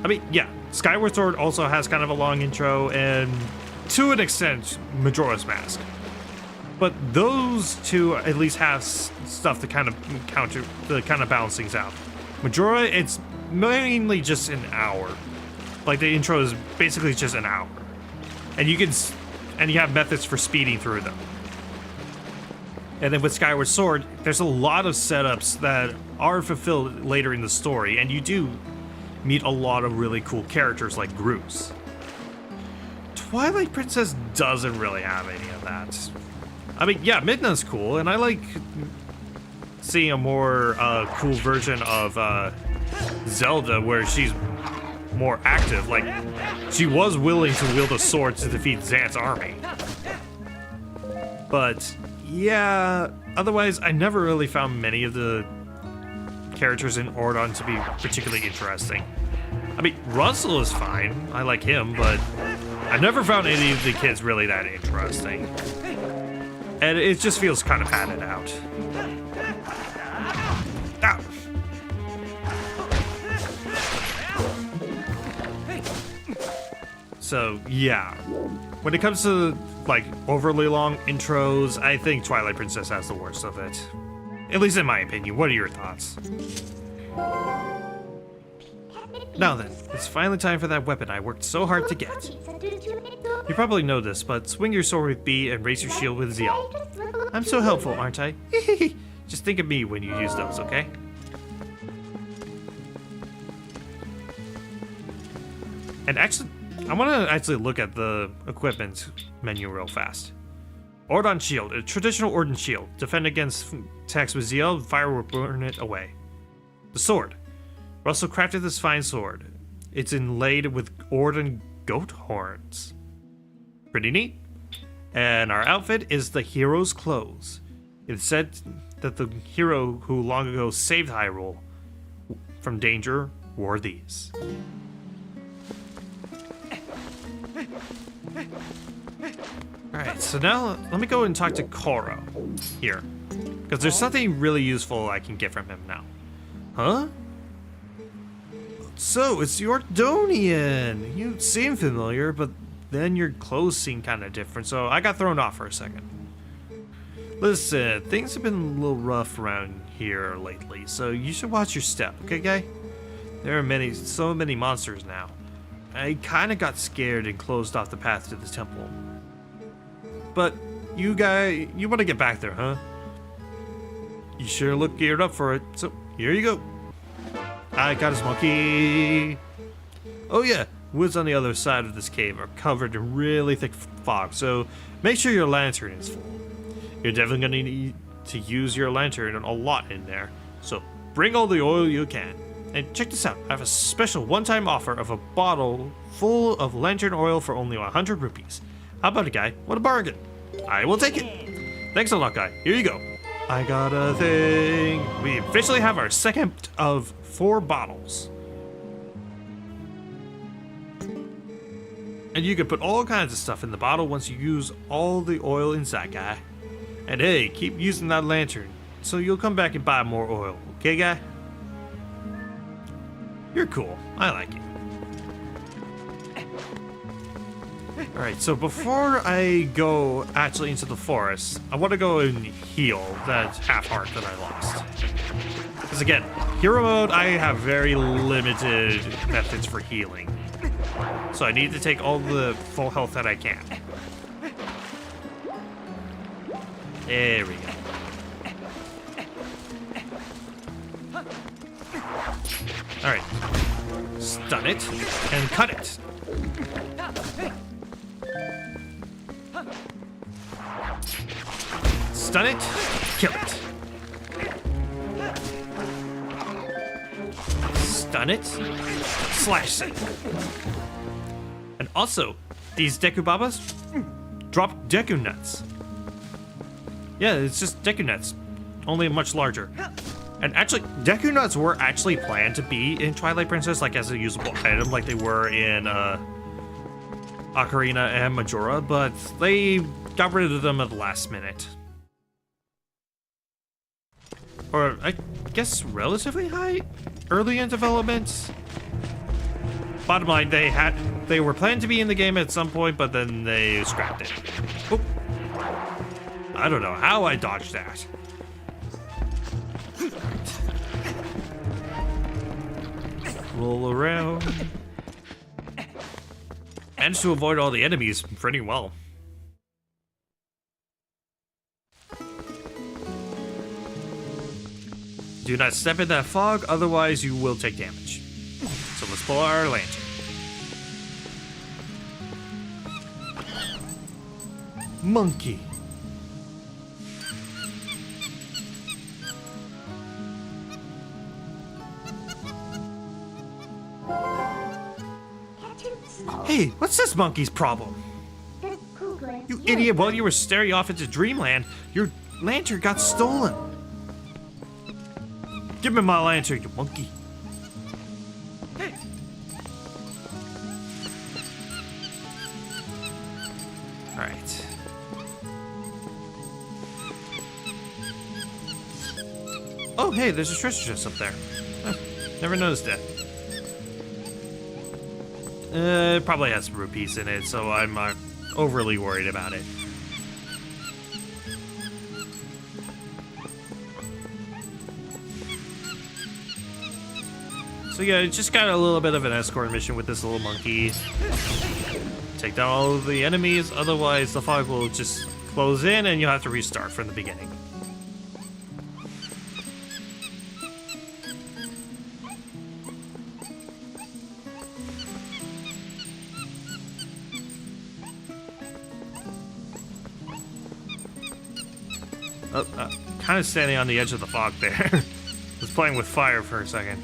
I mean, yeah, Skyward Sword also has kind of a long intro, and to an extent, Majora's Mask. But those two at least have stuff to kind of counter, to kind of balance things out. Majora, it's mainly just an hour. Like, the intro is basically just an hour. And you can, and you have methods for speeding through them. And then with Skyward Sword, there's a lot of setups that are fulfilled later in the story, and you do meet a lot of really cool characters like Groose. Twilight Princess doesn't really have any of that. I mean, yeah, Midna's cool, and I like seeing a more cool version of Zelda where she's more active. Like, she was willing to wield a sword to defeat Xant's army. But, yeah, otherwise, I never really found many of the characters in Ordon to be particularly interesting. I mean, Russell is fine. I like him, but I never found any of the kids really that interesting. And it just feels kind of padded out. Ow. So, yeah. When it comes to, like, overly long intros, I think Twilight Princess has the worst of it. At least in my opinion. What are your thoughts? Now then, it's finally time for that weapon I worked so hard to get. You probably know this, but swing your sword with B and raise your shield with ZL. I'm so helpful, aren't I? Just think of me when you use those, okay? And actually, I want to actually look at the equipment menu real fast. Ordon Shield, a traditional Ordon shield. Defend against attacks with ZL, fire will burn it away. The sword. Russell crafted this fine sword. It's inlaid with Ordon goat horns. Pretty neat. And our outfit is the hero's clothes. It's said that the hero who long ago saved Hyrule from danger wore these. Alright, so now let me go and talk to Koro here. Because there's something really useful I can get from him now. Huh? So, it's the Ordonian! You seem familiar, but then your clothes seem kind of different, so I got thrown off for a second. Listen, things have been a little rough around here lately, so you should watch your step, okay, guy? There are so many monsters now. I kinda got scared and closed off the path to the temple. But you wanna get back there, huh? You sure look geared up for it, so here you go. I got his monkey. Oh yeah, woods on the other side of this cave are covered in really thick fog, so make sure your lantern is full. You're definitely gonna need to use your lantern a lot in there, so bring all the oil you can. And check this out, I have a special one-time offer of a bottle full of lantern oil for only 100 rupees. How about it, guy? What a bargain. I will take it. Thanks a lot, guy. Here you go. I got a thing. We officially have our second of 4 bottles. And you can put all kinds of stuff in the bottle once you use all the oil inside, guy. And hey, keep using that lantern, so you'll come back and buy more oil, okay, guy? You're cool. I like you. Alright, so before I go actually into the forest, I want to go and heal that half heart that I lost. Because again, hero mode, I have very limited methods for healing. So I need to take all the full health that I can. There we go. Alright. Stun it and cut it. Stun it, kill it. Stun it, slash it. And also, these Deku Babas drop Deku Nuts. Yeah, it's just Deku Nuts, only much larger. And actually, Deku Nuts were actually planned to be in Twilight Princess, like as a usable item, like they were in Ocarina and Majora, but they got rid of them at the last minute. Or, I guess, relatively early in development. Bottom line, they were planned to be in the game at some point, but then they scrapped it. Oop. I don't know how I dodged that. Roll around. Managed to avoid all the enemies pretty well. Do not step in that fog, otherwise you will take damage. So let's pull our lantern. Monkey. Hey, what's this monkey's problem? You idiot, while you were staring off into dreamland, your lantern got stolen. Give me my lantern, you monkey. Hey. Alright. Oh, hey, there's a treasure chest up there. Huh, never noticed that. It probably has some rupees in it, so I'm not overly worried about it. So yeah, just got a little bit of an escort mission with this little monkey. Take down all of the enemies, otherwise the fog will just close in and you'll have to restart from the beginning. Kind of standing on the edge of the fog there. Was playing with fire for a second.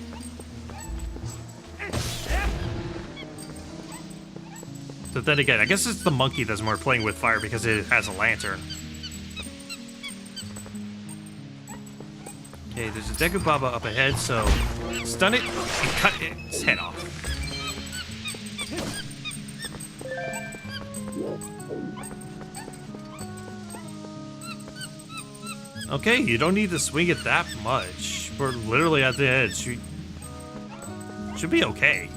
But then again, I guess it's the monkey that's more playing with fire because it has a lantern. Okay, there's a Deku Baba up ahead, so stun it and cut its head off. Okay, you don't need to swing it that much. We're literally at the edge. You should be okay.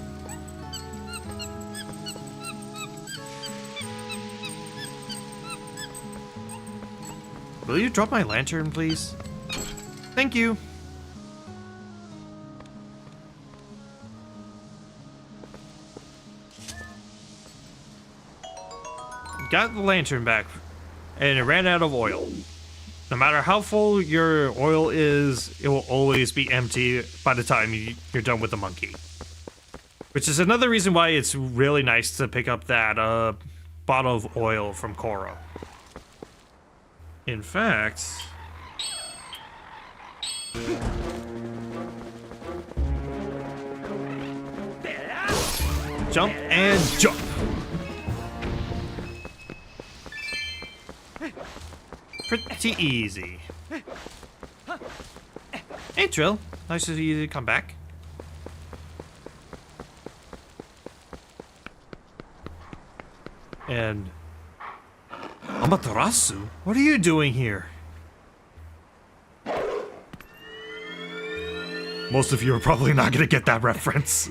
Will you drop my lantern, please? Thank you. got the lantern back, and it ran out of oil. No matter how full your oil is, it will always be empty by the time you're done with the monkey. Which is another reason why it's really nice to pick up that bottle of oil from Korra. In fact... Jump and jump! Pretty easy. Hey Trill, nice of you to come back. And... Amaterasu? What are you doing here? Most of you are probably not gonna get that reference.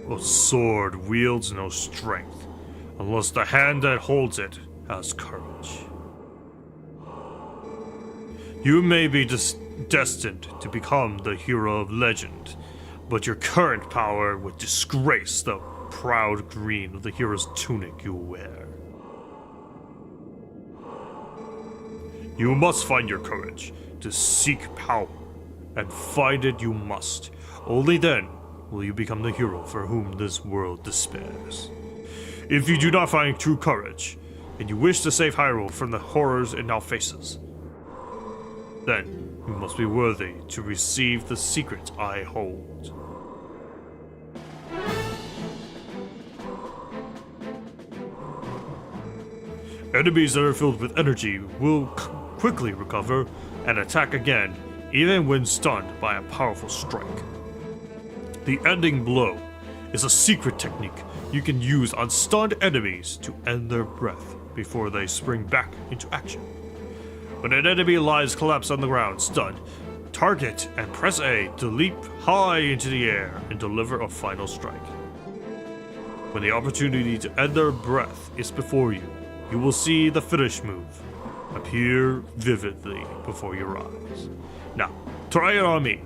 A sword wields no strength, unless the hand that holds it has courage. You may be destined to become the hero of legend, but your current power would disgrace the proud green of the hero's tunic you wear. You must find your courage to seek power, and find it you must. Only then will you become the hero for whom this world despairs. If you do not find true courage, and you wish to save Hyrule from the horrors it now faces, then you must be worthy to receive the secret I hold. Enemies that are filled with energy will quickly recover and attack again, even when stunned by a powerful strike. The ending blow is a secret technique you can use on stunned enemies to end their breath before they spring back into action. When an enemy lies collapsed on the ground, stunned, target and press A to leap high into the air and deliver a final strike. When the opportunity to end their breath is before you, you will see the finish move appear vividly before your eyes. Now, try it on me.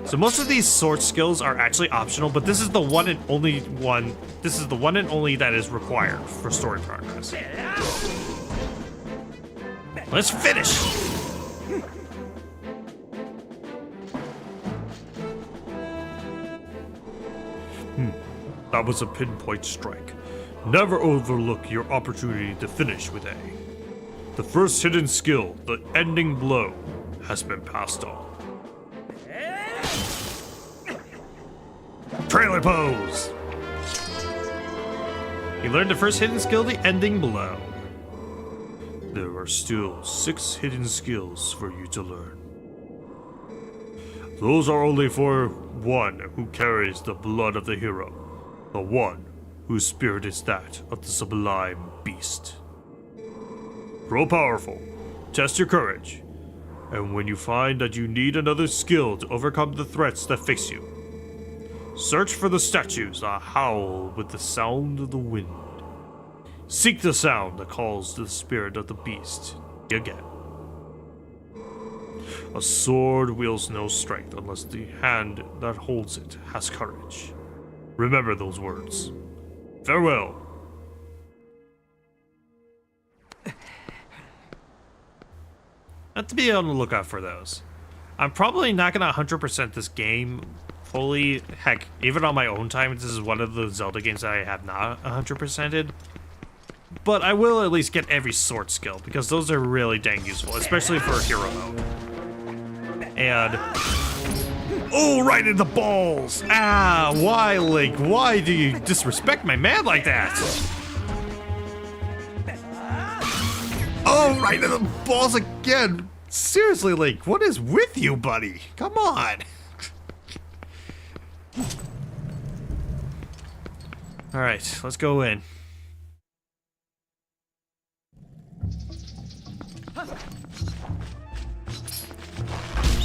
So most of these sword skills are actually optional, but this is the one and only one. This is the one and only that is required for story progress. Let's finish. That was a pinpoint strike. Never overlook your opportunity to finish with A. The first hidden skill, the ending blow, has been passed on. Trailer pose! You learned the first hidden skill, the ending blow. There are still 6 hidden skills for you to learn. Those are only for one who carries the blood of the hero, the one whose spirit is that of the sublime beast. Grow powerful, test your courage, and when you find that you need another skill to overcome the threats that face you, search for the statues that howl with the sound of the wind. Seek the sound that calls to the spirit of the beast again. A sword wields no strength unless the hand that holds it has courage. Remember those words. Farewell. Have to be on the lookout for those. I'm probably not gonna 100% this game fully. Heck, even on my own time, this is one of the Zelda games that I have not 100%ed. But I will at least get every sword skill, because those are really dang useful, especially for hero mode. And... oh, right in the balls! Ah, why, Link? Why do you disrespect my man like that? Oh, right in the balls again! Seriously, Link, what is with you, buddy? Come on! Alright, let's go in.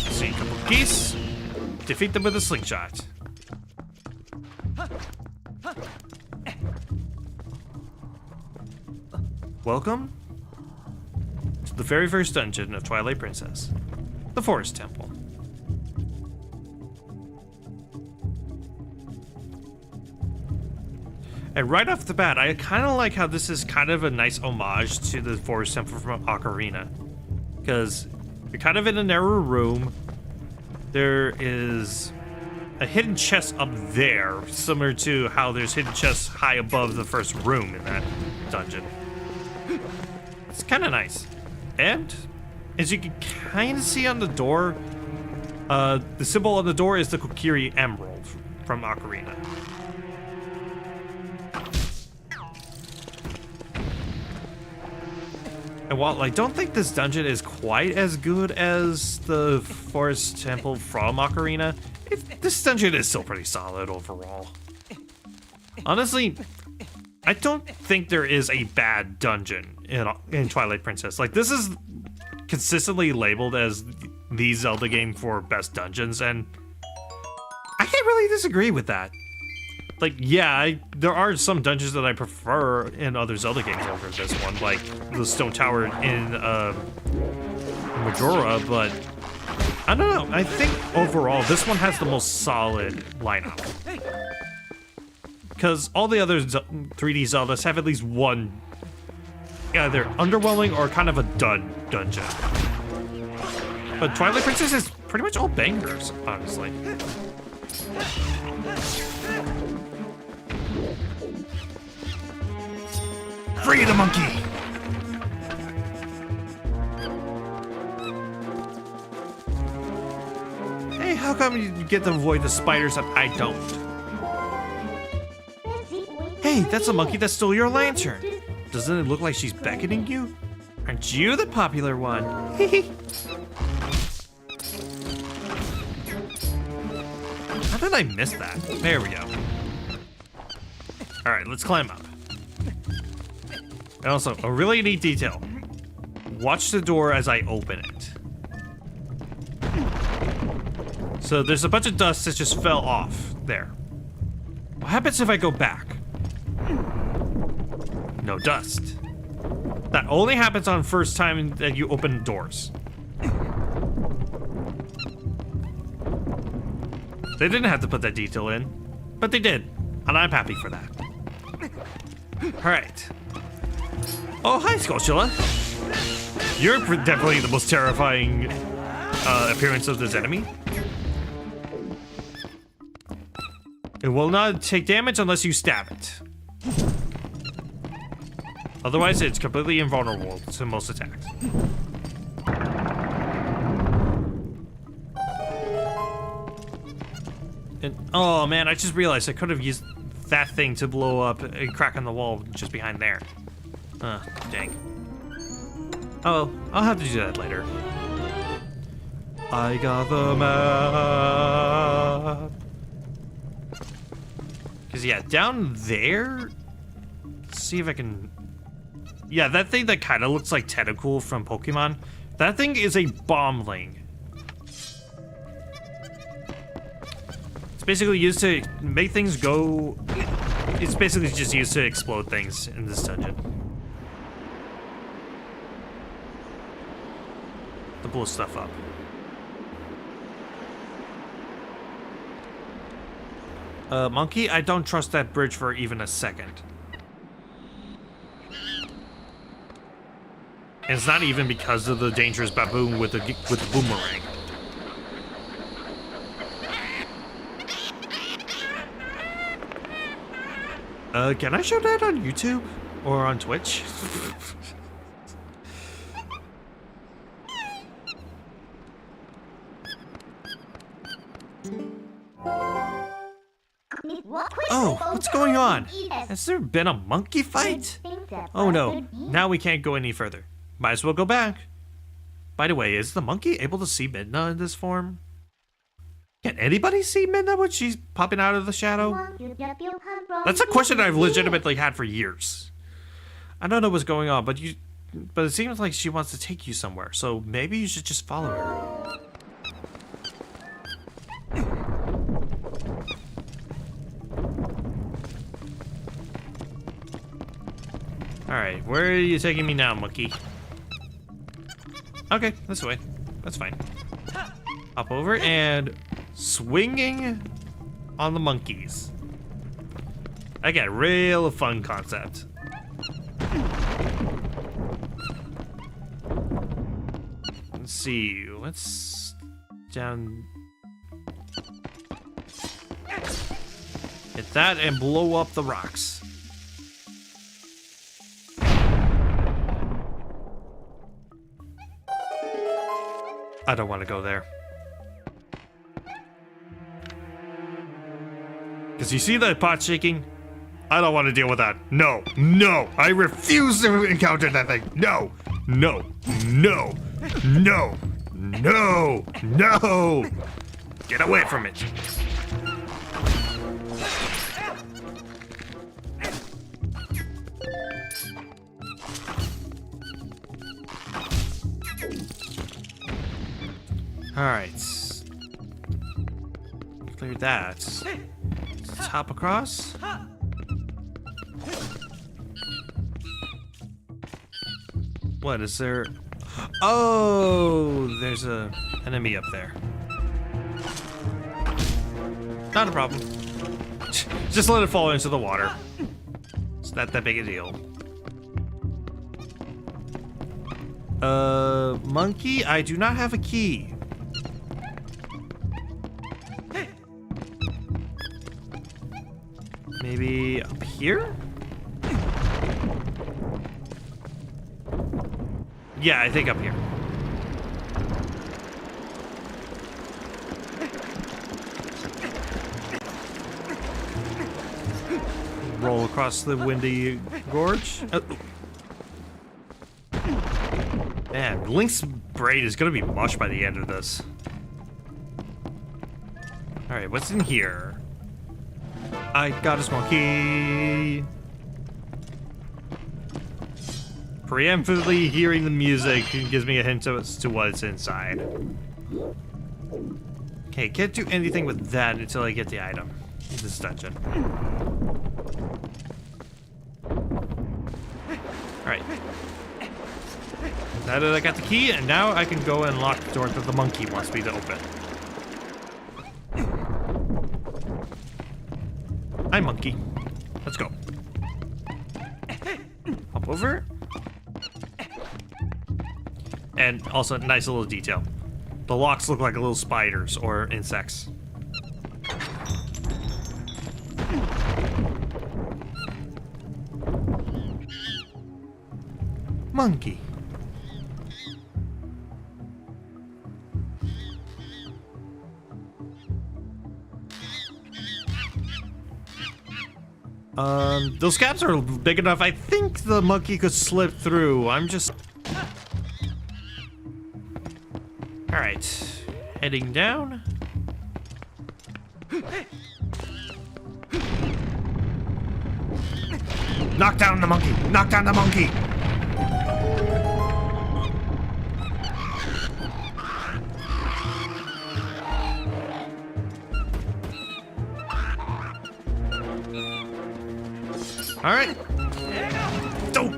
See, come monkeys. Defeat them with a slingshot. Welcome to the very first dungeon of Twilight Princess, the Forest Temple. And right off the bat, I kind of like how this is kind of a nice homage to the Forest Temple from Ocarina. Because you're kind of in a narrow room. There is a hidden chest up there, similar to how there's hidden chests high above the first room in that dungeon. It's kind of nice. And as you can kind of see on the door, the symbol on the door is the Kokiri Emerald from Ocarina. And while I don't think this dungeon is quite as good as the Forest Temple from Ocarina, this dungeon is still pretty solid overall. Honestly, I don't think there is a bad dungeon in Twilight Princess. Like, this is consistently labeled as the Zelda game for best dungeons, and I can't really disagree with that. Like, yeah, there are some dungeons that I prefer in other Zelda games over this one, like the Stone Tower in Majora, but I don't know. I think overall, this one has the most solid lineup. Because all the other 3D Zeldas have at least one either underwhelming or kind of a dud dungeon. But Twilight Princess is pretty much all bangers, honestly. Free the monkey! Hey, how come you get to avoid the spiders and I don't? Hey, that's a monkey that stole your lantern. Doesn't it look like she's beckoning you? Aren't you the popular one? How did I miss that? There we go. Alright, let's climb up. And also, a really neat detail. Watch the door as I open it. So there's a bunch of dust that just fell off there. What happens if I go back? No dust. That only happens on first time that you open doors. They didn't have to put that detail in, but they did, and I'm happy for that. Alright. Oh, hi, Skulltula. You're definitely the most terrifying appearance of this enemy. It will not take damage unless you stab it. Otherwise, it's completely invulnerable to most attacks. And, oh man, I just realized I could have used that thing to blow up a crack in the wall just behind there. Dang. Oh, I'll have to do that later. I got the map. Because, yeah, down there... Let's see if I can... Yeah, that thing that kind of looks like Tentacle from Pokemon. That thing is a bombling. It's basically used to make things go... It's basically just used to explode things in this dungeon. To blow stuff up. Monkey, I don't trust that bridge for even a second. And it's not even because of the dangerous baboon with the boomerang. Can I show that on YouTube? Or on Twitch? Oh, what's going on? Has there been a monkey fight? Oh no, now we can't go any further. Might as well go back. By the way, is the monkey able to see Midna in this form? Can anybody see Midna when she's popping out of the shadow? That's a question I've legitimately had for years. I don't know what's going on, but it seems like she wants to take you somewhere, so maybe you should just follow her. Alright, where are you taking me now, monkey? Okay, this way. That's fine. Hop over and swinging on the monkeys. Again, real fun concept. Let's see. Let's down. Hit that and blow up the rocks. I don't want to go there. Because you see that pot shaking? I don't want to deal with that. No, no, I refuse to encounter that thing. No, no, no, no, no, no. Get away from it. All right. Clear that. Let's hop across. What is there? Oh, there's a enemy up there. Not a problem. Just let it fall into the water. It's not that big a deal. Monkey, I do not have a key. Maybe up here? Yeah, I think up here. Roll across the windy gorge. Man, Link's brain is gonna be mush by the end of this. Alright, what's in here? I got a small key. Preemptively hearing the music gives me a hint as to what's inside. Okay, can't do anything with that until I get the item in this dungeon. Alright. Now that I got the key, and now I can go and lock the door that the monkey wants me to open. Hi, monkey. Let's go. Hop over. And also, nice little detail. The locks look like little spiders or insects. Monkey. Those gaps are big enough. I think the monkey could slip through. I'm just... Alright. Heading down. Knock down the monkey! Knock down the monkey! All right. Don't.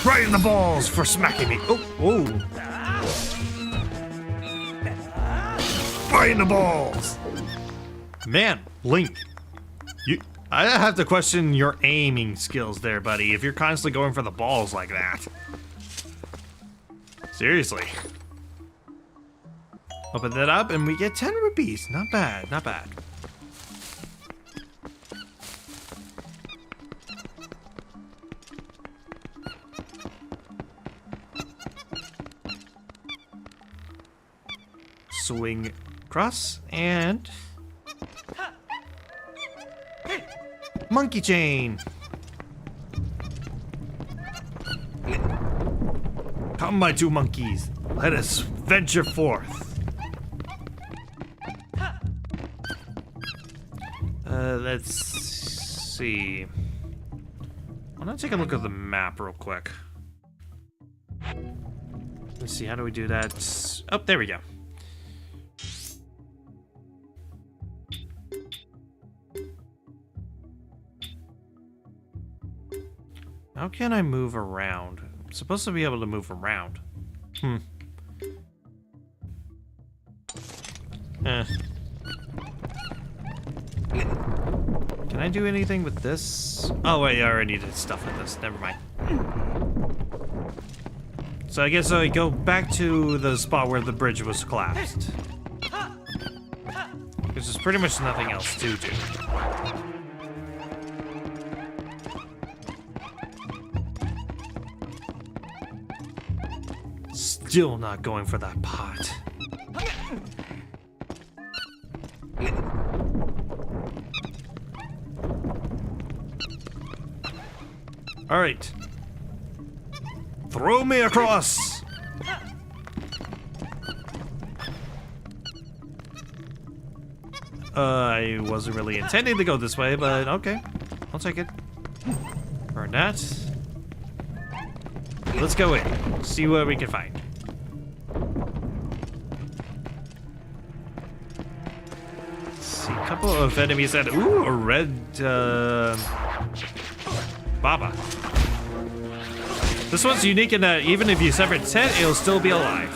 Right in the balls for smacking me. Oh, oh. Right in the balls. Man, Link. I have to question your aiming skills there, buddy, if you're constantly going for the balls like that. Seriously. Open that up and we get 10 rupees. Not bad, not bad. Swing across and monkey chain. Come, my two monkeys, let us venture forth. Let's see. I'm gonna take a look at the map real quick. Let's see, how do we do that? Oh, there we go. How can I move around? I'm supposed to be able to move around. Can I do anything with this? Oh wait, I already did stuff with this. Never mind. So I guess I go back to the spot where the bridge was collapsed. Because there's pretty much nothing else to do. Still not going for that pot. All right. Throw me across. I wasn't really intending to go this way, but okay. I'll take it. Burn that. Let's go in. See what we can find. Let's see, a couple of enemies that... Ooh, a red... Baba. This one's unique in that even if you sever its head, it'll still be alive.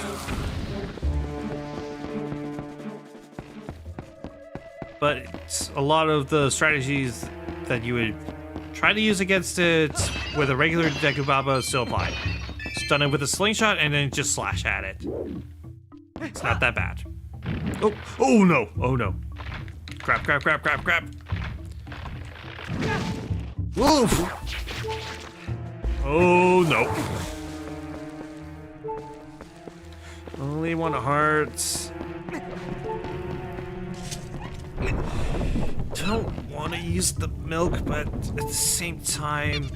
But a lot of the strategies that you would try to use against it with a regular Deku Baba still apply. Stun it with a slingshot and then just slash at it. It's not that bad. Oh, oh no, oh no. Crap, crap, crap, crap, crap. Oof. Oh no. Only one heart. Don't want to use the milk, but at the same time,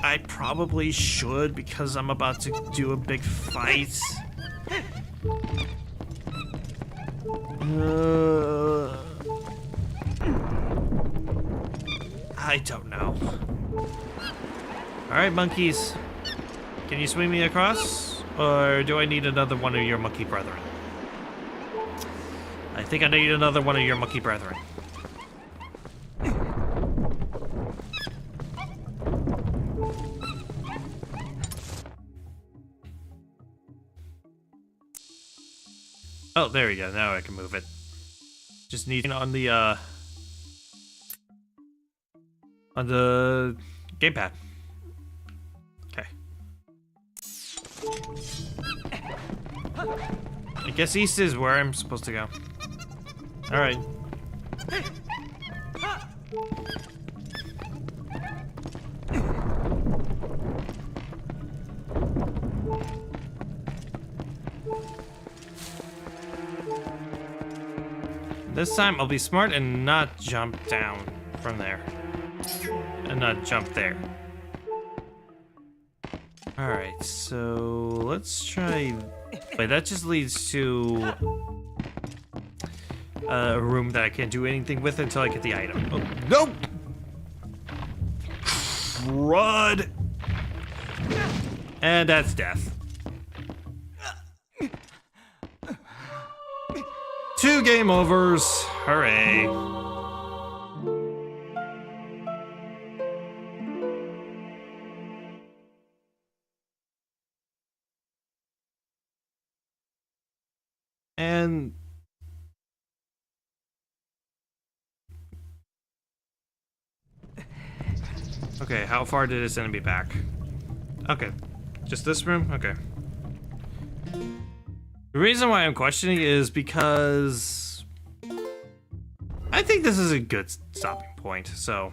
I probably should because I'm about to do a big fight. I don't know. Alright, monkeys. Can you swing me across? Or do I need another one of your monkey brethren? I think I need another one of your monkey brethren. Oh, there we go. Now I can move it. Just need it on the gamepad. Okay. I guess east is where I'm supposed to go. All right. This time I'll be smart and not jump down from there. And not jump there. Alright, so let's try... Wait, that just leads to a room that I can't do anything with until I get the item. Oh, nope! Crud! And that's death. 2 game overs. Hooray. And okay, how far did it send me back? Okay, just this room? Okay. The reason why I'm questioning is because I think this is a good stopping point, so.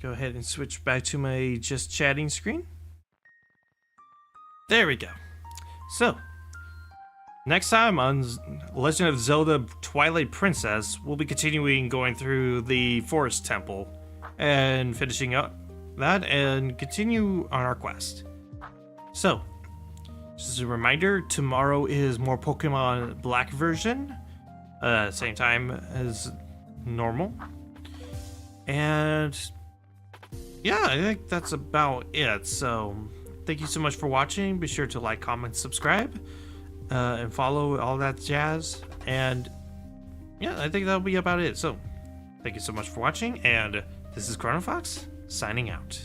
Go ahead and switch back to my just chatting screen. There we go. So, next time on Legend of Zelda Twilight Princess, we'll be continuing going through the Forest Temple and finishing up that and continue on our quest. So, just as a reminder, tomorrow is more Pokemon Black version, same time as normal. And yeah, I think that's about it. So, thank you so much for watching. Be sure to like, comment, subscribe, and follow all that jazz. And yeah, I think that'll be about it. So, thank you so much for watching, and this is Chronofahx signing out.